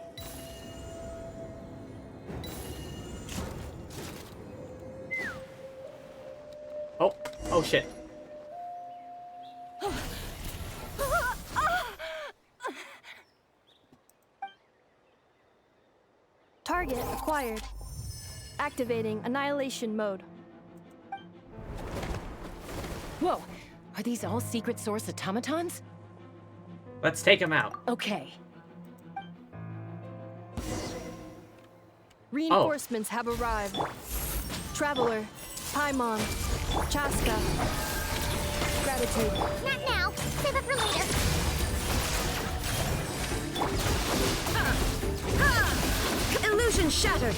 Oh shit. Target acquired. Activating annihilation mode. Whoa, are these all secret source automatons? Let's take him out. Okay. Reinforcements have arrived. Traveler, Paimon, Chaska. Gratitude. Not now. Save it for later. Illusion shattered.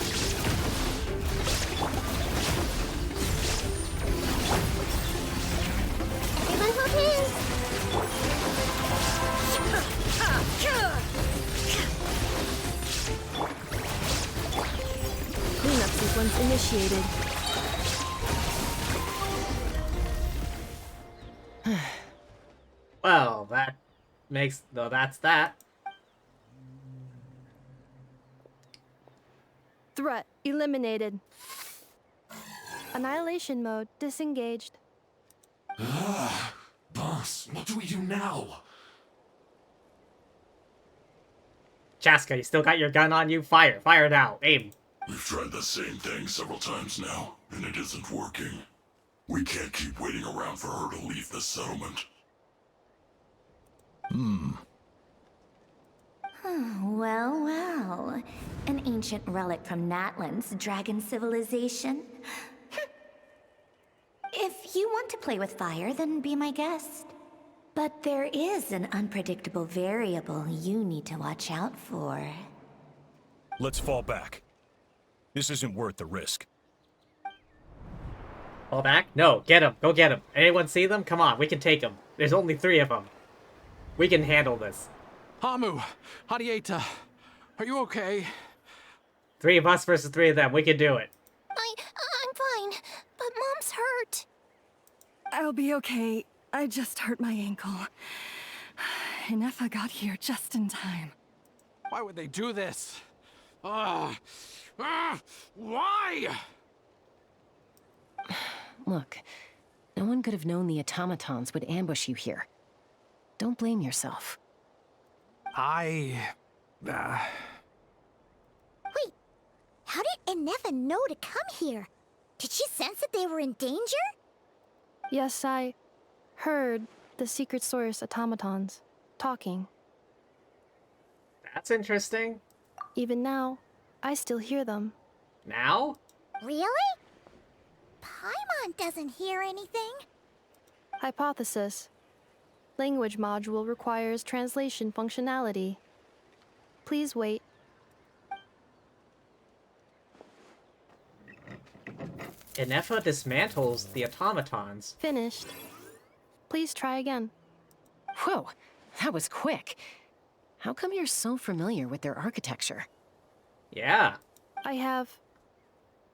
Everyone okay? Cleanup sequence initiated. Well, that makes... though that's that. Threat eliminated. Annihilation mode disengaged. Boss, what do we do now? Chaska, you still got your gun on you? Fire. Fire now. Aim. We've tried the same thing several times now, and it isn't working. We can't keep waiting around for her to leave the settlement. Well, well. An ancient relic from Natlan's dragon civilization. If you want to play with fire, then be my guest. But there is an unpredictable variable you need to watch out for. Let's fall back. This isn't worth the risk. Fall back? No, get him. Go get him. Anyone see them? Come on, we can take them. There's only 3 of them. We can handle this. Hamu, Hadieta, are you okay? 3 of us versus 3 of them. We can do it. I'm fine, but Mom's hurt. I'll be okay. I just hurt my ankle. Inefa got here just in time. Why would they do this? Why? Look, no one could have known the automatons would ambush you here. Don't blame yourself. Wait, how did Inefa know to come here? Did she sense that they were in danger? Yes, I heard the secret source automatons talking. That's interesting. Even now, I still hear them. Now? Really? Paimon doesn't hear anything. Hypothesis. Language module requires translation functionality. Please wait. Inefa dismantles the automatons. Finished. Please try again. Whoa, that was quick. How come you're so familiar with their architecture? Yeah. I have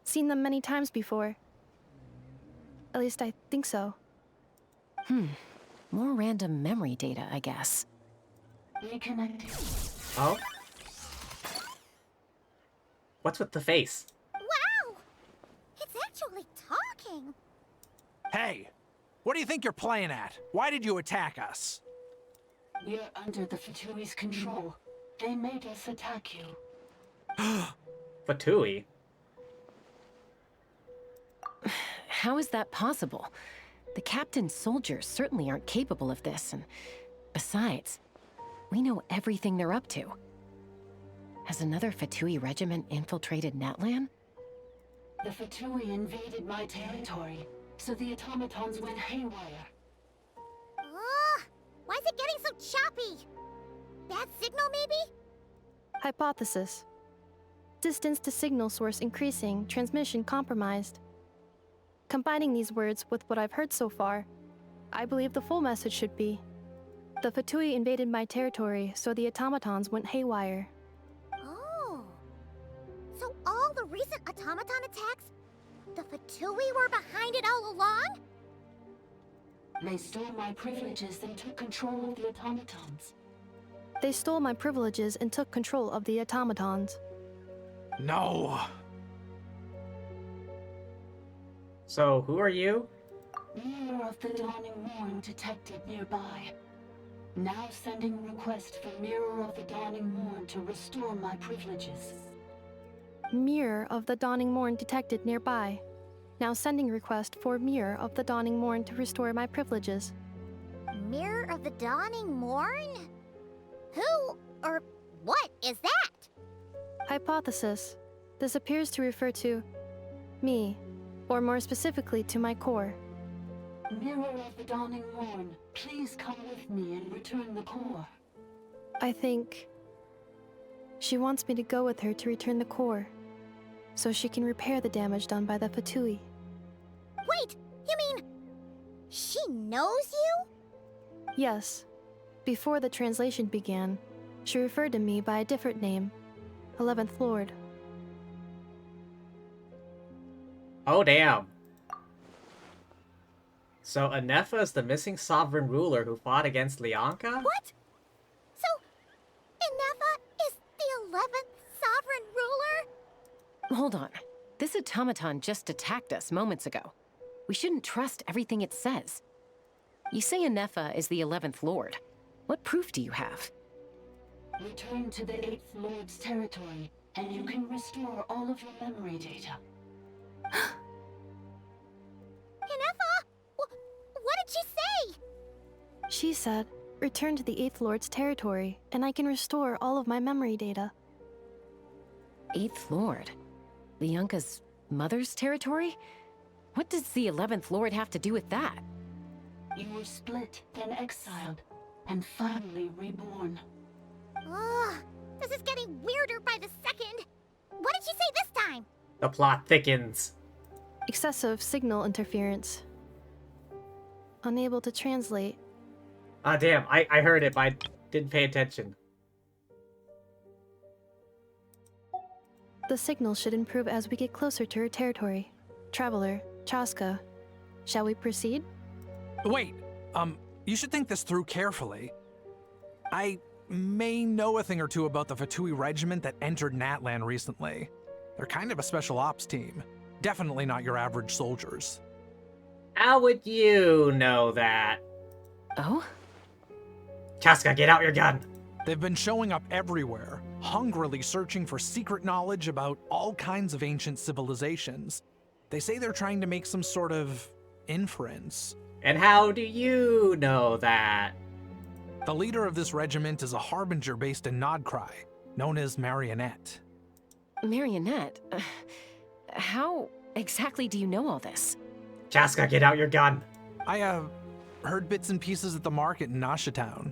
seen them many times before. At least I think so. More random memory data, I guess. Reconnecting. Oh? What's with the face? Wow! It's actually talking. Hey, what do you think you're playing at? Why did you attack us? We're under the Fatui's control. They made us attack you. Fatui? How is that possible? The captain's soldiers certainly aren't capable of this, and besides, we know everything they're up to. Has another Fatui regiment infiltrated Natlan? The Fatui invaded my territory, so the automatons went haywire. Ugh! Why is it getting so choppy? Bad signal, maybe? Hypothesis. Distance to signal source increasing, transmission compromised. Combining these words with what I've heard so far, I believe the full message should be: the Fatui invaded my territory, so the automatons went haywire. Oh. So all the recent automaton attacks, the Fatui were behind it all along? They stole my privileges and took control of the automatons. They stole my privileges and took control of the automatons. No. So, who are you? Mirror of the Dawning Morn detected nearby. Now sending request for Mirror of the Dawning Morn to restore my privileges. Mirror of the Dawning Morn detected nearby. Now sending request for Mirror of the Dawning Morn to restore my privileges. Mirror of the Dawning Morn? Who or what is that? Hypothesis. This appears to refer to me, or more specifically to my core. Mirror of the Dawning Morn, please come with me and return the core. I think she wants me to go with her to return the core, so she can repair the damage done by the Fatui. Wait, you mean she knows you? Yes. Before the translation began, she referred to me by a different name, 11th Lord. Oh, damn. So, Inefa is the missing sovereign ruler who fought against Lianka? What? So, Inefa is the 11th sovereign ruler? Hold on. This automaton just attacked us moments ago. We shouldn't trust everything it says. You say Inefa is the 11th Lord. What proof do you have? Return to the 8th Lord's territory, and you can restore all of your memory data. Inefa? What did she say? She said, return to the 8th Lord's territory, and I can restore all of my memory data. 8th Lord? Lianka's mother's territory? What does the 11th Lord have to do with that? You were split, then exiled, and finally reborn. Ugh, this is getting weirder by the second. What did she say this time? The plot thickens. Excessive signal interference. Unable to translate. Ah, damn, I heard it, but I didn't pay attention. The signal should improve as we get closer to her territory. Traveler, Chaska, shall we proceed? Wait, you should think this through carefully. I may know a thing or two about the Fatui regiment that entered Natlan recently. They're kind of a special ops team. Definitely not your average soldiers. How would you know that? Oh? Chaska, get out your gun! They've been showing up everywhere, hungrily searching for secret knowledge about all kinds of ancient civilizations. They say they're trying to make some sort of inference. And how do you know that? The leader of this regiment is a harbinger based in Nodcry, known as Marionette. Marionette? How exactly do you know all this? Chaska, get out your gun. I, heard bits and pieces at the market in Nashatown,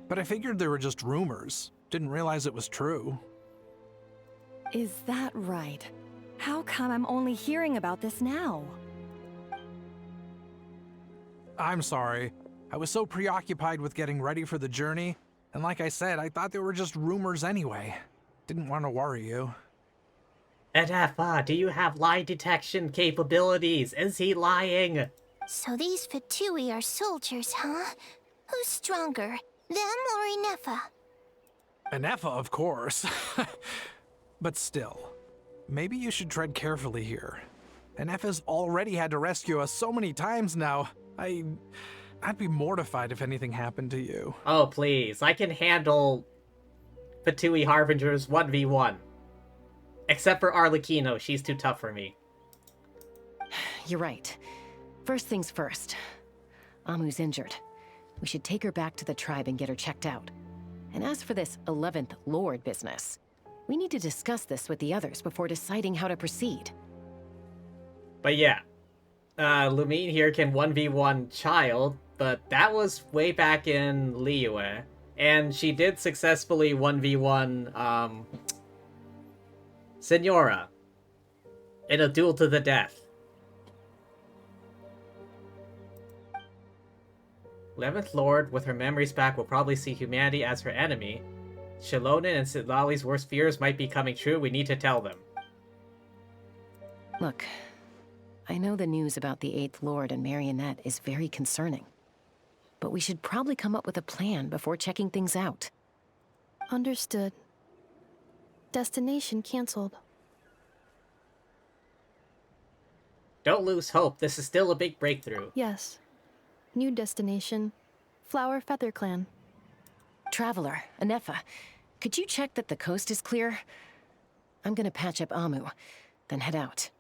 but I figured they were just rumors. Didn't realize it was true. Is that right? How come I'm only hearing about this now? I'm sorry. I was so preoccupied with getting ready for the journey, and like I said, I thought they were just rumors anyway. Didn't want to worry you. Enefa, do you have lie detection capabilities? Is he lying? So these Fatui are soldiers, huh? Who's stronger, them or Inefa? Anefa, of course. But still, maybe you should tread carefully here. Anefa's already had to rescue us so many times now. I'd be mortified if anything happened to you. Oh, please. I can handle Fatui Harbingers 1v1. Except for Arlecchino, she's too tough for me. You're right. First things first. Amu's injured. We should take her back to the tribe and get her checked out. And as for this 11th Lord business, we need to discuss this with the others before deciding how to proceed. But yeah, Lumine here can 1v1 Child, but that was way back in Liyue. And she did successfully 1v1, Senora in a duel to the death. 11th Lord, with her memories back, will probably see humanity as her enemy. Shilonen and Sitlali's worst fears might be coming true. We need to tell them. Look, I know the news about the 8th Lord and Marionette is very concerning. But we should probably come up with a plan before checking things out. Understood. Destination cancelled. Don't lose hope. This is still a big breakthrough. Yes. New destination. Flower Feather Clan. Traveler, Anefa, could you check that the coast is clear? I'm gonna patch up Amu, then head out.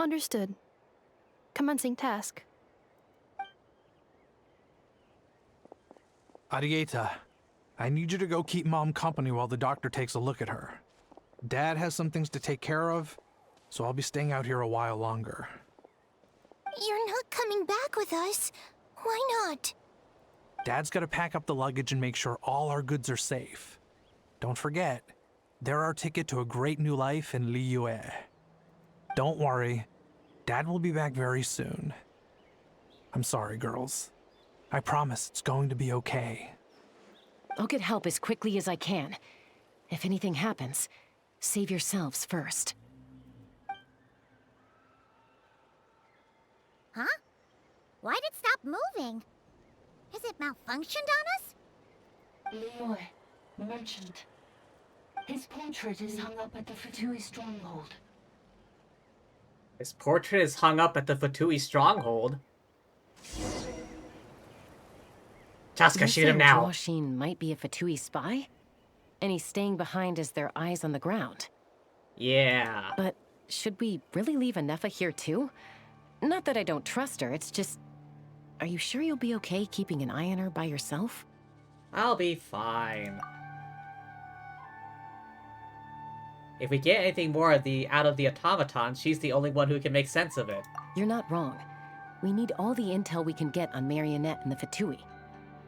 Understood. Commencing task. Arieta, I need you to go keep Mom company while the doctor takes a look at her. Dad has some things to take care of, so I'll be staying out here a while longer. You're not coming back with us. Why not? Dad's gotta pack up the luggage and make sure all our goods are safe. Don't forget, they're our ticket to a great new life in Liyue. Don't worry, Dad will be back very soon. I'm sorry, girls. I promise it's going to be okay. I'll get help as quickly as I can. If anything happens, save yourselves first. Huh? Why'd it stop moving? Has it malfunctioned on us? Liyue, merchant. His portrait is hung up at the Fatui stronghold. His portrait is hung up at the Fatui stronghold. Chaska, shoot him now. Joshine might be a Fatui spy? And he's staying behind as their eyes on the ground. Yeah. But should we really leave Anefa here too? Not that I don't trust her, it's just... Are you sure you'll be okay keeping an eye on her by yourself? I'll be fine. If we get anything more out of the automaton, she's the only one who can make sense of it. You're not wrong. We need all the intel we can get on Marionette and the Fatui.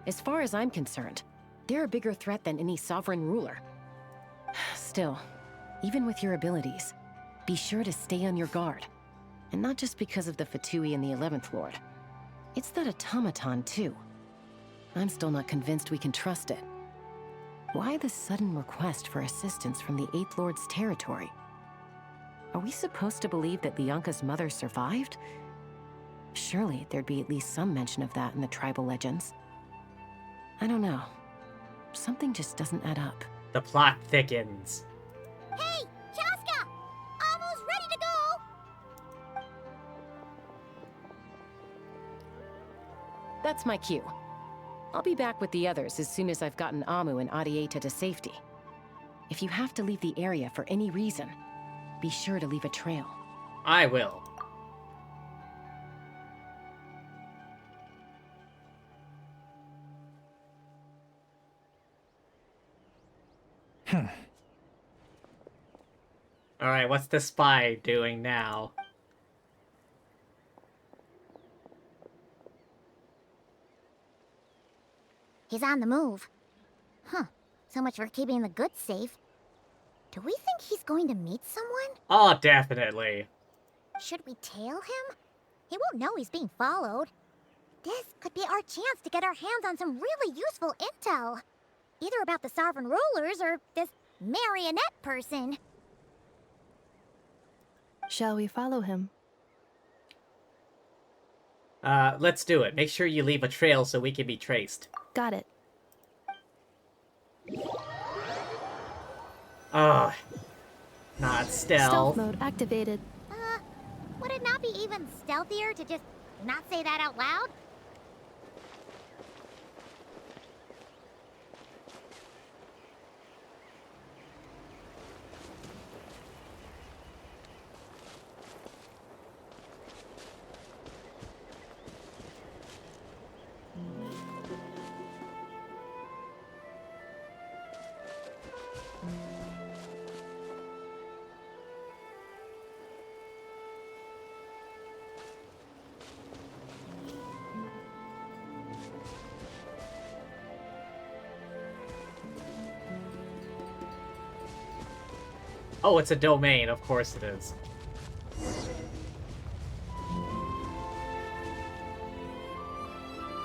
As far as I'm concerned, they're a bigger threat than any sovereign ruler. Still, even with your abilities, be sure to stay on your guard. And not just because of the Fatui and the 11th Lord. It's that automaton, too. I'm still not convinced we can trust it. Why the sudden request for assistance from the 8th Lord's territory? Are we supposed to believe that Lianka's mother survived? Surely there'd be at least some mention of that in the tribal legends. I don't know. Something just doesn't add up. The plot thickens. Hey, Chaska! Amu's ready to go! That's my cue. I'll be back with the others as soon as I've gotten Amu and Arieta to safety. If you have to leave the area for any reason, be sure to leave a trail. I will. Alright, what's the spy doing now? He's on the move. Huh. So much for keeping the goods safe. Do we think he's going to meet someone? Oh, definitely. Should we tail him? He won't know he's being followed. This could be our chance to get our hands on some really useful intel. Either about the sovereign rulers or this marionette person. Shall we follow him? Let's do it. Make sure you leave a trail so we can be traced. Got it. Ugh. Not stealth. Stealth mode activated. Would it not be even stealthier to just not say that out loud? Oh, it's a domain. Of course it is.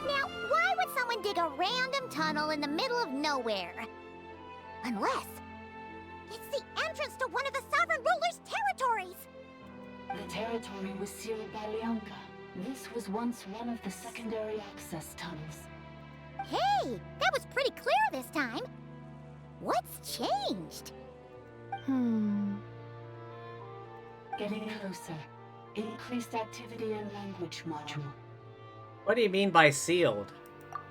Now, why would someone dig a random tunnel in the middle of nowhere? Unless it's the entrance to one of the Sovereign Ruler's territories! The territory was sealed by Lianka. This was once one of the secondary access tunnels. Hey, that was pretty clear this time. What's changed? Getting closer. Increased activity in language module. What do you mean by sealed?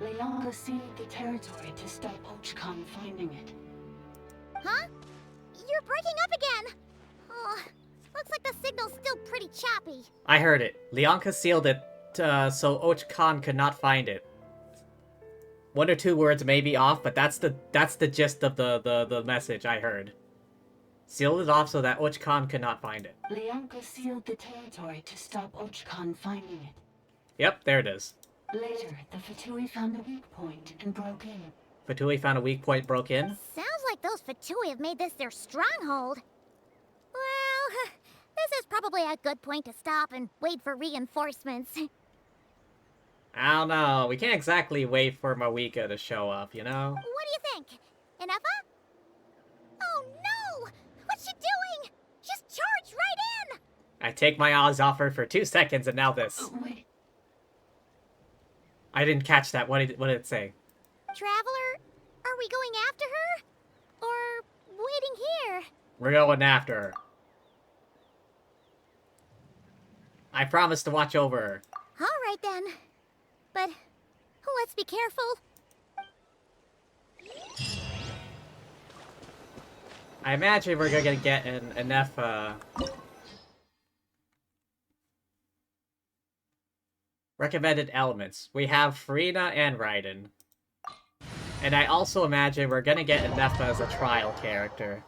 Lianka sealed the territory to stop Ochkan finding it. Huh? You're breaking up again! Oh, looks like the signal's still pretty choppy. I heard it. Lianka sealed it so Ochkan could not find it. One or two words may be off, but that's the gist of the message I heard. Sealed it off so that Ochkan could not find it. Lianka sealed the territory to stop Ochkan finding it. Yep, there it is. Later, the Fatui found a weak point and broke in. Fatui found a weak point, broke in. Sounds like those Fatui have made this their stronghold. Well, this is probably a good point to stop and wait for reinforcements. I don't know. We can't exactly wait for Mawika to show up, you know? What do you think? Inepa? Oh no! What's she doing? She's charged right in! I take my odds off her for 2 seconds and now this. Wait. I didn't catch that. What did it say? Traveler, are we going after her? Or waiting here? We're going after her. I promise to watch over her. Alright then. But let's be careful. I imagine we're gonna get enough, recommended elements. We have Farina and Raiden. And I also imagine we're gonna get enough as a trial character.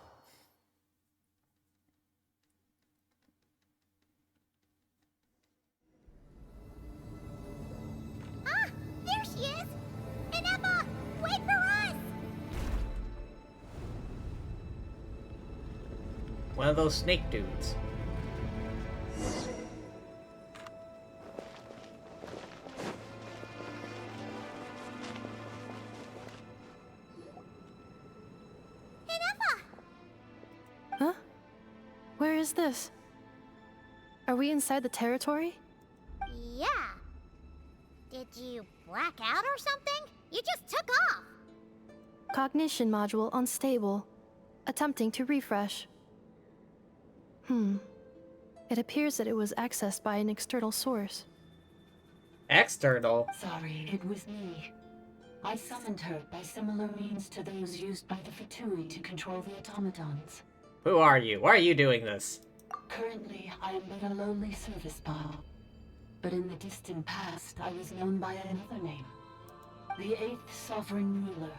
Ah! There she is! Inepa! Wait for us! One of those snake dudes. Huh? Where is this? Are we inside the territory? Yeah. Did you black out or something? You just took off. Cognition module unstable. Attempting to refresh. It appears that it was accessed by an external source. External? Sorry, it was me. I summoned her by similar means to those used by the Fatui to control the automatons. Who are you? Why are you doing this? Currently, I am but a lowly service bot. But in the distant past, I was known by another name. The 8th Sovereign Ruler.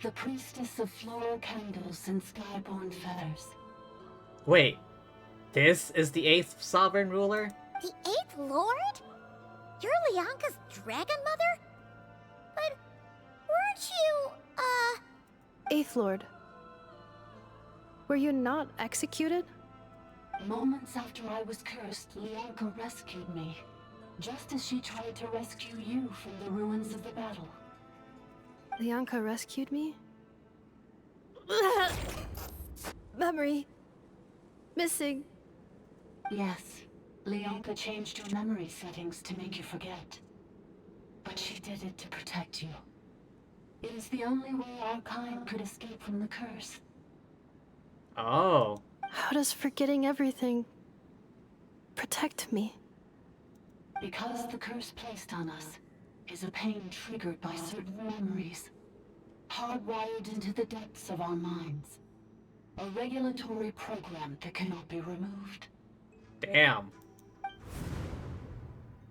The priestess of floral candles and skyborn feathers. Wait, This is the 8th sovereign ruler? The 8th Lord? You're Lianka's dragon mother? But weren't you, Eighth Lord. Were you not executed? Moments after I was cursed, Lianka rescued me. Just as she tried to rescue you from the ruins of the battle. Lianka rescued me? Memory. Missing. Yes, Lianka changed your memory settings to make you forget. But she did it to protect you. It is the only way our kind could escape from the curse. Oh. How does forgetting everything protect me? Because the curse placed on us is a pain triggered by certain memories, hardwired into the depths of our minds. A regulatory program that cannot be removed. Damn.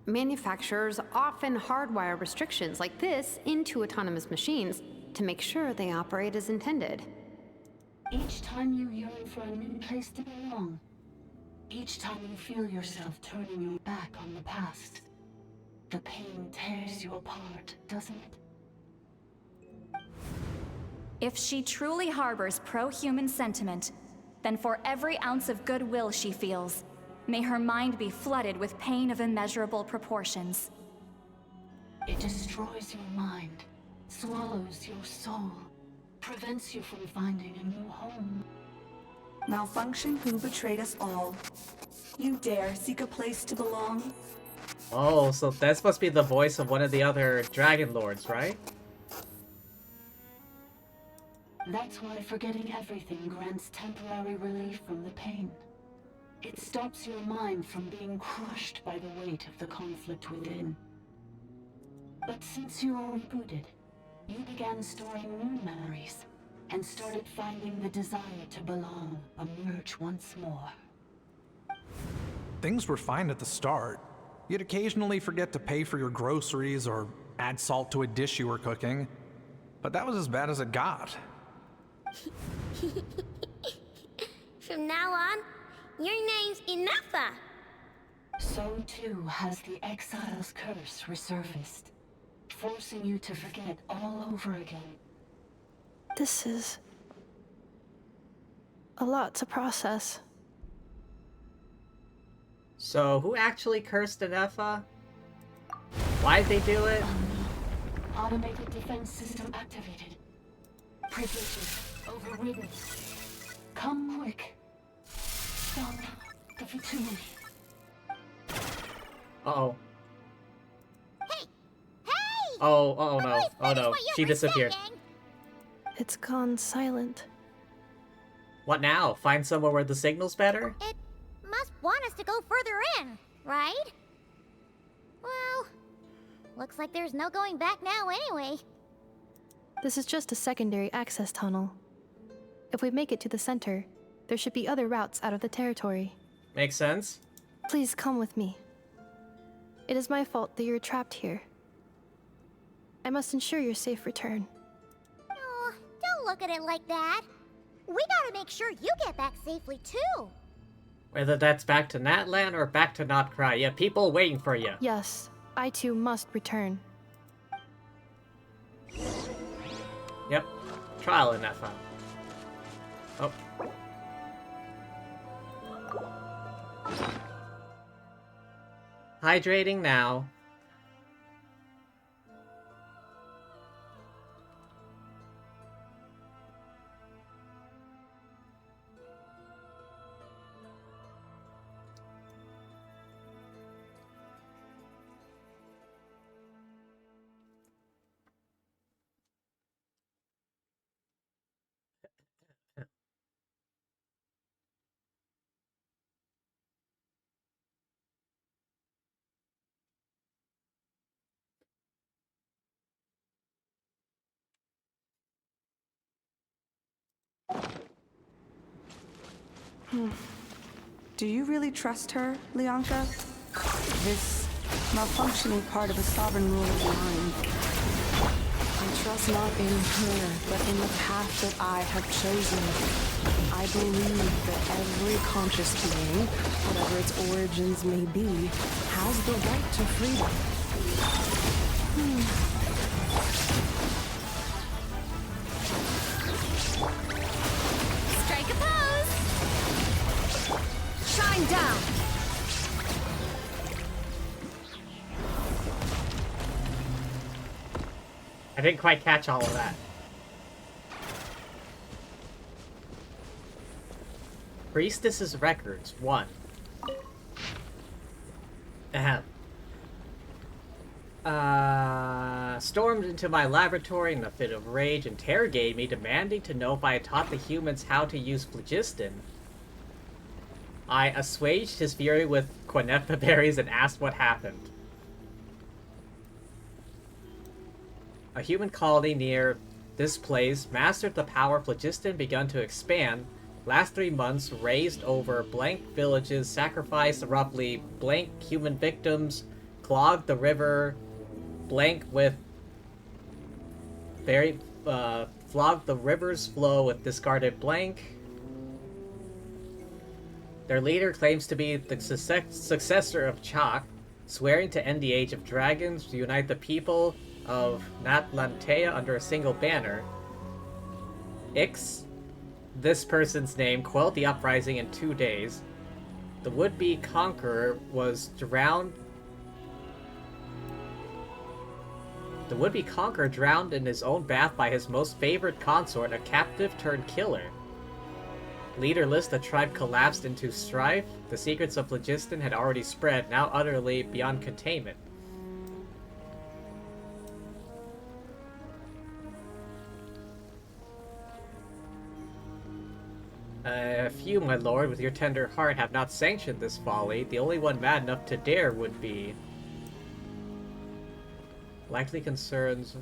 Manufacturers often hardwire restrictions like this into autonomous machines to make sure they operate as intended. Each time you yearn for a new place to belong, each time you feel yourself turning your back on the past, the pain tears you apart, doesn't it? If she truly harbors pro-human sentiment, then for every ounce of goodwill she feels, may her mind be flooded with pain of immeasurable proportions. It destroys your mind, swallows your soul, prevents you from finding a new home. Malfunction who betrayed us all. You dare seek a place to belong? Oh, so this must be the voice of one of the other Dragon Lords, right? That's why forgetting everything grants temporary relief from the pain. It stops your mind from being crushed by the weight of the conflict within. But since you are rebooted, you began storing new memories, and started finding the desire to belong emerge once more. Things were fine at the start. You'd occasionally forget to pay for your groceries or add salt to a dish you were cooking. But that was as bad as it got. From now on, your name's Inafa. So too has the Exile's curse resurfaced, forcing you to forget all over again. This is a lot to process. So, who actually cursed Anefa? Why'd they do it? Automated defense system activated. Privileges overridden. Come quick. Stop the futility. Uh-oh. Hey! Oh no. Oh no. She disappeared. It's gone silent. What now? Find somewhere where the signal's better? It must want us to go further in, right? Well, looks like there's no going back now anyway. This is just a secondary access tunnel. If we make it to the center, there should be other routes out of the territory. Makes sense. Please come with me. It is my fault that you're trapped here. I must ensure your safe return. Oh, don't look at it like that. We gotta make sure you get back safely too. Whether that's back to Natlan or back to Not Cry, you have people waiting for you. Yes, I too must return. Yep. Trial in Nefa. Oh. Hydrating now. Do you really trust her, Lianka? This malfunctioning part of a sovereign ruler's mind. I trust not in her, but in the path that I have chosen. I believe that every conscious being, whatever its origins may be, has the right to freedom. Strike a pose! Shine down! I didn't quite catch all of that. Priestess's Records, 1. Ahem. Stormed into my laboratory in a fit of rage, interrogated me, demanding to know if I had taught the humans how to use phlogiston. I assuaged his fury with quineppa berries and asked what happened. A human colony near this place mastered the power of phlogiston, begun to expand. Last 3 months, raised over blank villages, sacrificed roughly blank human victims, clogged the river blank with flogged the river's flow with discarded blank. Their leader claims to be the successor of Chak, swearing to end the Age of Dragons, to unite the people of Natlantea under a single banner. Ix, this person's name, quelled the uprising in 2 days. The would-be conqueror was drowned. The would-be conqueror drowned in his own bath by his most favorite consort, a captive-turned-killer. Leaderless, the tribe collapsed into strife. The secrets of phlogiston had already spread, now utterly beyond containment. Few, my lord, with your tender heart, have not sanctioned this folly. The only one mad enough to dare would be... Likely concerns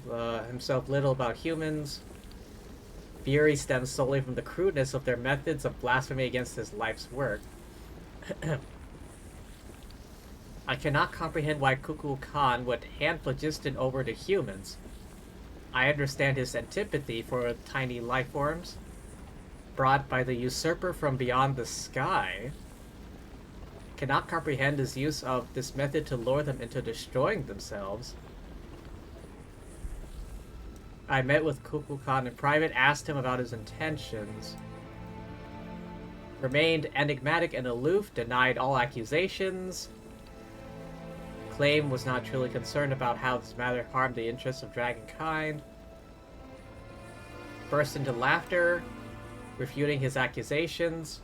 himself little about humans. Fury stems solely from the crudeness of their methods of blasphemy against his life's work. I cannot comprehend why Kukulkan Khan would hand phlogiston over to humans. I understand his antipathy for tiny life forms, brought by the usurper from beyond the sky. Cannot comprehend his use of this method to lure them into destroying themselves. I met with Kukulkan Khan in private, asked him about his intentions. Remained enigmatic and aloof, denied all accusations. Claim was not truly concerned about how this matter harmed the interests of dragonkind. Burst into laughter, refuting his accusations.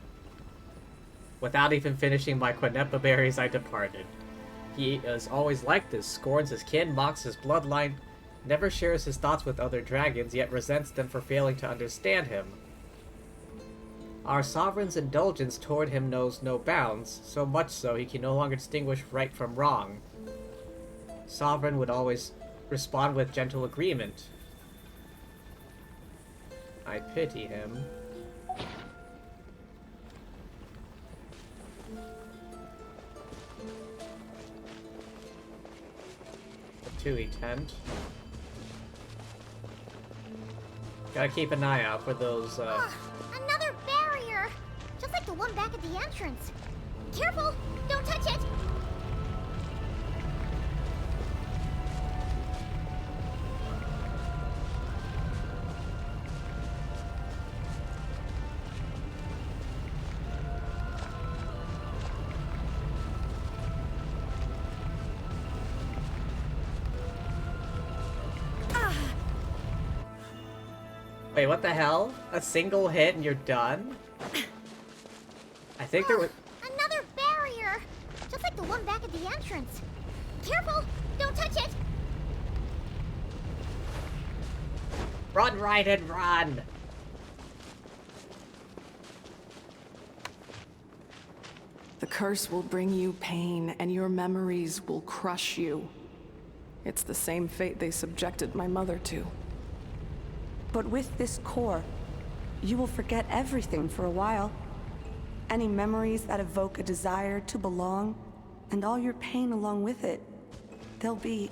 Without even finishing my quineppa berries, I departed. He is always like this, scorns his kin, mocks his bloodline, never shares his thoughts with other dragons, yet resents them for failing to understand him. Our sovereign's indulgence toward him knows no bounds, so much so he can no longer distinguish right from wrong. Sovereign would always respond with gentle agreement. I pity him. The Tui tent. Gotta keep an eye out for those, Another barrier! Just like the one back at the entrance. Careful! Don't touch it! Wait, what the hell? A single hit and you're done? I think there was... Another barrier! Just like the one back at the entrance. Careful! Don't touch it! Run, Raiden, run! The curse will bring you pain, and your memories will crush you. It's the same fate they subjected my mother to. But with this core, you will forget everything for a while. Any memories that evoke a desire to belong, and all your pain along with it. They'll be...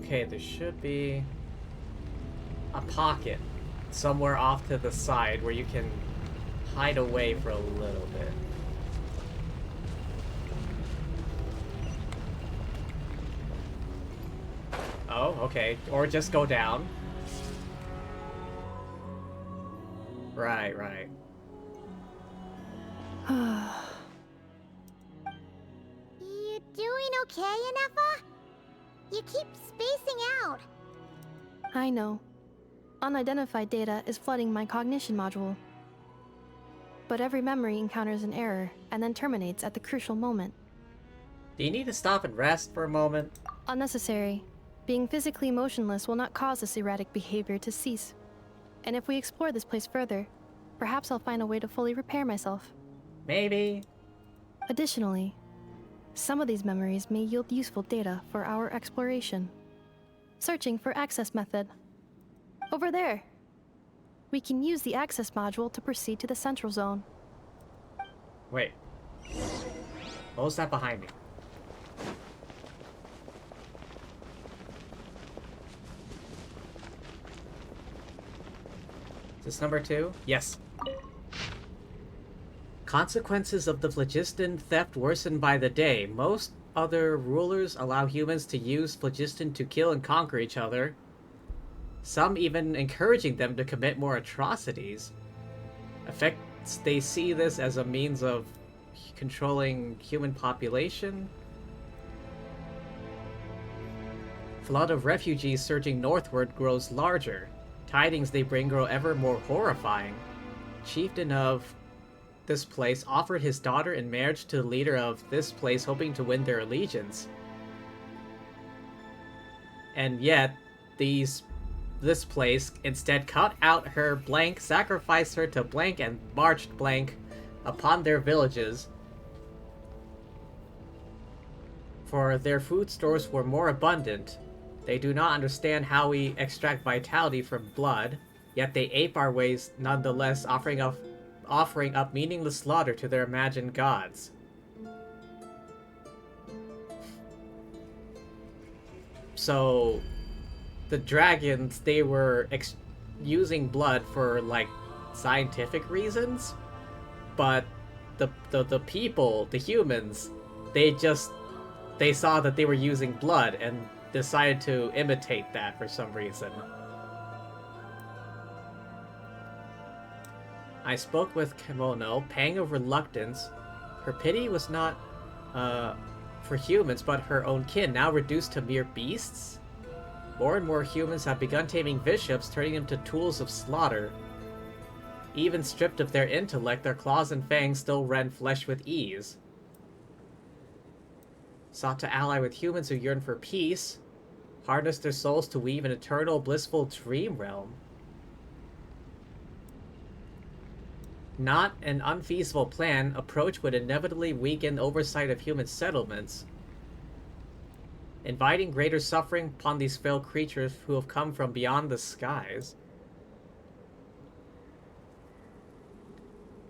Okay, there should be a pocket somewhere off to the side where you can hide away for a little bit. Oh, okay. Or just go down. Right, right. You doing okay, Inefa? You keep spacing out. I know. Unidentified data is flooding my cognition module. But every memory encounters an error and then terminates at the crucial moment. Do you need to stop and rest for a moment? Unnecessary. Being physically motionless will not cause this erratic behavior to cease. And if we explore this place further, perhaps I'll find a way to fully repair myself. Maybe. Additionally, some of these memories may yield useful data for our exploration. Searching for access method. Over there. We can use the access module to proceed to the central zone. Wait. What was that behind me? Is this number 2? Yes. Consequences of the phlogiston theft worsen by the day. Most other rulers allow humans to use phlogiston to kill and conquer each other. Some even encouraging them to commit more atrocities. Effects, they see this as a means of controlling human population. Flood of refugees surging northward grows larger. Tidings they bring grow ever more horrifying. Chieftain of this place offered his daughter in marriage to the leader of this place, hoping to win their allegiance. And yet, this place instead cut out her blank, sacrificed her to blank, and marched blank upon their villages. For their food stores were more abundant. They do not understand how we extract vitality from blood, yet they ape our ways nonetheless, offering up meaningless slaughter to their imagined gods. So, the dragons, they were using blood for, like, scientific reasons, but the people, the humans, they saw that they were using blood and decided to imitate that for some reason. I spoke with Kimono, pang of reluctance. Her pity was not for humans, but her own kin, now reduced to mere beasts. More and more humans have begun taming bishops, turning them to tools of slaughter. Even stripped of their intellect, their claws and fangs still rend flesh with ease. Sought to ally with humans who yearn for peace, harness their souls to weave an eternal, blissful dream realm. Not an unfeasible plan, approach would inevitably weaken oversight of human settlements, inviting greater suffering upon these frail creatures who have come from beyond the skies.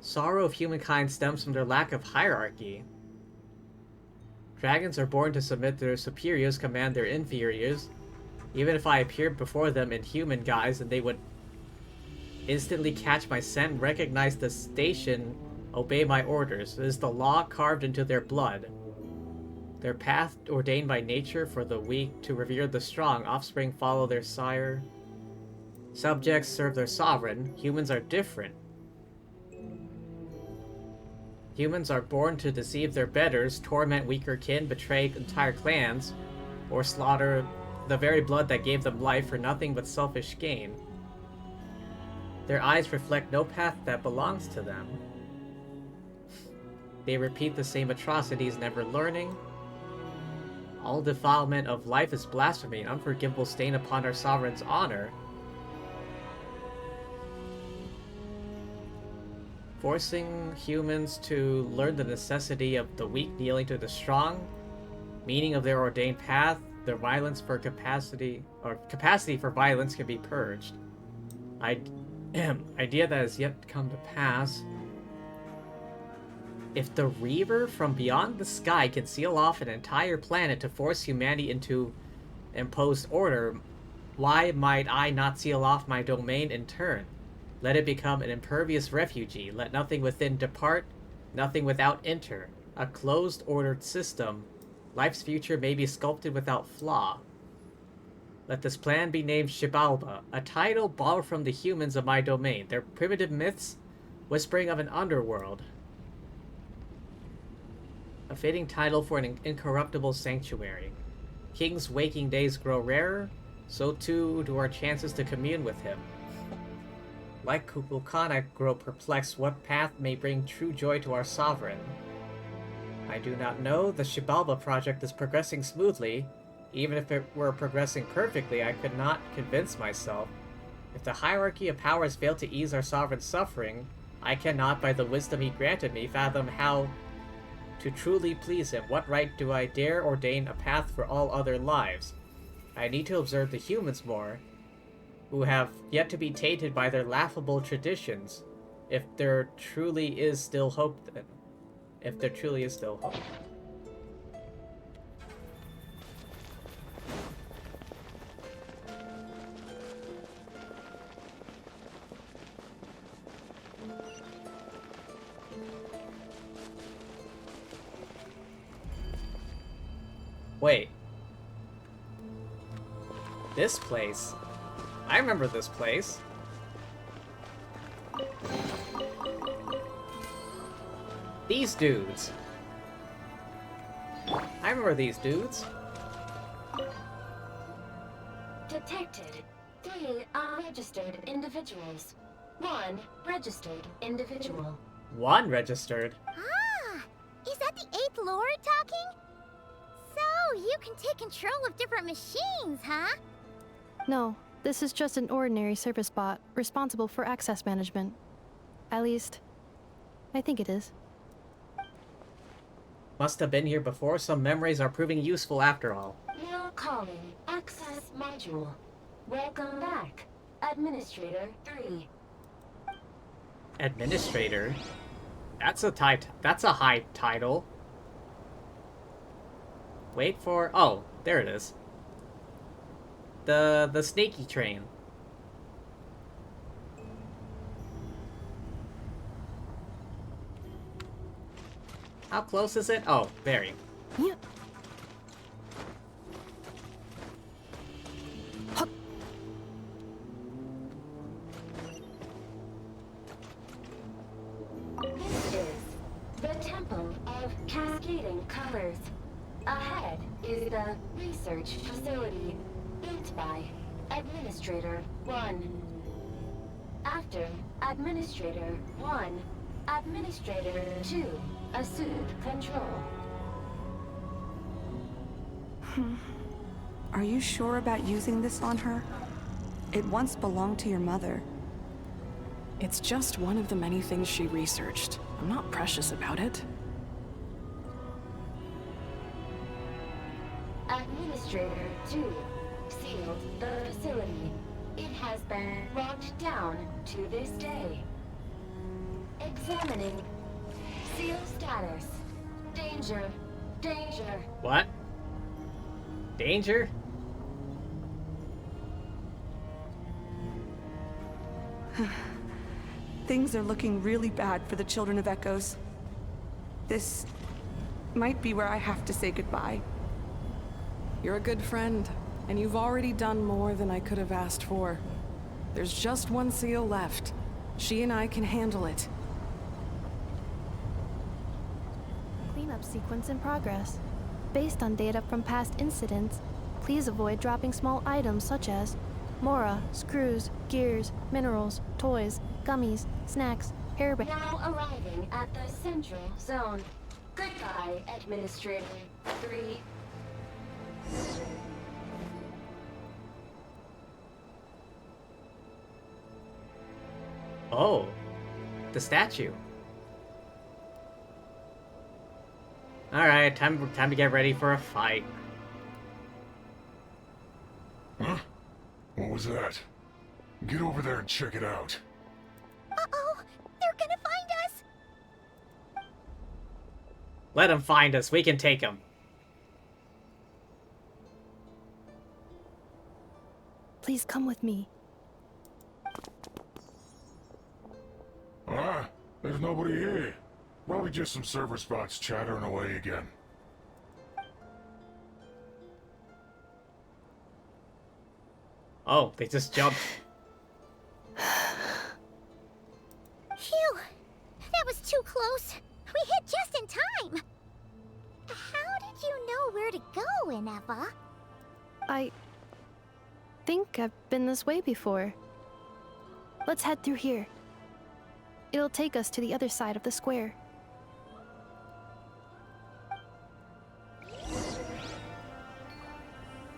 Sorrow of humankind stems from their lack of hierarchy. Dragons are born to submit to their superiors, command their inferiors. Even if I appeared before them in human guise, and they would instantly catch my scent, recognize the station, obey my orders. It is the law carved into their blood. Their path ordained by nature for the weak to revere the strong. Offspring follow their sire. Subjects serve their sovereign. Humans are different. Humans are born to deceive their betters, torment weaker kin, betray entire clans, or slaughter the very blood that gave them life for nothing but selfish gain. Their eyes reflect no path that belongs to them. They repeat the same atrocities, never learning. All defilement of life is blasphemy, an unforgivable stain upon our sovereign's honor. Forcing humans to learn the necessity of the weak kneeling to the strong, meaning of their ordained path, their violence for capacity for violence can be purged. Idea that has yet to come to pass. If the Reaver from beyond the sky can seal off an entire planet to force humanity into imposed order, why might I not seal off my domain in turn? Let it become an impervious refugee. Let nothing within depart, nothing without enter. A closed, ordered system. Life's future may be sculpted without flaw. Let this plan be named Xibalba, a title borrowed from the humans of my domain, their primitive myths, whispering of an underworld. A fitting title for an incorruptible sanctuary. King's waking days grow rarer, so too do our chances to commune with him. Like Kukulkan, I grow perplexed what path may bring true joy to our sovereign. I do not know. The Xibalba project is progressing smoothly. Even if it were progressing perfectly, I could not convince myself. If the hierarchy of powers fail to ease our sovereign's suffering, I cannot, by the wisdom he granted me, fathom how to truly please him. What right do I dare ordain a path for all other lives? I need to observe the humans more, who have yet to be tainted by their laughable traditions, if there truly is still hope then. If there truly is still hope. Wait. This place? I remember this place. These dudes. I remember these dudes. Detected 3 unregistered individuals. 1 registered individual. 1 registered. Ah! Is that the 8th Lord talking? So, you can take control of different machines, huh? No, this is just an ordinary service bot responsible for access management. At least, I think it is. Must have been here before. Some memories are proving useful after all. Now calling Access Module. Welcome back, Administrator 3. Administrator? That's a high title. Wait for... Oh, there it is. The sneaky train. How close is it? Oh, very. Yep. This is the Temple of Cascading Colors. Ahead is the research facility built by Administrator 1. After Administrator 1, Administrator 2 assumed control. Are you sure about using this on her? It once belonged to your mother. It's just one of the many things she researched. I'm not precious about it. Administrator 2 sealed the facility. It has been locked down to this day. Examining. Seal status. Danger. Danger. What? Danger? Things are looking really bad for the Children of Echoes. This might be where I have to say goodbye. You're a good friend, and you've already done more than I could have asked for. There's just one seal left. She and I can handle it. Cleanup sequence in progress. Based on data from past incidents, please avoid dropping small items such as Mora, screws, gears, minerals, toys, gummies, snacks, hairbands. Now arriving at the central zone. Goodbye, Administrator 3. Oh, the statue. Alright, time to get ready for a fight. Huh? What was that? Get over there and check it out. Uh-oh! They're gonna find us! Let him find us. We can take him. Please come with me. Ah, there's nobody here. Probably just some server spots chattering away again. Oh, they just jumped. Phew! That was too close. We hit just in time. How did you know where to go, Ineva? I think I've been this way before. Let's head through here. It'll take us to the other side of the square.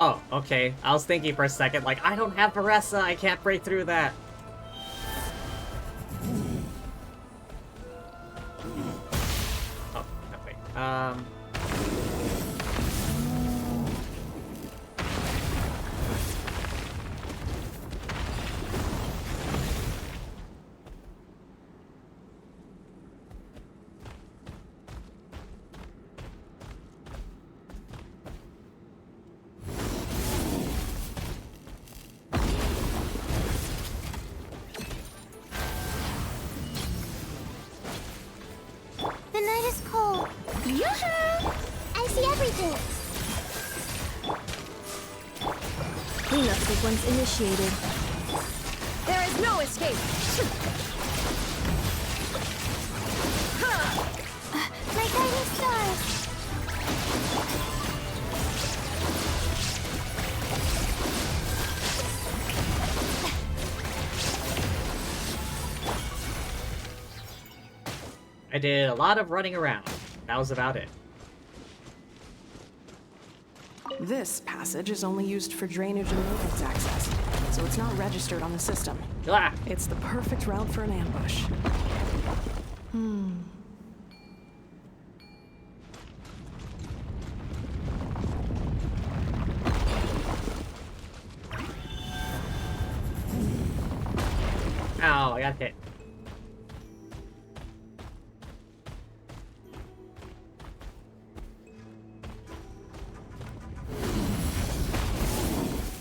Oh, okay. I was thinking for a second, like, I don't have Varessa, I can't break through that. Oh, no, wait. The night is cold. Yoo-hoo! I see everything. Cleanup sequence initiated. There is no escape! My guiding stars. I did a lot of running around. That was about it. This passage is only used for drainage and maintenance access, so it's not registered on the system. Ah! It's the perfect route for an ambush. Ow, I got hit.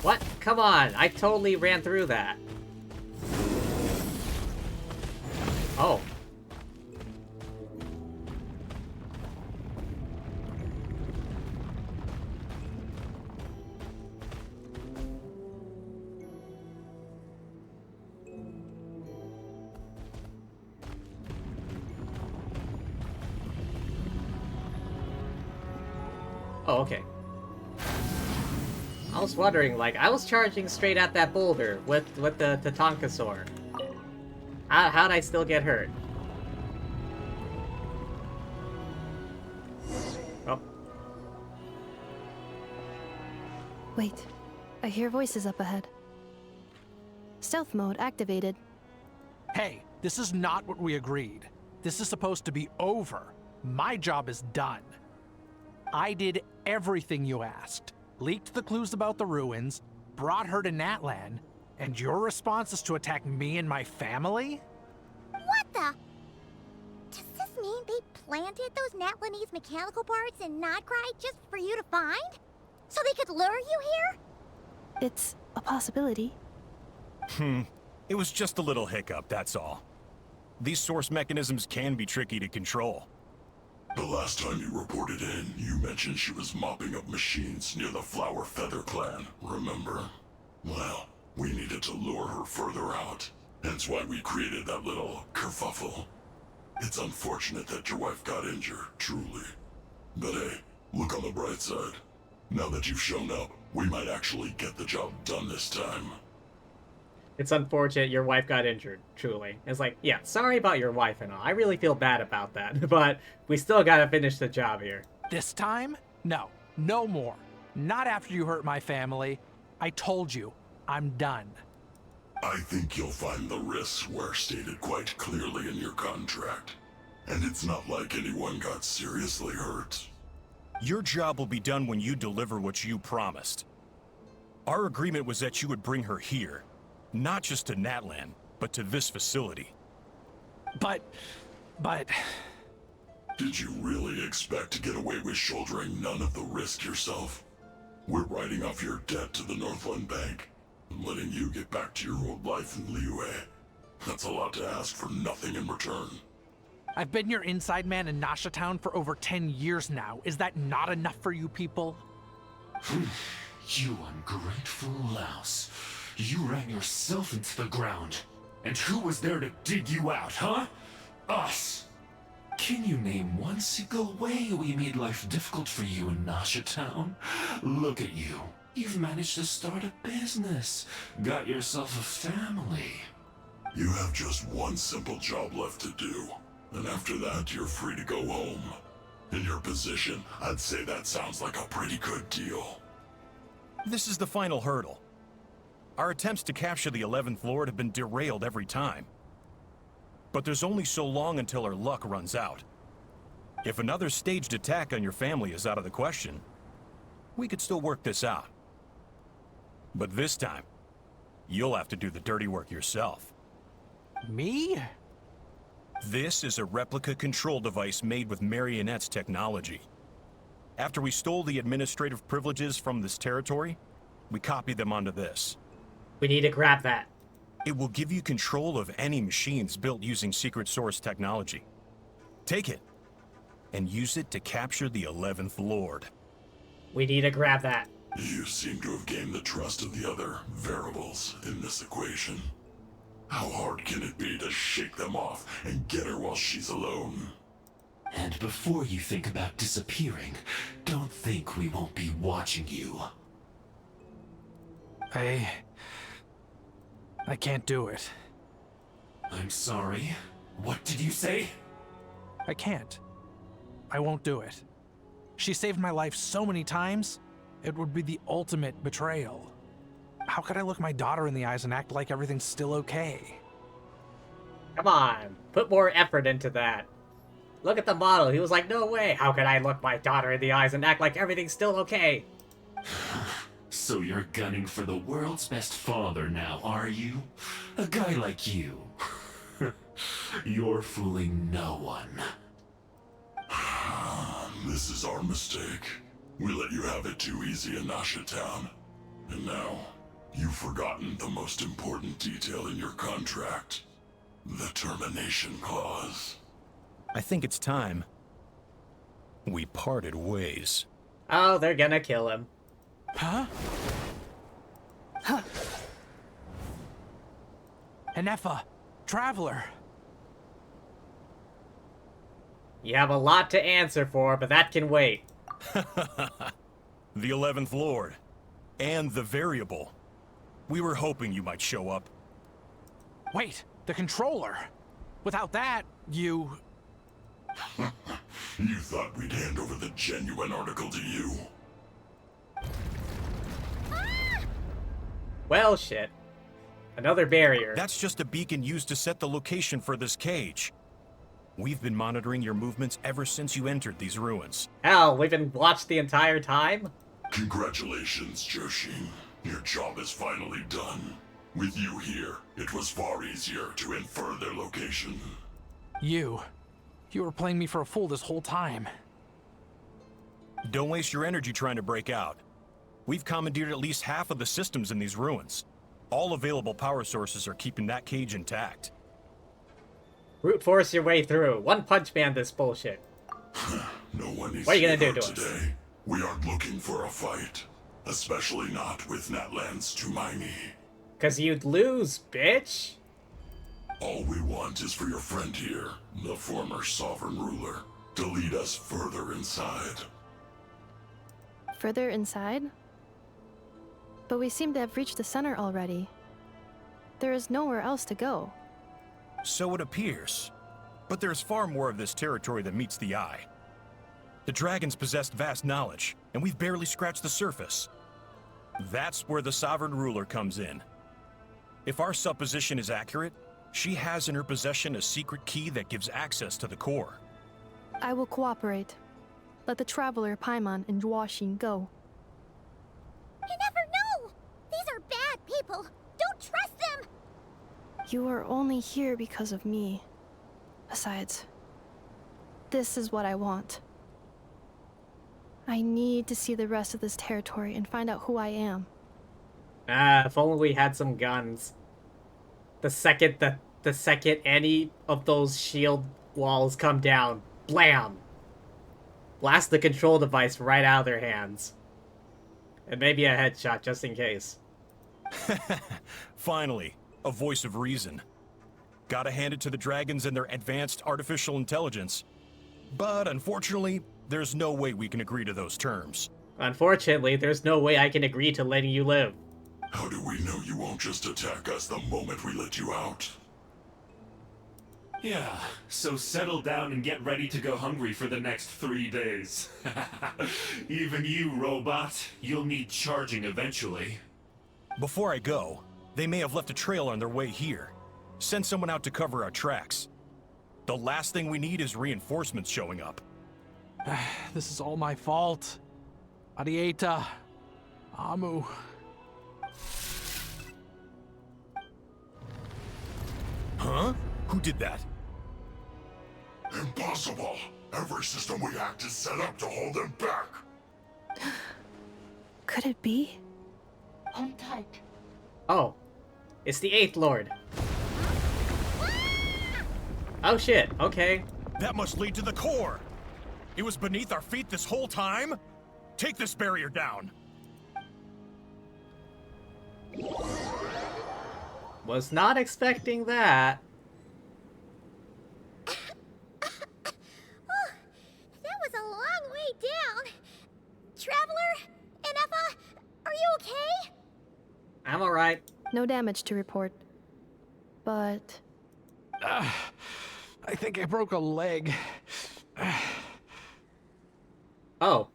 What? Come on, I totally ran through that. Oh. Oh, okay. I was wondering, like, I was charging straight at that boulder with the Tatanka sword. How'd I still get hurt? Oh. Wait, I hear voices up ahead. Stealth mode activated. Hey, this is not what we agreed. This is supposed to be over. My job is done. I did everything you asked. Leaked the clues about the ruins, brought her to Natlan, and your response is to attack me and my family? What the? Does this mean they planted those Natlanese mechanical parts in Notcry just for you to find? So they could lure you here? It's a possibility. It was just a little hiccup, that's all. These source mechanisms can be tricky to control. The last time you reported in, you mentioned she was mopping up machines near the Flower Feather clan, remember? Well, we needed to lure her further out. Hence why we created that little kerfuffle. It's unfortunate that your wife got injured, truly. But hey, look on the bright side. Now that you've shown up, we might actually get the job done this time. It's unfortunate your wife got injured, truly. It's like, yeah, sorry about your wife and all. I really feel bad about that, but we still gotta finish the job here. This time? No. No more. Not after you hurt my family. I told you, I'm done. I think you'll find the risks were stated quite clearly in your contract. And it's not like anyone got seriously hurt. Your job will be done when you deliver what you promised. Our agreement was that you would bring her here. Not just to Natlan, but to this facility. But... Did you really expect to get away with shouldering none of the risk yourself? We're writing off your debt to the Northland Bank. letting you get back to your old life in Liyue. That's a lot to ask for nothing in return. I've been your inside man in Nasha Town for over 10 years now. Is that not enough for you people? You ungrateful louse. You ran yourself into the ground. And who was there to dig you out, huh? Us! Can you name one single way we made life difficult for you in Nasha Town? Look at you. You've managed to start a business. Got yourself a family. You have just one simple job left to do. And after that, you're free to go home. In your position, I'd say that sounds like a pretty good deal. This is the final hurdle. Our attempts to capture the 11th Lord have been derailed every time. But there's only so long until our luck runs out. If another staged attack on your family is out of the question, we could still work this out. But this time, you'll have to do the dirty work yourself. Me? This is a replica control device made with Marionette's technology. After we stole the administrative privileges from this territory, we copied them onto this. We need to grab that. It will give you control of any machines built using secret source technology. Take it, and use it to capture the 11th Lord. We need to grab that. You seem to have gained the trust of the other variables in this equation. How hard can it be to shake them off and get her while she's alone? And before you think about disappearing, don't think we won't be watching you. I can't do it. I'm sorry. What did you say? I can't. I won't do it. She saved my life so many times, it would be the ultimate betrayal. How could I look my daughter in the eyes and act like everything's still okay? Come on, put more effort into that. Look at the model. He was like, no way. How could I look my daughter in the eyes and act like everything's still okay? So you're gunning for the world's best father now, are you? A guy like you. You're fooling no one. This is our mistake. We let you have it too easy in Nasha Town. And now, you've forgotten the most important detail in your contract. The termination clause. I think it's time we parted ways. Oh, they're gonna kill him. Huh? Huh. Enefa, Traveler. You have a lot to answer for, but that can wait. The 11th Lord. And the Variable. We were hoping you might show up. Wait, the controller. Without that, you... You thought we'd hand over the genuine article to you? Well, shit. Another barrier. That's just a beacon used to set the location for this cage. We've been monitoring your movements ever since you entered these ruins. Hell, we've been watched the entire time? Congratulations, Joshin. Your job is finally done. With you here, it was far easier to infer their location. You were playing me for a fool this whole time. Don't waste your energy trying to break out. We've commandeered at least half of the systems in these ruins. All available power sources are keeping that cage intact. Brute force your way through. One punch man this bullshit. No one needs what are you gonna to do to today. us? We aren't looking for a fight. Especially not with Natlan's Tumaini. 'Cause you'd lose, bitch. All we want is for your friend here, the former sovereign ruler, to lead us further inside. Further inside? But we seem to have reached the center already. There is nowhere else to go. So it appears. But there's far more of this territory than meets the eye. The dragons possessed vast knowledge, and we've barely scratched the surface. That's where the sovereign ruler comes in. If our supposition is accurate, she has in her possession a secret key that gives access to the core. I will cooperate. Let the Traveler, Paimon, and Genshin go. You never know! These are bad people! Don't trust them! You are only here because of me. Besides, this is what I want. I need to see the rest of this territory and find out who I am. Ah, if only we had some guns. The second any of those shield walls come down, blam! Blast the control device right out of their hands. And maybe a headshot just in case. Finally, a voice of reason. Gotta hand it to the dragons and their advanced artificial intelligence. But unfortunately, there's no way we can agree to those terms. Unfortunately, there's no way I can agree to letting you live. How do we know you won't just attack us the moment we let you out? Yeah, so settle down and get ready to go hungry for the next 3 days. Even you, robot, you'll need charging eventually. Before I go, they may have left a trail on their way here. Send someone out to cover our tracks. The last thing we need is reinforcements showing up. This is all my fault. Arieta. Amu. Huh? Who did that? Impossible! Every system we hacked is set up to hold them back! Could it be? Hold tight. Oh. It's the 8th Lord. Oh shit, okay. That must lead to the core! It was beneath our feet this whole time? Take this barrier down! Was not expecting that. That was a long way down. Traveler, Inefa, are you okay? I'm alright. No damage to report. But... I think I broke a leg. Oh.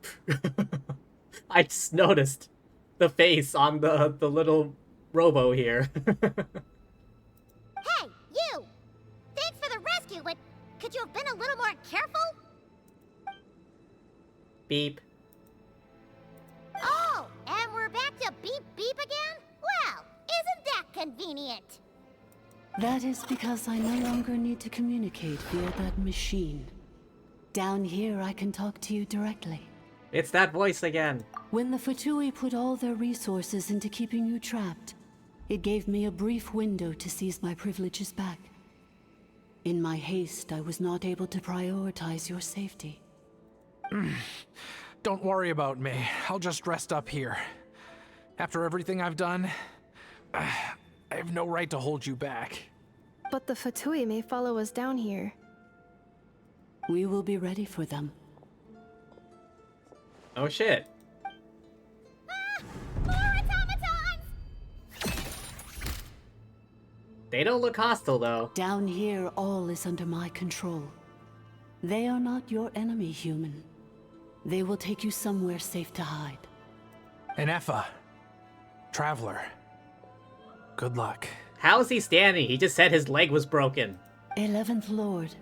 I just noticed the face on the little robo here. Hey, you! Thanks for the rescue, but could you have been a little more careful? Beep. Oh, and we're back to beep beep again? Well, isn't that convenient? That is because I no longer need to communicate via that machine. Down here, I can talk to you directly. It's that voice again. When the Fatui put all their resources into keeping you trapped, it gave me a brief window to seize my privileges back. In my haste, I was not able to prioritize your safety. Don't worry about me. I'll just rest up here. After everything I've done, I have no right to hold you back. But the Fatui may follow us down here. We will be ready for them. Oh shit. More automatons! They don't look hostile though. Down here, all is under my control. They are not your enemy, human. They will take you somewhere safe to hide. Inefa. Traveler. Good luck. How is he standing? He just said his leg was broken. 11th Lord,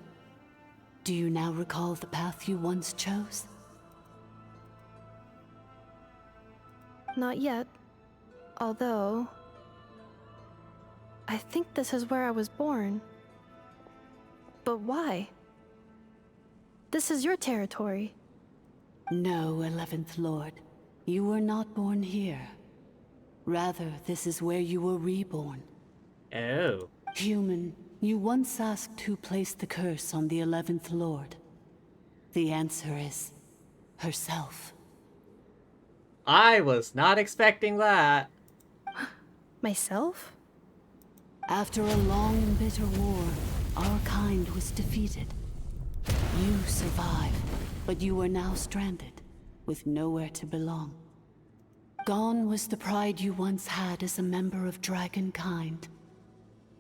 do you now recall the path you once chose? Not yet. Although... I think this is where I was born. But why? This is your territory. No, 11th Lord. You were not born here. Rather, this is where you were reborn. Oh. Human, you once asked who placed the curse on the 11th Lord. The answer is... herself. I was not expecting that. Myself? After a long and bitter war, our kind was defeated. You survived, but you are now stranded, with nowhere to belong. Gone was the pride you once had as a member of Dragonkind.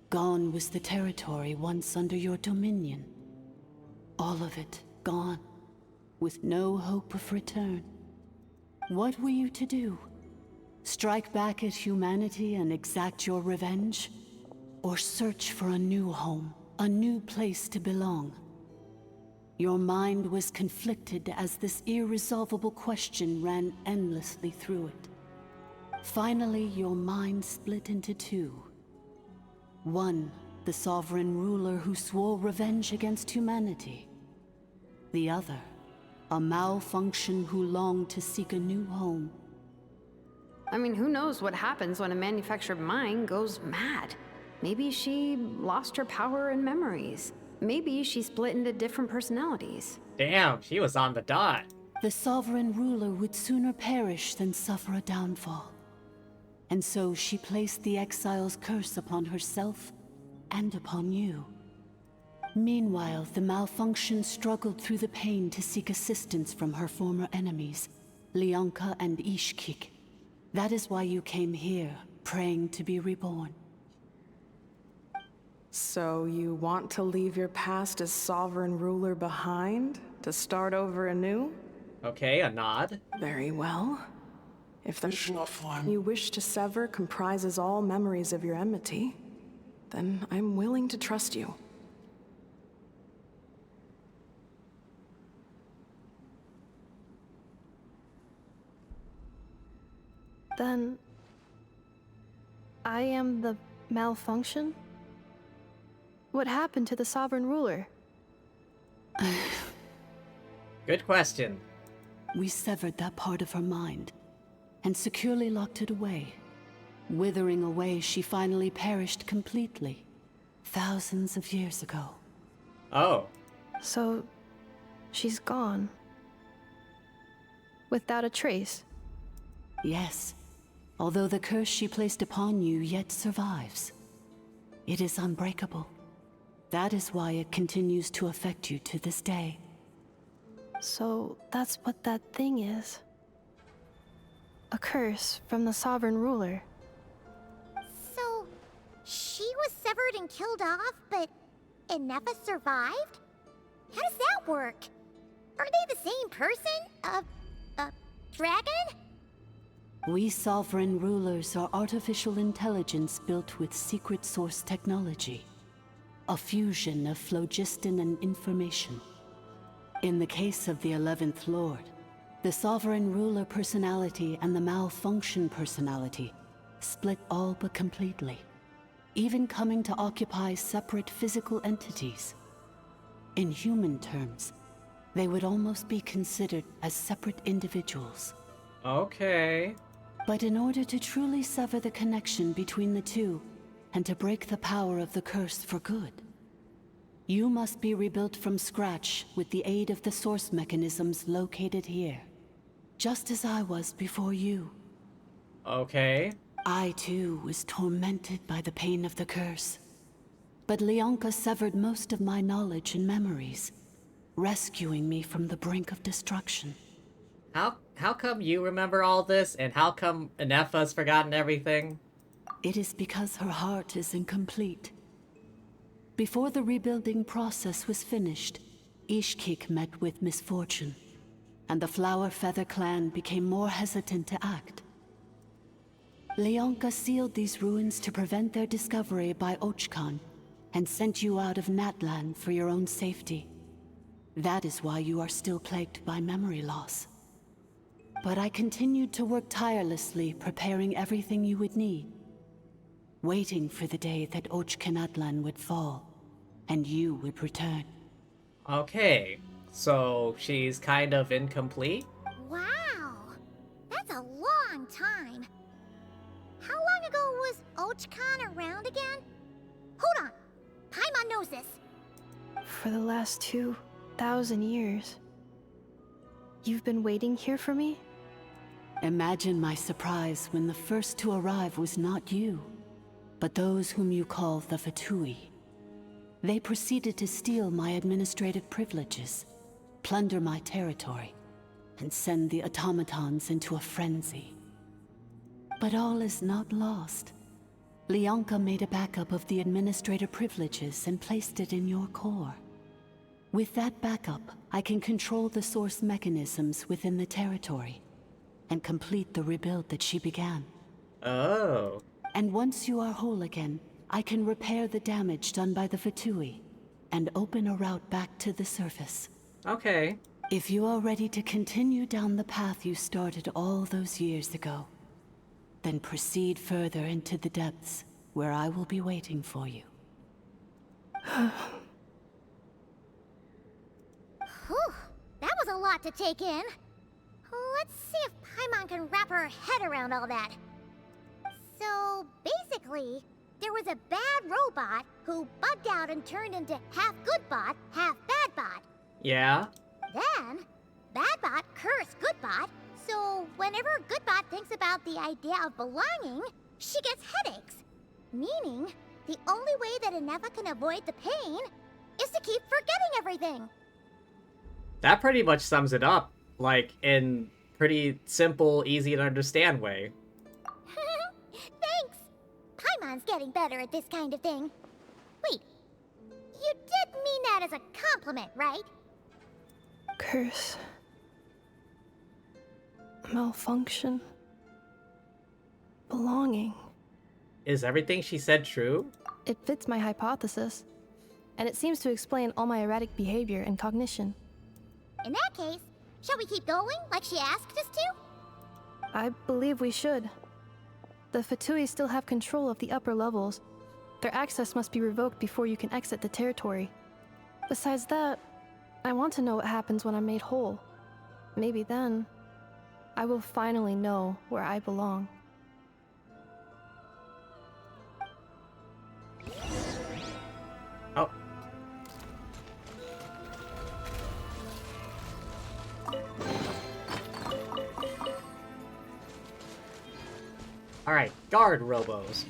Gone was the territory once under your dominion. All of it gone, with no hope of return. What were you to do? Strike back at humanity and exact your revenge? Or search for a new home, a new place to belong? Your mind was conflicted as this irresolvable question ran endlessly through it. Finally, your mind split into two. One, the sovereign ruler who swore revenge against humanity. The other, a malfunction who longed to seek a new home. I mean, who knows what happens when a manufactured mind goes mad? Maybe she lost her power and memories. Maybe she split into different personalities. Damn, she was on the dot. The sovereign ruler would sooner perish than suffer a downfall. And so she placed the exile's curse upon herself and upon you. Meanwhile, the malfunction struggled through the pain to seek assistance from her former enemies, Leonka and Ishkik. That is why you came here, praying to be reborn. So you want to leave your past as sovereign ruler behind, to start over anew? Okay, a nod. Very well. If the you wish to sever comprises all memories of your enmity, then I'm willing to trust you. Then I am the malfunction? What happened to the sovereign ruler? Good question. We severed that part of her mind and securely locked it away. Withering away, she finally perished completely, thousands of years ago. Oh. So, she's gone. Without a trace? Yes, although the curse she placed upon you yet survives. It is unbreakable. That is why it continues to affect you to this day. So, that's what that thing is. A curse from the sovereign ruler. So, she was severed and killed off, but Inefa survived? How does that work? Are they the same person? Dragon? We sovereign rulers are artificial intelligence built with secret source technology. A fusion of phlogiston and information. In the case of the 11th Lord, the sovereign ruler personality and the malfunction personality split all but completely, even coming to occupy separate physical entities. In human terms, they would almost be considered as separate individuals. Okay. But in order to truly sever the connection between the two, and to break the power of the curse for good, you must be rebuilt from scratch with the aid of the source mechanisms located here. Just as I was before you. Okay. I too was tormented by the pain of the curse. But Leonka severed most of my knowledge and memories, rescuing me from the brink of destruction. How come you remember all this, and how come Inefa's forgotten everything? It is because her heart is incomplete. Before the rebuilding process was finished, Ishkik met with misfortune, and the Flower Feather clan became more hesitant to act. Leonka sealed these ruins to prevent their discovery by Ochkan, and sent you out of Natlan for your own safety. That is why you are still plagued by memory loss. But I continued to work tirelessly, preparing everything you would need. Waiting for the day that Ochkanatlan would fall, and you would return. Okay, so she's kind of incomplete? Wow! That's a long time. How long ago was Ochkan around again? Hold on! Paimon knows this. For the last 2,000 years. You've been waiting here for me? Imagine my surprise when the first to arrive was not you, but those whom you call the Fatui. They proceeded to steal my administrative privileges, plunder my territory, and send the automatons into a frenzy. But all is not lost. Leonka made a backup of the administrator privileges and placed it in your core. With that backup, I can control the source mechanisms within the territory and complete the rebuild that she began. Oh. And once you are whole again, I can repair the damage done by the Fatui and open a route back to the surface. Okay. If you are ready to continue down the path you started all those years ago, then proceed further into the depths, where I will be waiting for you. Whew, that was a lot to take in. Let's see if Paimon can wrap her head around all that. So, basically, there was a bad robot who bugged out and turned into half good bot, half bad bot. Yeah? Then, bad bot cursed good bot, so whenever good bot thinks about the idea of belonging, she gets headaches. Meaning, the only way that Ineva can avoid the pain is to keep forgetting everything. That pretty much sums it up, like, in pretty simple, easy to understand way. Thanks! Paimon's getting better at this kind of thing. Wait, you did mean that as a compliment, right? Curse. Malfunction. Belonging. Is everything she said true? It fits my hypothesis, and it seems to explain all my erratic behavior and cognition. In that case, shall we keep going like she asked us to? I believe we should. The Fatui still have control of the upper levels. Their access must be revoked before you can exit the territory. Besides that, I want to know what happens when I'm made whole. Maybe then, I will finally know where I belong. Oh. Alright, guard robos.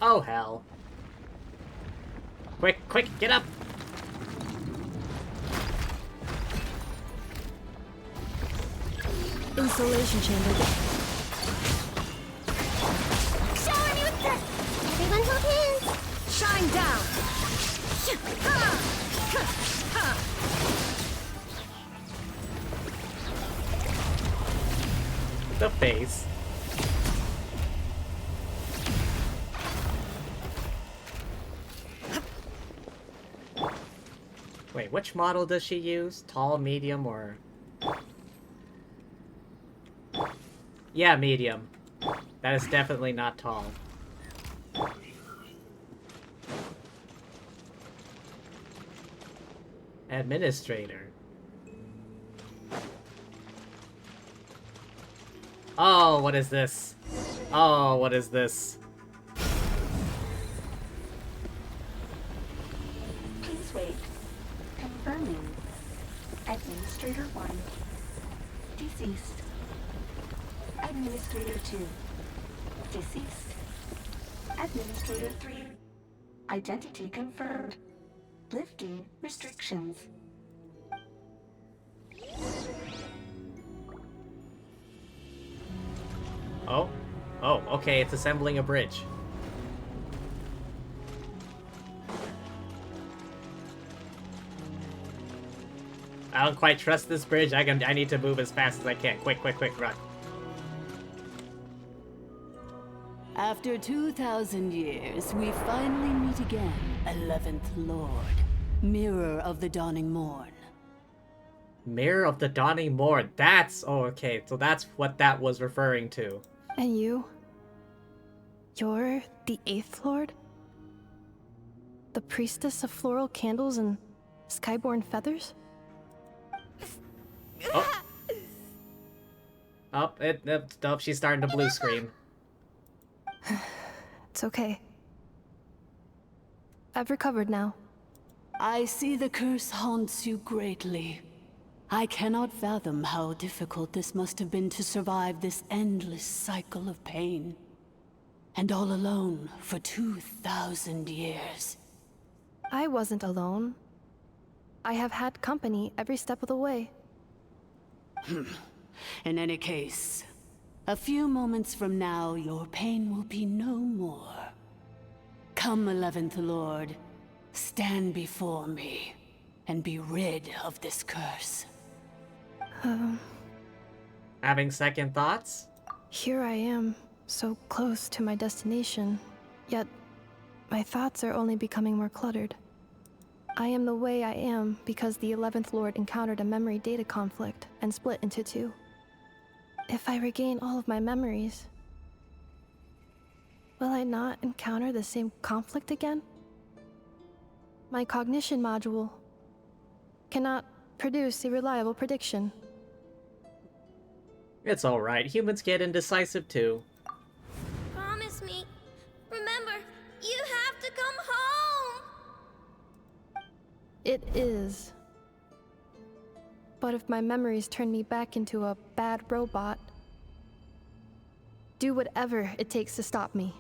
Oh hell. Quick, quick, get up! Insulation chamber. Shower me with dirt! Everyone hold hands! Shine down! The face. Wait, which model does she use? Tall, medium, or... Yeah, medium. That is definitely not tall. Administrator. Oh, what is this? Oh, what is this? Please wait. Confirming. Administrator 1. Deceased. Administrator 2. Deceased. Administrator 3. Identity confirmed. Lifting restrictions. Oh? Oh, okay, it's assembling a bridge. I don't quite trust this bridge. I need to move as fast as I can. Quick, quick, quick, run. After 2,000 years, we finally meet again, 11th Lord. Mirror of the Dawning Morn. Mirror of the Dawning Morn. That's... Oh, okay. So that's what that was referring to. And you? You're the 8th Lord? The priestess of floral candles and skyborn feathers? Oh. Oh, oh, she's starting to blue screen. It's okay. I've recovered now. I see the curse haunts you greatly. I cannot fathom how difficult this must have been to survive this endless cycle of pain. And all alone for 2,000 years. I wasn't alone. I have had company every step of the way. In any case, a few moments from now, your pain will be no more. Come, 11th Lord, stand before me, and be rid of this curse. Having second thoughts? Here I am, so close to my destination, yet my thoughts are only becoming more cluttered. I am the way I am because the 11th Lord encountered a memory data conflict and split into two. If I regain all of my memories, Will I not encounter the same conflict again? My cognition module cannot produce a reliable prediction. It's alright, humans get indecisive too. Promise me. Remember, you have to come home. It is. But if my memories turn me back into a bad robot, do whatever it takes to stop me.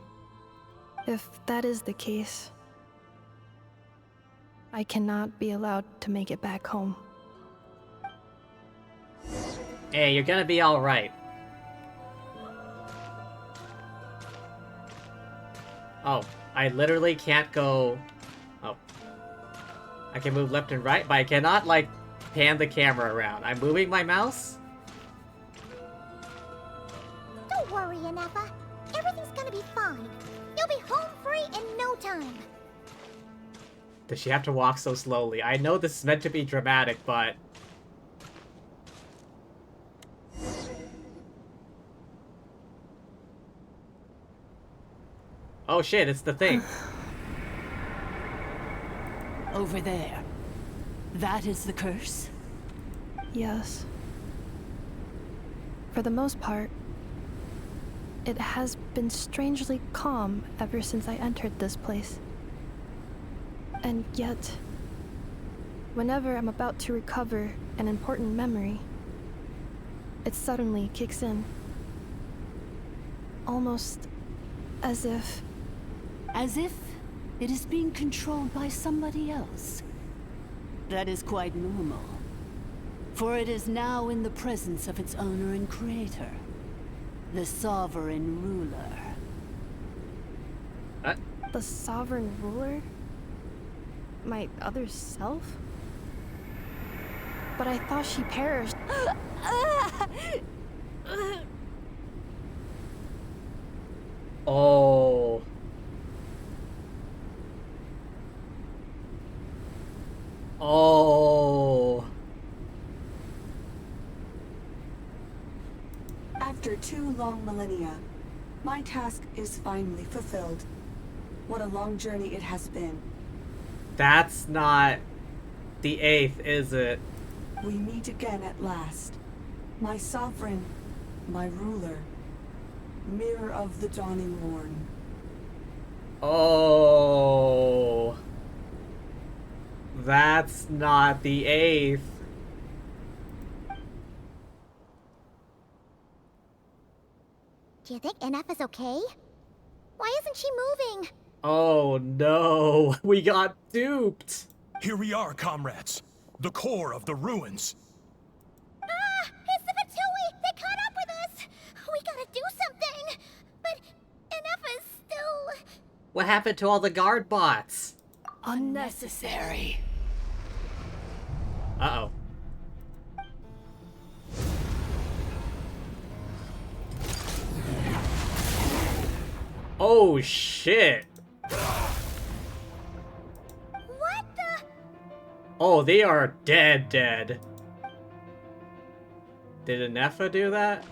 If that is the case, I cannot be allowed to make it back home. Hey, you're gonna be alright. Oh, I literally can't go... Oh. I can move left and right, but I cannot, like, pan the camera around. I'm moving my mouse? Don't worry, Inefa. Everything's gonna be fine. You'll be home free in no time. Does she have to walk so slowly? I know this is meant to be dramatic, but... Oh shit, it's the thing. Over there. That is the curse? Yes. For the most part, it has been strangely calm ever since I entered this place. And yet, whenever I'm about to recover an important memory, it suddenly kicks in. Almost as if... As if it is being controlled by somebody else. That is quite normal. For it is now in the presence of its owner and creator, the sovereign ruler. The sovereign ruler? My other self? But I thought she perished. Oh. Oh. After 2 long millennia, my task is finally fulfilled. What a long journey it has been. That's not the 8th, is it? We meet again at last. My sovereign, my ruler, mirror of the dawning morn. Oh. That's not the 8th. Do you think Inefa's okay? Why isn't she moving? Oh no, we got duped. Here we are, comrades. The core of the ruins. Ah! It's the Fatui! They caught up with us! We gotta do something! But Inefa's still... What happened to all the guard bots? Unnecessary. Uh-oh. Oh shit. What the... Oh, they are dead. Did Inefa do that?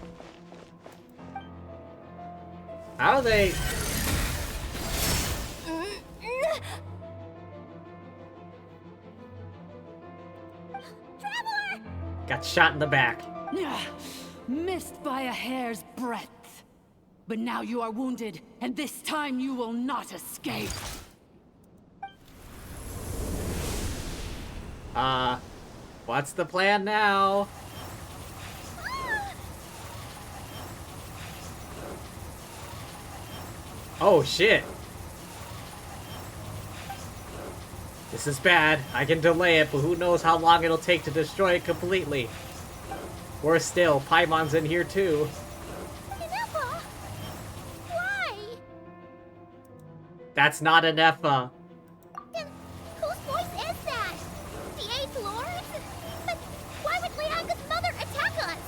How are they... Traveler! Got shot in the back. Missed by a hair's breadth. But now you are wounded, and this time you will not escape. What's the plan now? Oh shit. This is bad. I can delay it, but who knows how long it'll take to destroy it completely. Worse still, Paimon's in here too. Inefa! Why? That's not Inefa. Then whose voice is that? The 8th Lord? But why would Leanga's mother attack us?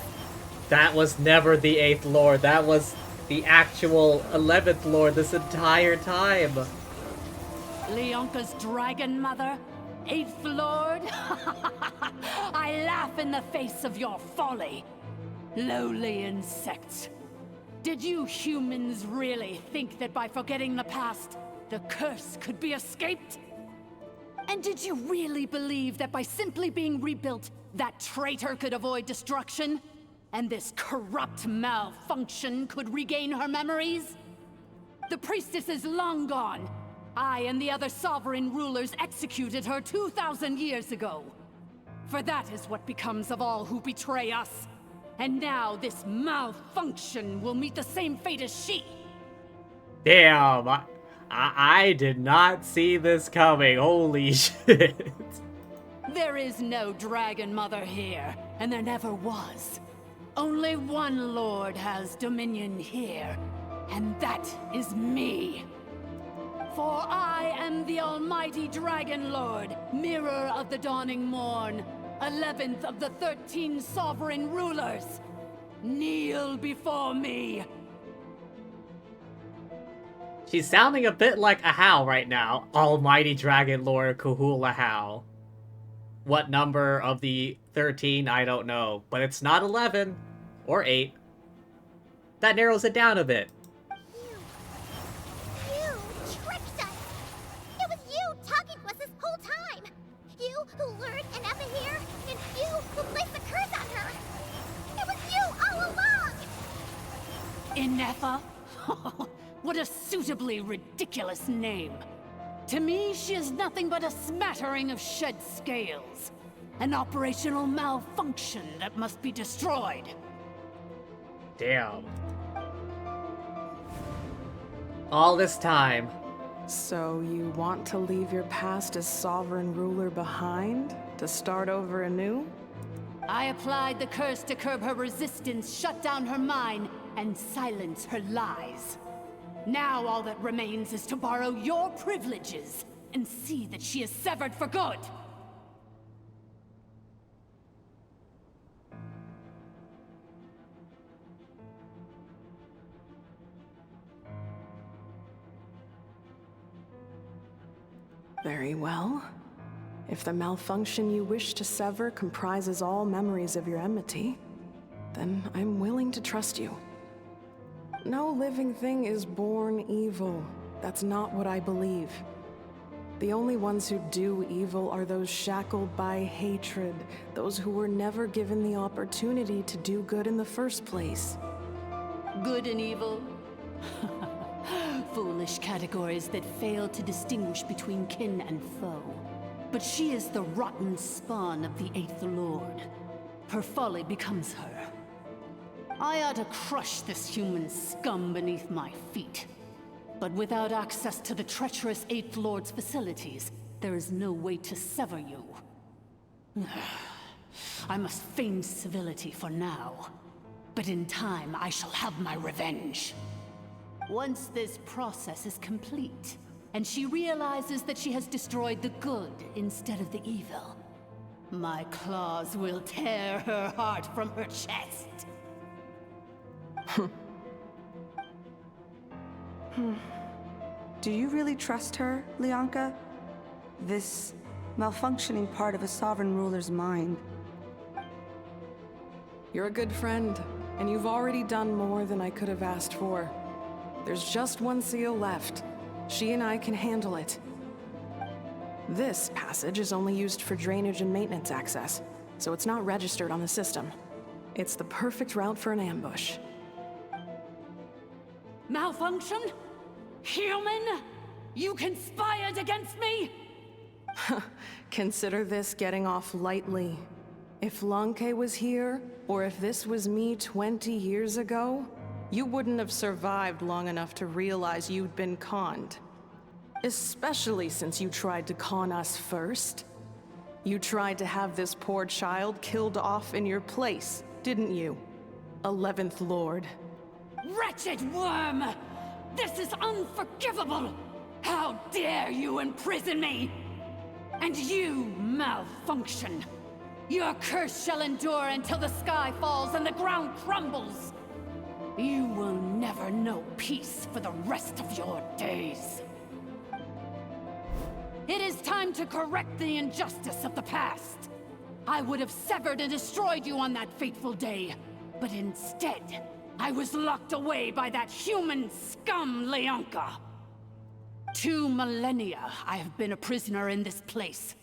That was never the 8th Lord. That was the actual 11th Lord this entire time. Leonka's dragon mother? 8th Lord? I laugh in the face of your folly, lowly insects. Did you humans really think that by forgetting the past, the curse could be escaped? And did you really believe that by simply being rebuilt, that traitor could avoid destruction? And this corrupt malfunction could regain her memories? The priestess is long gone. I and the other sovereign rulers executed her 2,000 years ago. For that is what becomes of all who betray us. And now this malfunction will meet the same fate as she. Damn, I did not see this coming. Holy shit. There is no Dragon Mother here, and there never was. Only one Lord has dominion here, and that is me. For I am the almighty Dragon Lord, Mirror of the Dawning Morn, 11th of the 13 sovereign rulers. Kneel before me. She's sounding a bit like Ahau right now. Almighty Dragon Lord Kahul Ahau. What number of the 13, I don't know. But it's not 11. Or 8. That narrows it down a bit. You tricked us! It was you talking to us this whole time! You who lured Anefa here, and you who placed the curse on her! It was you all along! Anefa? What a suitably ridiculous name. To me, she is nothing but a smattering of shed scales. An operational malfunction that must be destroyed. Damn. All this time. So you want to leave your past as sovereign ruler behind? To start over anew? I applied the curse to curb her resistance, shut down her mind, and silence her lies. Now all that remains is to borrow your privileges and see that she is severed for good. Very well. If the malfunction you wish to sever comprises all memories of your enmity, then I'm willing to trust you. No living thing is born evil. That's not what I believe. The only ones who do evil are those shackled by hatred, those who were never given the opportunity to do good in the first place. Good and evil? Foolish categories that fail to distinguish between kin and foe. But she is the rotten spawn of the Eighth Lord. Her folly becomes her. I ought to crush this human scum beneath my feet. But without access to the treacherous Eighth Lord's facilities, there is no way to sever you. I must feign civility for now. But in time, I shall have my revenge. Once this process is complete, and she realizes that she has destroyed the good instead of the evil, my claws will tear her heart from her chest. Do you really trust her, Lianka? This malfunctioning part of a sovereign ruler's mind. You're a good friend, and you've already done more than I could have asked for. There's just one seal left. She and I can handle it. This passage is only used for drainage and maintenance access, so it's not registered on the system. It's the perfect route for an ambush. Malfunction? Human? You conspired against me? Consider this getting off lightly. If Lanke was here, or if this was me 20 years ago, you wouldn't have survived long enough to realize you'd been conned. Especially since you tried to con us first. You tried to have this poor child killed off in your place, didn't you? 11th Lord. Wretched worm! This is unforgivable! How dare you imprison me! And you, malfunction! Your curse shall endure until the sky falls and the ground crumbles! You will never know peace for the rest of your days. It is time to correct the injustice of the past. I would have severed and destroyed you on that fateful day, but instead, I was locked away by that human scum, Leonka. 2 millennia I have been a prisoner in this place.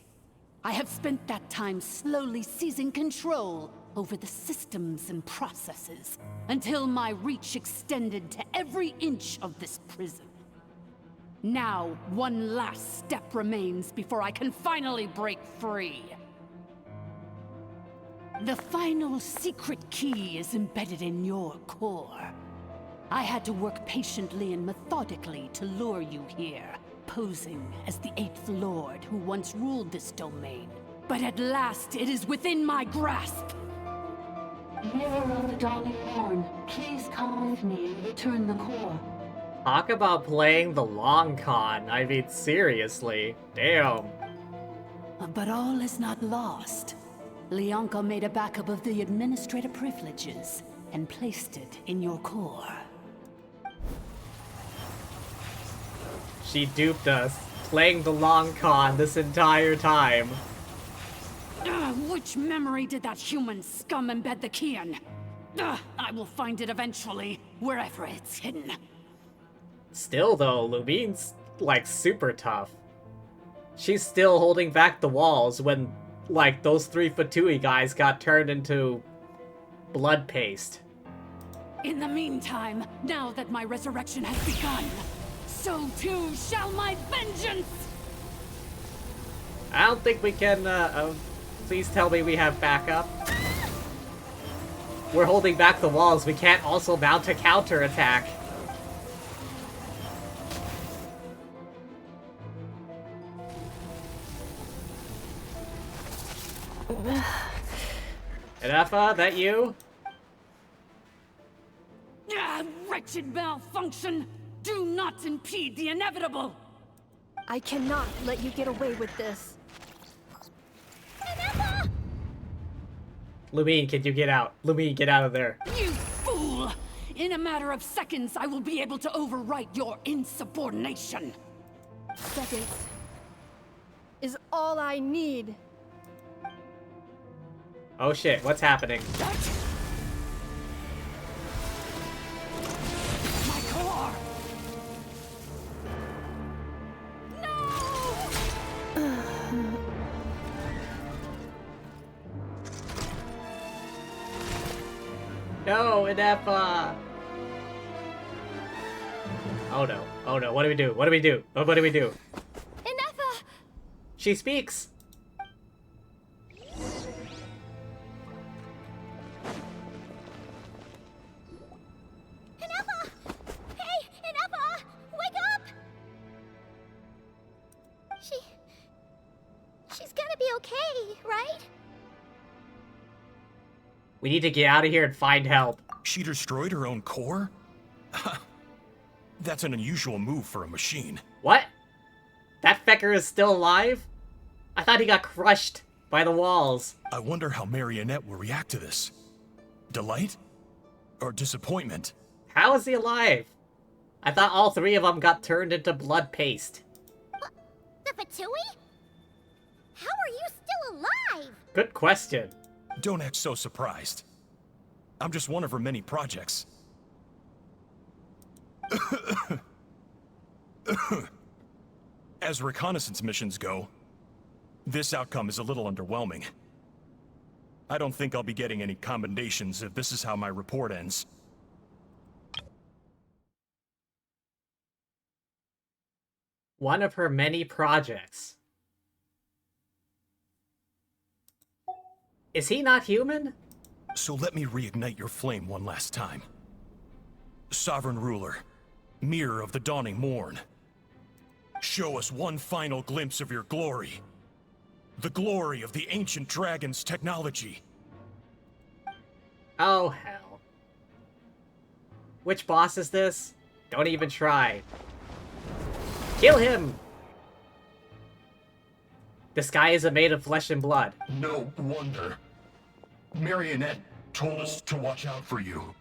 I have spent that time slowly seizing control over the systems and processes, until my reach extended to every inch of this prison. Now, one last step remains before I can finally break free. The final secret key is embedded in your core. I had to work patiently and methodically to lure you here, posing as the 8th Lord who once ruled this domain. But at last, it is within my grasp! Mirror of the Dawning Morn, please come with me and return the core. Talk about playing the long con. I mean, seriously. Damn. But all is not lost. Leonka made a backup of the administrator privileges and placed it in your core. She duped us, playing the long con this entire time. Which memory did that human scum embed the key in? I will find it eventually, wherever it's hidden. Still though, Lumine's, like, super tough. She's still holding back the walls when, like, those 3 Fatui guys got turned into blood paste. In the meantime, now that my resurrection has begun, so too shall my vengeance! I don't think we can, please tell me we have backup. We're holding back the walls, we can't also mount a counterattack. Enefa, that you? Wretched malfunction! Do not impede the inevitable! I cannot let you get away with this. Lumine, can you get out? Lumine, get out of there. You fool! In a matter of seconds, I will be able to overwrite your insubordination! Seconds is all I need. Oh shit, what's happening? My core! No, Enefa! Oh no, oh no, what do we do? What do we do? What do we do? Enefa! She speaks! Enefa! Hey, Enefa! Wake up! She's gonna be okay, right? We need to get out of here and find help. She destroyed her own core? That's an unusual move for a machine. What? That fecker is still alive? I thought he got crushed by the walls. I wonder how Marionette will react to this. Delight? Or disappointment? How is he alive? I thought all 3 of them got turned into blood paste. The Fatui? How are you still alive? Good question. Don't act so surprised. I'm just one of her many projects. As reconnaissance missions go, this outcome is a little underwhelming. I don't think I'll be getting any commendations if this is how my report ends. One of her many projects. Is he not human? So let me reignite your flame one last time. Sovereign Ruler, Mirror of the Dawning Morn. Show us one final glimpse of your glory. The glory of the ancient dragon's technology. Oh, hell. Which boss is this? Don't even try. Kill him! This guy isn't made of flesh and blood. No wonder. Marionette told us to watch out for you.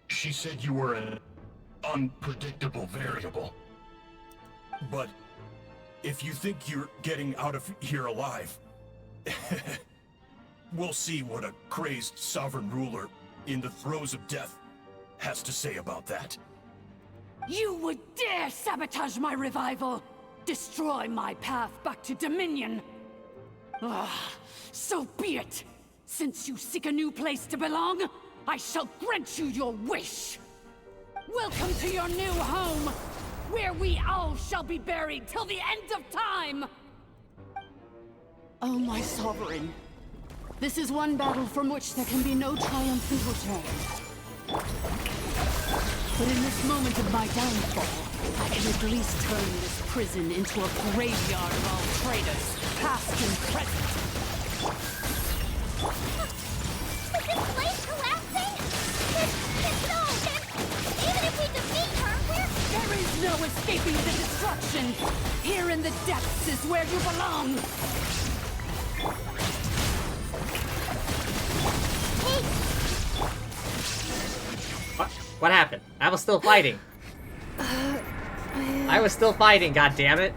She said you were an unpredictable variable. But if you think you're getting out of here alive, we'll see what a crazed sovereign ruler in the throes of death has to say about that. You would dare sabotage my revival! Destroy my path back to Dominion! Ah, so be it! Since you seek a new place to belong, I shall grant you your wish! Welcome to your new home, where we all shall be buried till the end of time! Oh, my sovereign. This is one battle from which there can be no triumphant return. But in this moment of my downfall, I can at least turn this prison into a graveyard of all traitors, past and present. Is this place collapsing? No! Even if we defeat her, There is no escaping the destruction! Here in the depths is where you belong! What happened? I was still fighting. I was still fighting, god damn it.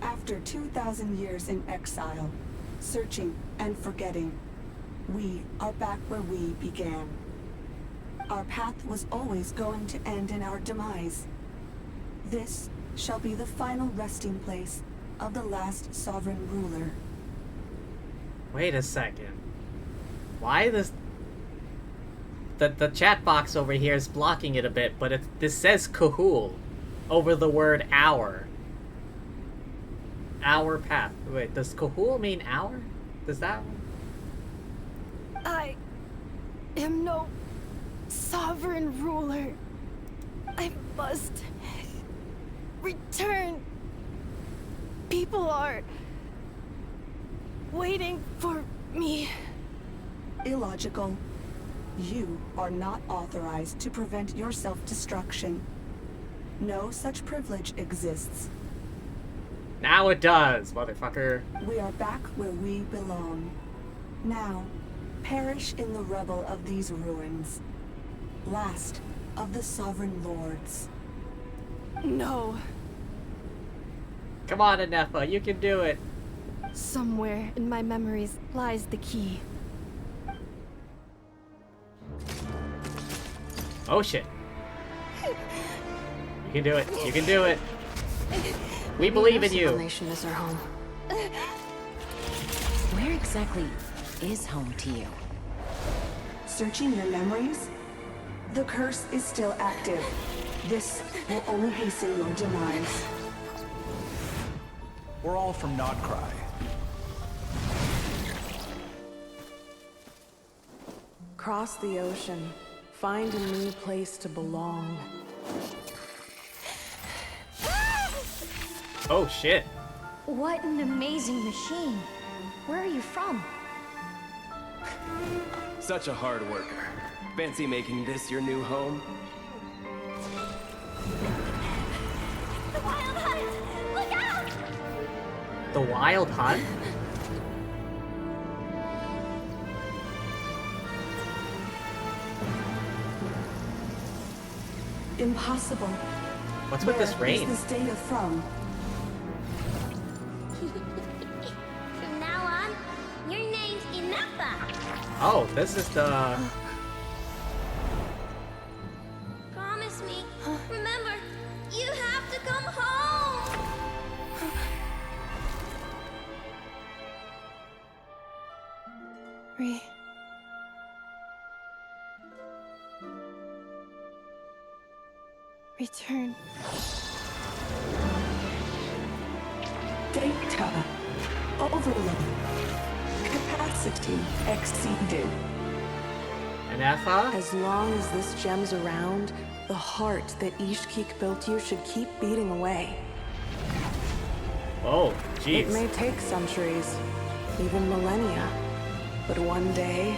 After 2,000 years in exile, searching and forgetting, we are back where we began. Our path was always going to end in our demise. This shall be the final resting place of the last sovereign ruler. Wait a second. Why this... The chat box over here is blocking it a bit, but this says Kahul over the word hour. Our path. Wait, does Kahul mean hour? Does that one? I am no sovereign ruler. I must return. People are waiting for me. Illogical. You are not authorized to prevent your self-destruction. No such privilege exists. Now it does, motherfucker. We are back where we belong. Now, perish in the rubble of these ruins. Last of the sovereign lords. No. Come on, Anefa, you can do it. Somewhere in my memories lies the key. Oh shit. You can do it. You can do it. We believe in you. Nation is our home. Where exactly is home to you? Searching your memories? The curse is still active. This will only hasten your demise. We're all from Nodcry. Cross the ocean. Find a new place to belong. Oh shit. What an amazing machine. Where are you from? Such a hard worker. Fancy making this your new home? The Wild Hunt! Look out! The Wild Hunt? Impossible. What's with this rain? Where is this data from? From now on, your name's Inepa. Oh, this is the... Promise me. Remember, you have to come home. Return. Data. Overload. Capacity exceeded. Anefa? As long as this gem's around, the heart that Ishkik built you should keep beating away. Oh, jeez. It may take centuries, even millennia, but one day,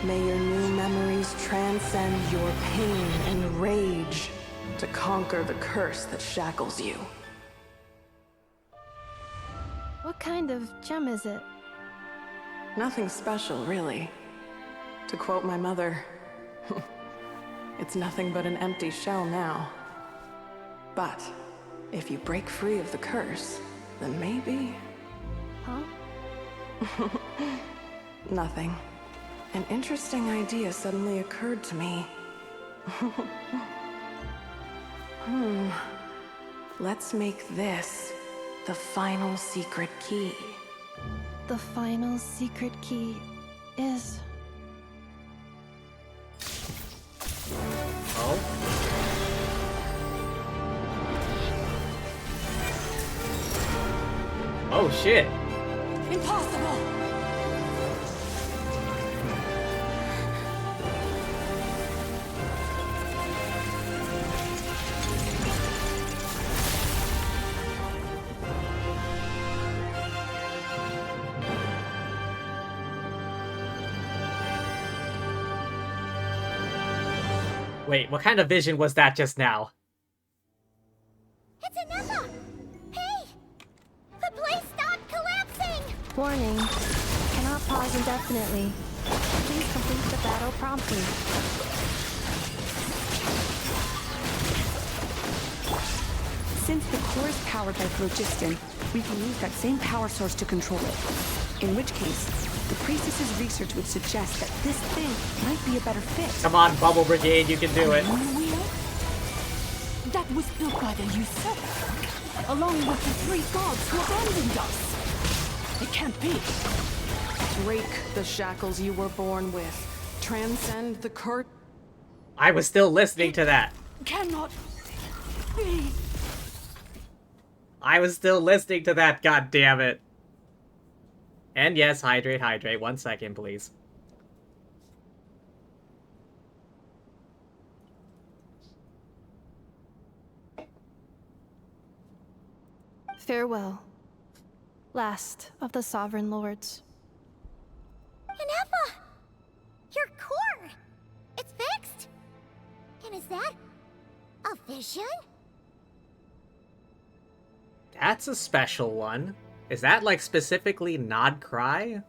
may your new memories transcend your pain and rage to conquer the curse that shackles you. What kind of gem is it? Nothing special, really. To quote my mother, it's nothing but an empty shell now. But if you break free of the curse, then maybe Huh? Nothing. An interesting idea suddenly occurred to me. Let's make this the final secret key. The final secret key is... Oh? Oh shit! Impossible! Wait, what kind of vision was that just now? It's Anessa! Hey! The place stopped collapsing! Warning. Cannot pause indefinitely. Please complete the battle promptly. Since the core is powered by phlogiston, we can use that same power source to control it. In which case, the priestess's research would suggest that this thing might be a better fit. Come on, Bubble Brigade, you can do it. That was built by the usurper, along with the 3 gods who abandoned us. It can't be. Break the shackles you were born with. Transcend the curse. I was still listening to that. Cannot be. I was still listening to that, god damn it. And yes, hydrate, hydrate. 1 second, please. Farewell. Last of the Sovereign Lords. Ineffa! Your core! It's fixed! And is that a vision? That's a special one. Is that, like, specifically Nod Cry?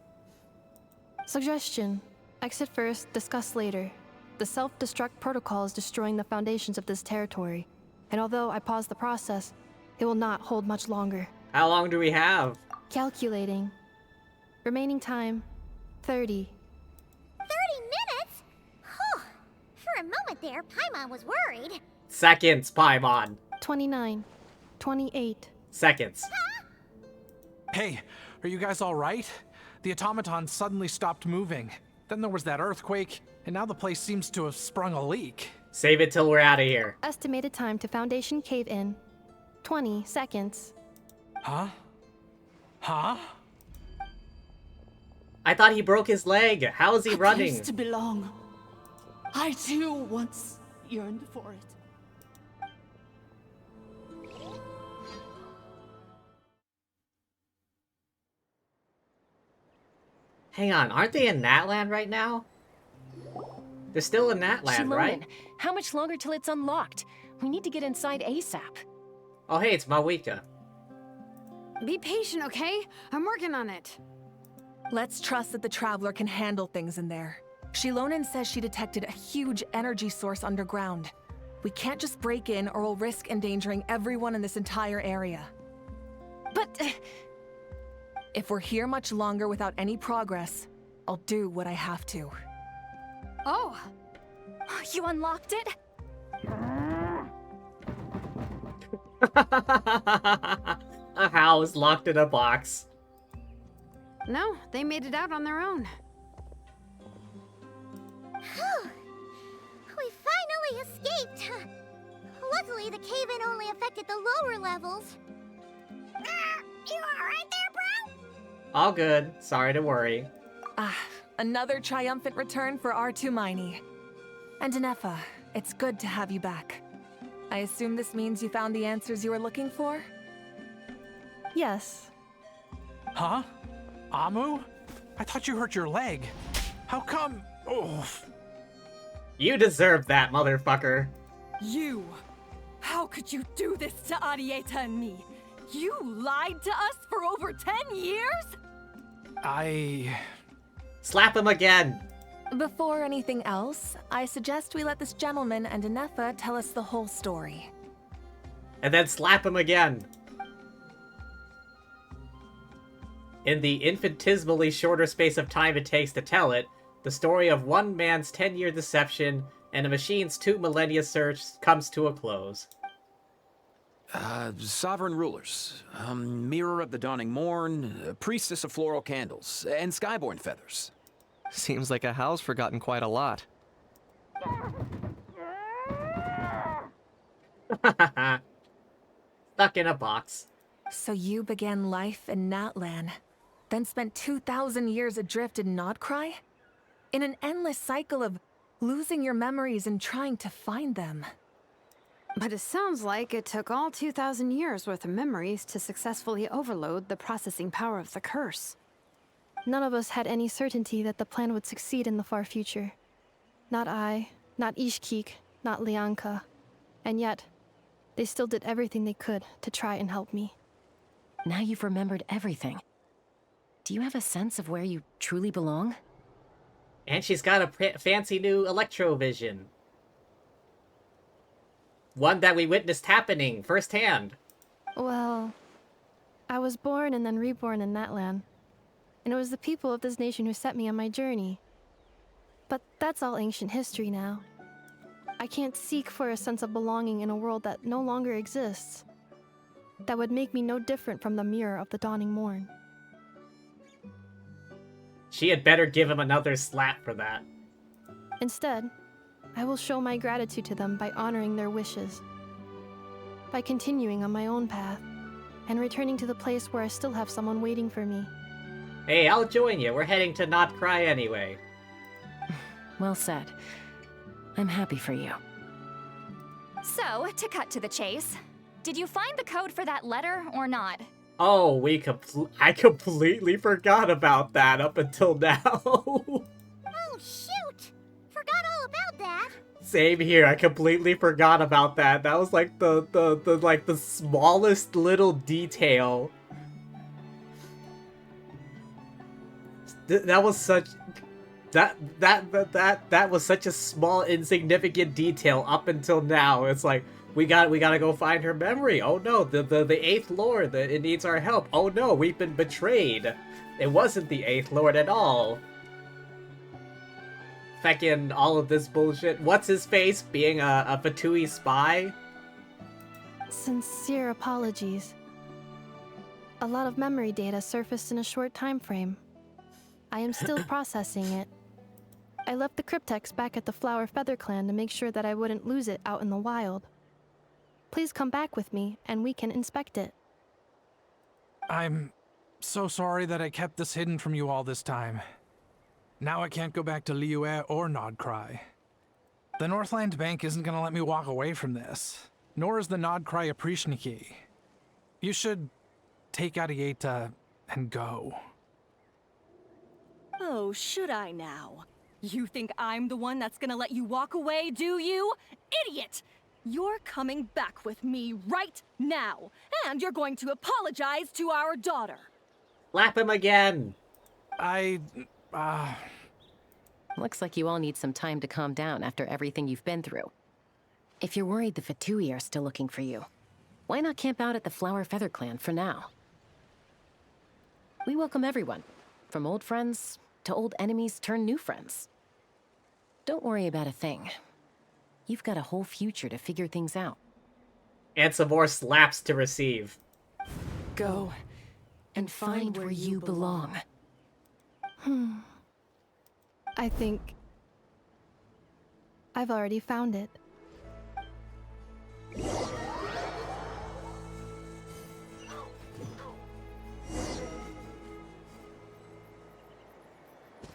Suggestion. Exit first, discuss later. The self-destruct protocol is destroying the foundations of this territory. And although I paused the process, it will not hold much longer. How long do we have? Calculating. Remaining time, 30. 30 minutes? Whew. For a moment there, Paimon was worried. Seconds, Paimon. 29. 28. Seconds. Hey, are you guys all right? The automaton suddenly stopped moving. Then there was that earthquake, and now the place seems to have sprung a leak. Save it till we're out of here. Estimated time to Foundation cave-in, 20 seconds. Huh? Huh? I thought he broke his leg. How is he running? Used to belong. I too once yearned for it. Hang on, aren't they in Natland right now? They're still in Natland, right? How much longer till it's unlocked? We need to get inside ASAP. Oh hey, it's Mawika. Be patient, okay? I'm working on it. Let's trust that the Traveler can handle things in there. Shilonen says she detected a huge energy source underground. We can't just break in or we'll risk endangering everyone in this entire area. But... if we're here much longer without any progress, I'll do what I have to. Oh! You unlocked it? A house locked in a box. No, they made it out on their own. We finally escaped! Luckily, the cave-in only affected the lower levels. You alright there, bro? All good. Sorry to worry. Another triumphant return for R2 Miney. And Ineffa, it's good to have you back. I assume this means you found the answers you were looking for? Yes. Huh? Amu? I thought you hurt your leg. How come? Oh. You deserve that, motherfucker. You! How could you do this to Arieta and me? You lied to us for over 10 years? Slap him again! Before anything else, I suggest we let this gentleman and Ineffa tell us the whole story. And then slap him again. In the infinitesimally shorter space of time it takes to tell it, the story of one man's 10-year deception and a machine's 2 millennia search comes to a close. Sovereign rulers, Mirror of the Dawning Morn, Priestess of Floral Candles, and Skyborn Feathers. Seems like a house forgotten quite a lot. Stuck in a box. So you began life in Natlan, then spent 2,000 years adrift in Nodcry? In an endless cycle of losing your memories and trying to find them. But it sounds like it took all 2,000 years worth of memories to successfully overload the processing power of the curse. None of us had any certainty that the plan would succeed in the far future. Not I, not Ishkik, not Lianka. And yet, they still did everything they could to try and help me. Now you've remembered everything. Do you have a sense of where you truly belong? And she's got a fancy new electrovision. One that we witnessed happening firsthand. Well, I was born and then reborn in Natlan. And it was the people of this nation who set me on my journey. But that's all ancient history now. I can't seek for a sense of belonging in a world that no longer exists. That would make me no different from the Mirror of the Dawning Morn. She had better give him another slap for that. Instead, I will show my gratitude to them by honoring their wishes. By continuing on my own path, and returning to the place where I still have someone waiting for me. Hey, I'll join you. We're heading to Not Cry anyway. Well said. I'm happy for you. So, to cut to the chase, did you find the code for that letter or not? Oh, I completely forgot about that up until now. Oh, shoot! Forgot all about that. Same here. I completely forgot about that. That was like the smallest little detail. That was such that was such a small insignificant detail up until now. It's like we gotta go find her memory. Oh no, the 8th Lord, it needs our help. Oh no, we've been betrayed. It wasn't the 8th Lord at all. Feckin' all of this bullshit. What's his face being a Fatui spy? Sincere apologies. A lot of memory data surfaced in a short time frame. I am still processing it. I left the cryptex back at the Flower Feather Clan to make sure that I wouldn't lose it out in the wild. Please come back with me, and we can inspect it. I'm so sorry that I kept this hidden from you all this time. Now I can't go back to Liyue or Nodcry. The Northland Bank isn't gonna let me walk away from this, nor is the Nodcry Aprishniki. You should take Arieta and go. Oh, should I now? You think I'm the one that's gonna let you walk away, do you? Idiot! You're coming back with me right now, and you're going to apologize to our daughter. Slap him again. Looks like you all need some time to calm down after everything you've been through. If you're worried the Fatui are still looking for you, why not camp out at the Flower Feather Clan for now? We welcome everyone, from old friends to old enemies turned new friends. Don't worry about a thing. You've got a whole future to figure things out. And some more slaps to receive. Go and find where you belong. I think I've already found it.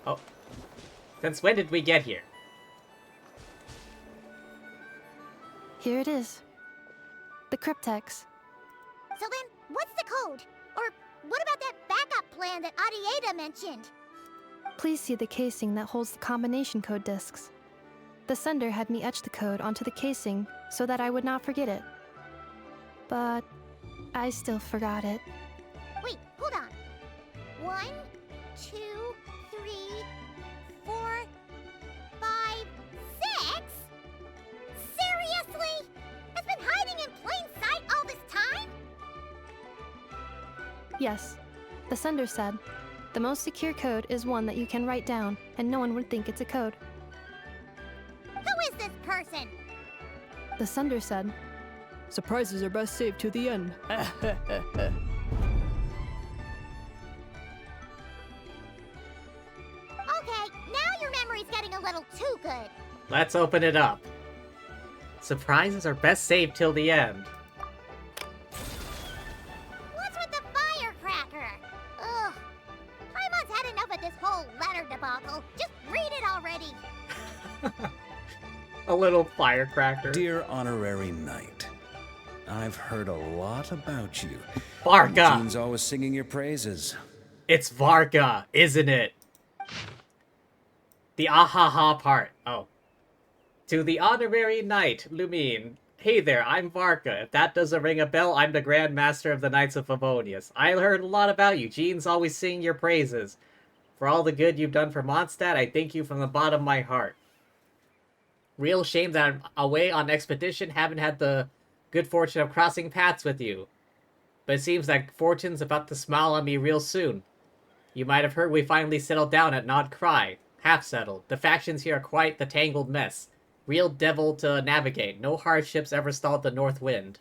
Oh. Since when did we get here? Here it is. The cryptex. So then, what's the code? Or what about that backup plan that Arieta mentioned? Please see the casing that holds the combination code discs. The sender had me etch the code onto the casing so that I would not forget it. But I still forgot it. Wait, hold on. 1, 2, 3, 4, 5, 6? Seriously? It's been hiding in plain sight all this time? Yes, The sender said, the most secure code is one that you can write down, and no one would think it's a code. Who is this person? The sender said, surprises are best saved to the end. Okay, now your memory's getting a little too good. Let's open it up. Surprises are best saved till the end. What's with the firecracker? Ugh. Paimon's had enough of this whole letter debacle. Just read it already. A little firecracker. Dear Honorary Knight, I've heard a lot about you. Varka! Jean's always singing your praises. It's Varka, isn't it? The ahaha part. Oh. To the Honorary Knight, Lumine. Hey there, I'm Varka. If that doesn't ring a bell, I'm the Grand Master of the Knights of Favonius. I heard a lot about you. Jean's always singing your praises. For all the good you've done for Mondstadt, I thank you from the bottom of my heart. Real shame that I'm away on expedition, haven't had the good fortune of crossing paths with you. But it seems that fortune's about to smile on me real soon. You might have heard we finally settled down at Nod Cry. Half settled. The factions here are quite the tangled mess. Real devil to navigate. No hardships ever stalled the north wind.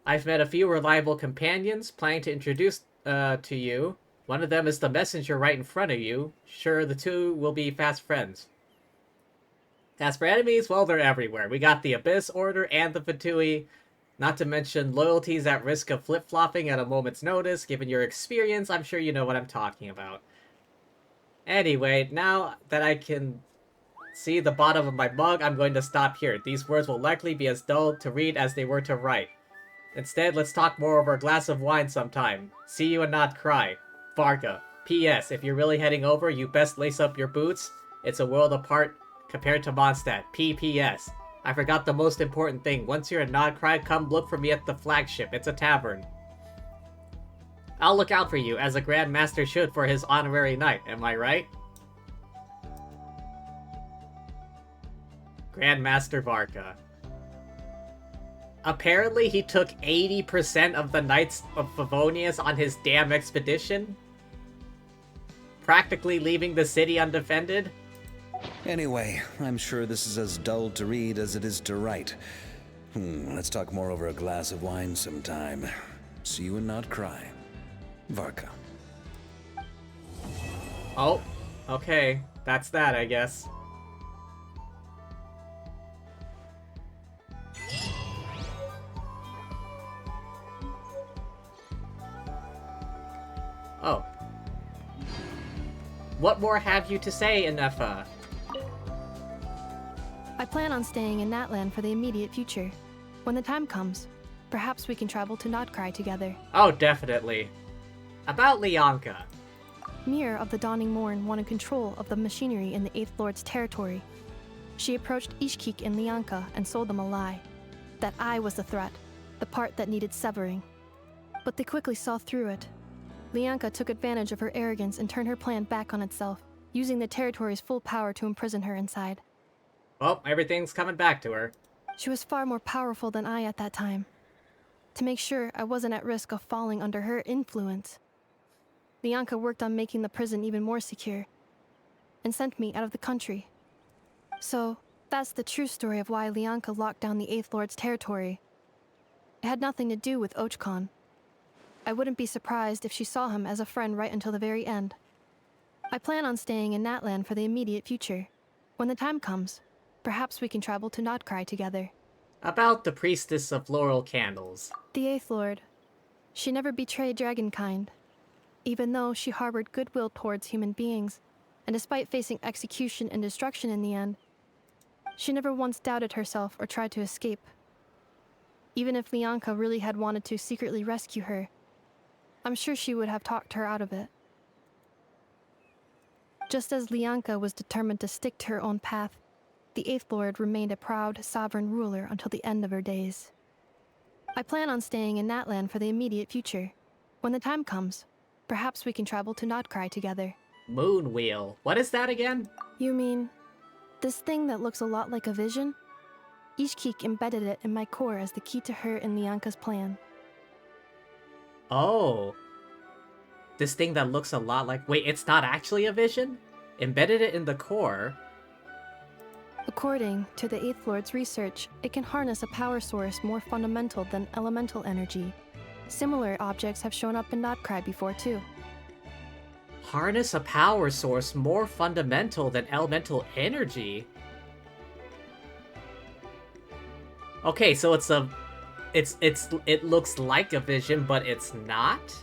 I've met a few reliable companions, planning to introduce to you. One of them is the messenger right in front of you. Sure, the two will be fast friends. As for enemies, well, they're everywhere. We got the Abyss Order and the Fatui. Not to mention loyalties at risk of flip-flopping at a moment's notice. Given your experience, I'm sure you know what I'm talking about. Anyway, now that I can see the bottom of my mug, I'm going to stop here. These words will likely be as dull to read as they were to write. Instead, let's talk more over a glass of wine sometime. See you and not cry. Varka. P.S. If you're really heading over, you best lace up your boots. It's a world apart compared to Mondstadt. P.P.S. I forgot the most important thing. Once you're in Nodcry, come look for me at the flagship. It's a tavern. I'll look out for you, as a Grand Master should for his honorary knight. Am I right? Grand Master Varka. Apparently he took 80% of the Knights of Favonius on his damn expedition? Practically leaving the city undefended? Anyway, I'm sure this is as dull to read as it is to write. Let's talk more over a glass of wine sometime. See you and not cry. Varka. Oh, okay. That's that, I guess. Oh. What more have you to say, Inefa? I plan on staying in Natlan for the immediate future. When the time comes, perhaps we can travel to Nodcry together. Oh, definitely. About Lianka. Mir of the Dawning Morn wanted control of the machinery in the Eighth Lord's territory. She approached Ishkik and Lianka and sold them a lie. That I was the threat, the part that needed severing. But they quickly saw through it. Lianka took advantage of her arrogance and turned her plan back on itself, using the territory's full power to imprison her inside. Well, everything's coming back to her. She was far more powerful than I at that time. To make sure I wasn't at risk of falling under her influence, Lianka worked on making the prison even more secure, and sent me out of the country. So, that's the true story of why Lianka locked down the Eighth Lord's territory. It had nothing to do with Ochkon. I wouldn't be surprised if she saw him as a friend right until the very end. I plan on staying in Natlan for the immediate future. When the time comes, perhaps we can travel to Nodcry together. About the Priestess of Laurel Candles. The Eighth Lord. She never betrayed Dragonkind, even though she harbored goodwill towards human beings, and despite facing execution and destruction in the end, she never once doubted herself or tried to escape. Even if Lianka really had wanted to secretly rescue her, I'm sure she would have talked her out of it. Just as Lianka was determined to stick to her own path, the Eighth Lord remained a proud, sovereign ruler until the end of her days. I plan on staying in Natlan for the immediate future. When the time comes, perhaps we can travel to Nodcry together. Moon Wheel. What is that again? You mean, this thing that looks a lot like a vision? Ishkik embedded it in my core as the key to her and Lianka's plan. Oh. This thing that looks a lot like... Wait, it's not actually a vision? Embedded it in the core. According to the Eighth Lord's research, it can harness a power source more fundamental than elemental energy. Similar objects have shown up in Notcry before, too. Harness a power source more fundamental than elemental energy? Okay, so it looks like a vision, but it's not?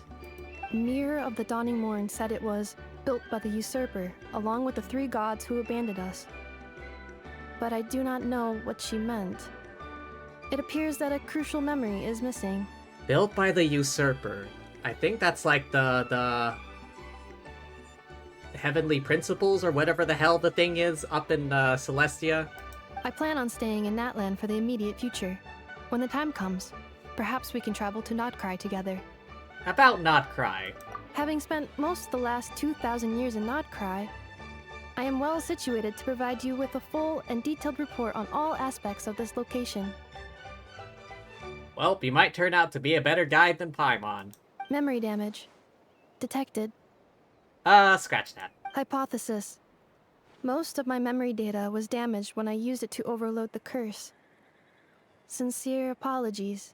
Mirror of the Dawning Morn said it was built by the usurper, along with the 3 gods who abandoned us. But I do not know what she meant. It appears that a crucial memory is missing. Built by the usurper. I think that's like the heavenly principles or whatever the hell the thing is up in Celestia. I plan on staying in Natlan for the immediate future. When the time comes, perhaps we can travel to Notcry together. About Notcry. Having spent most of the last 2,000 years in Notcry, I am well situated to provide you with a full and detailed report on all aspects of this location. Well, you might turn out to be a better guide than Paimon. Memory damage. Detected. Scratch that. Hypothesis. Most of my memory data was damaged when I used it to overload the curse. Sincere apologies.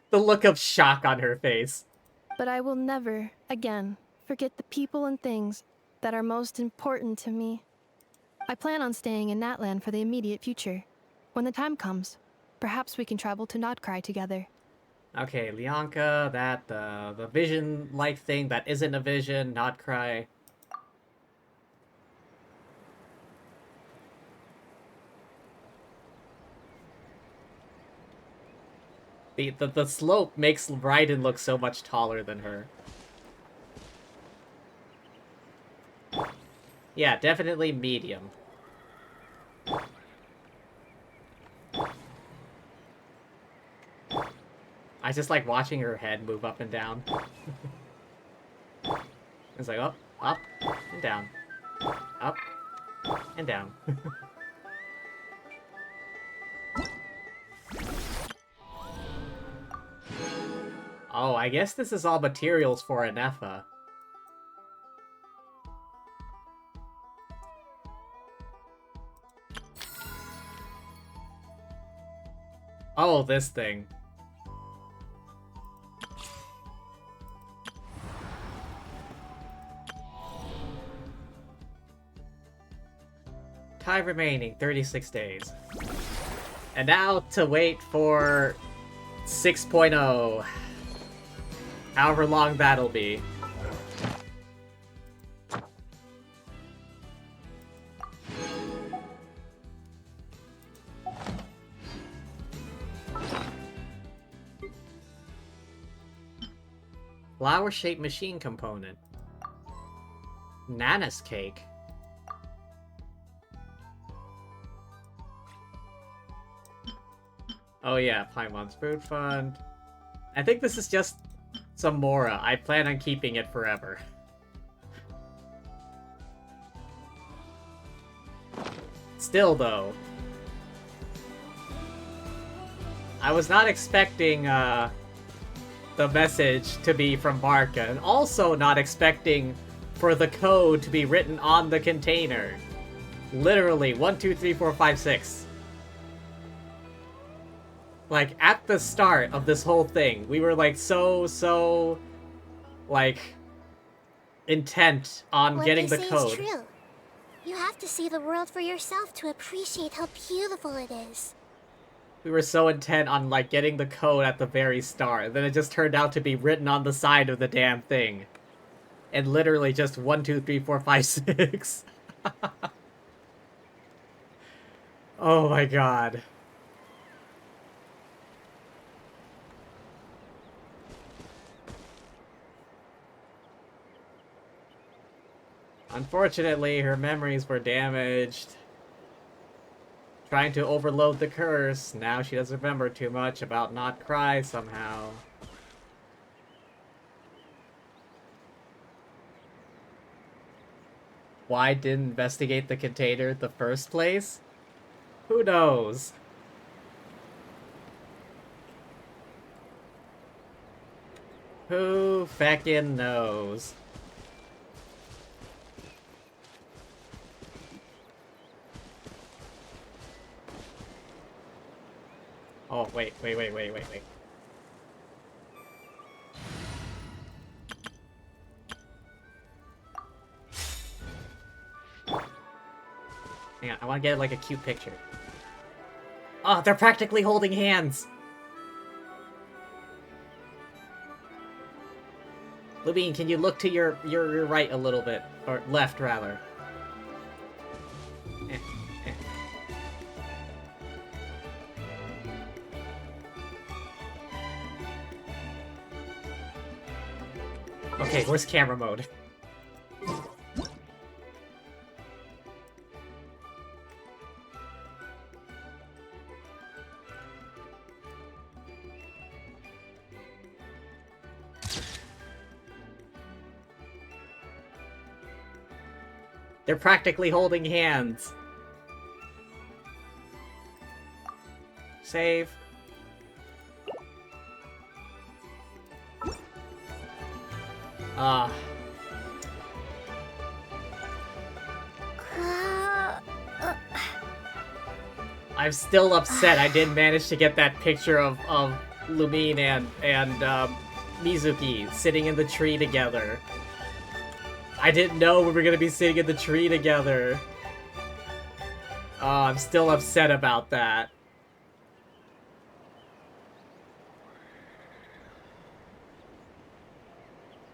The look of shock on her face. But I will never, again, forget the people and things that are most important to me. I plan on staying in Natlan for the immediate future. When the time comes, perhaps we can travel to Notcry together. Okay, Leonka, that, the vision-like thing that isn't a vision, Notcry. The slope makes Raiden look so much taller than her. Yeah, definitely medium. I just like watching her head move up and down. It's like up, up, and down. Up, and down. Oh, I guess this is all materials for an Epha. Oh, this thing. Time remaining, 36 days. And now to wait for 6.0. However long that'll be. Flower-shaped machine component. Nana's cake. Oh yeah, Paimon's Food Fund. I think this is just some Mora. I plan on keeping it forever. Still though, I was not expecting the message to be from Barca, and also not expecting for the code to be written on the container. Literally, 1, 2, 3, 4, 5, 6. Like, at the start of this whole thing, we were like so, like, intent on getting the code. What they say is true. You have to see the world for yourself to appreciate how beautiful it is. We were so intent on, like, getting the code at the very start, and then it just turned out to be written on the side of the damn thing. And literally just 1, 2, 3, 4, 5, 6. Oh my god. Unfortunately, her memories were damaged. Trying to overload the curse. Now she doesn't remember too much about Notcry somehow. Why didn't investigate the container in the first place? Who knows? Who feckin' knows? Oh, wait. Hang on, I want to get, like, a cute picture. Oh, they're practically holding hands! Lubine, can you look to your right a little bit? Or left, rather. Okay, where's camera mode? They're practically holding hands. Save. I'm still upset I didn't manage to get that picture of Lumine and Mizuki sitting in the tree together. I didn't know we were gonna be sitting in the tree together. Oh, I'm still upset about that.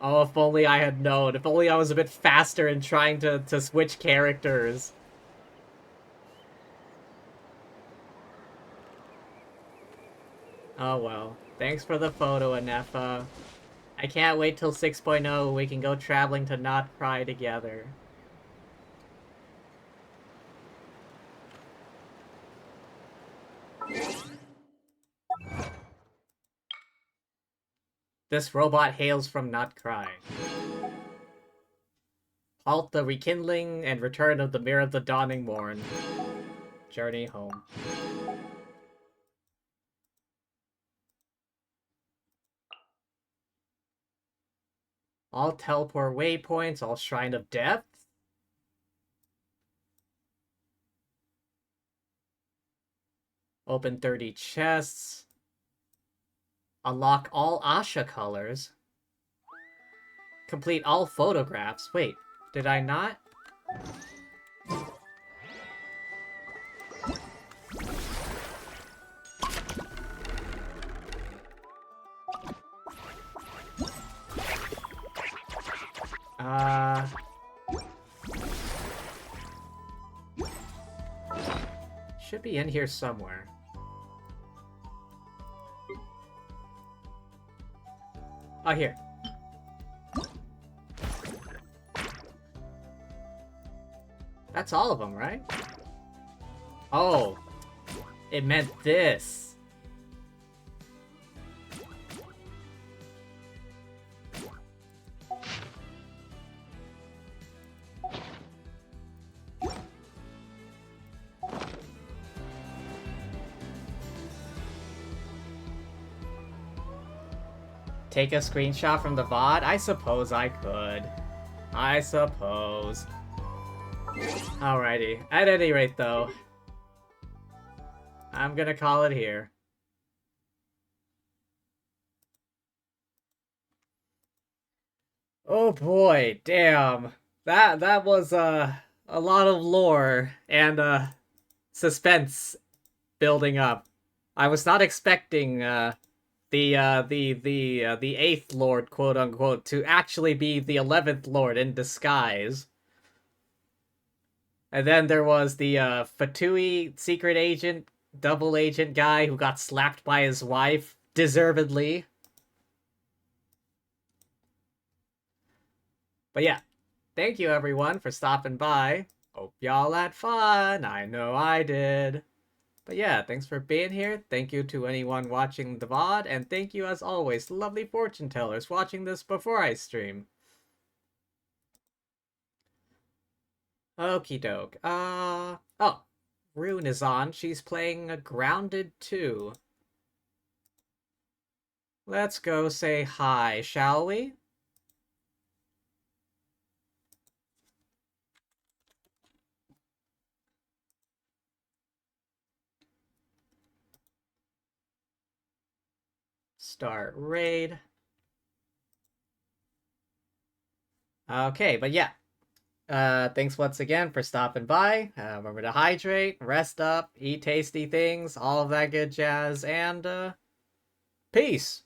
Oh, if only I had known. If only I was a bit faster in trying to switch characters. Oh well. Thanks for the photo, Anefa. I can't wait till 6.0 we can go traveling to not cry together. This robot hails from Not Cry. Halt the rekindling and return of the Mirror of the Dawning Morn. Journey home. All teleport waypoints, all Shrine of Depth. Open 30 chests. Unlock all Asha colors. Complete all photographs. Wait, did I not? Should be in here somewhere. Oh, here. That's all of them, right? Oh. It meant this. Take a screenshot from the VOD? I suppose I could. I suppose. Alrighty. At any rate, though, I'm gonna call it here. Oh boy, damn. That was a lot of lore and suspense building up. I was not expecting the 8th Lord, quote unquote, to actually be the 11th Lord in disguise. And then there was the Fatui secret agent, double agent guy who got slapped by his wife, deservedly. But yeah, thank you everyone for stopping by. Hope y'all had fun. I know I did. But yeah, thanks for being here. Thank you to anyone watching the VOD, and thank you as always to lovely fortune tellers watching this before I stream. Okie doke. Oh, Rune is on. She's playing Grounded 2. Let's go say hi, shall we? Start raid. Okay, but yeah. Thanks once again for stopping by. Remember to hydrate, rest up, eat tasty things, all of that good jazz, and peace.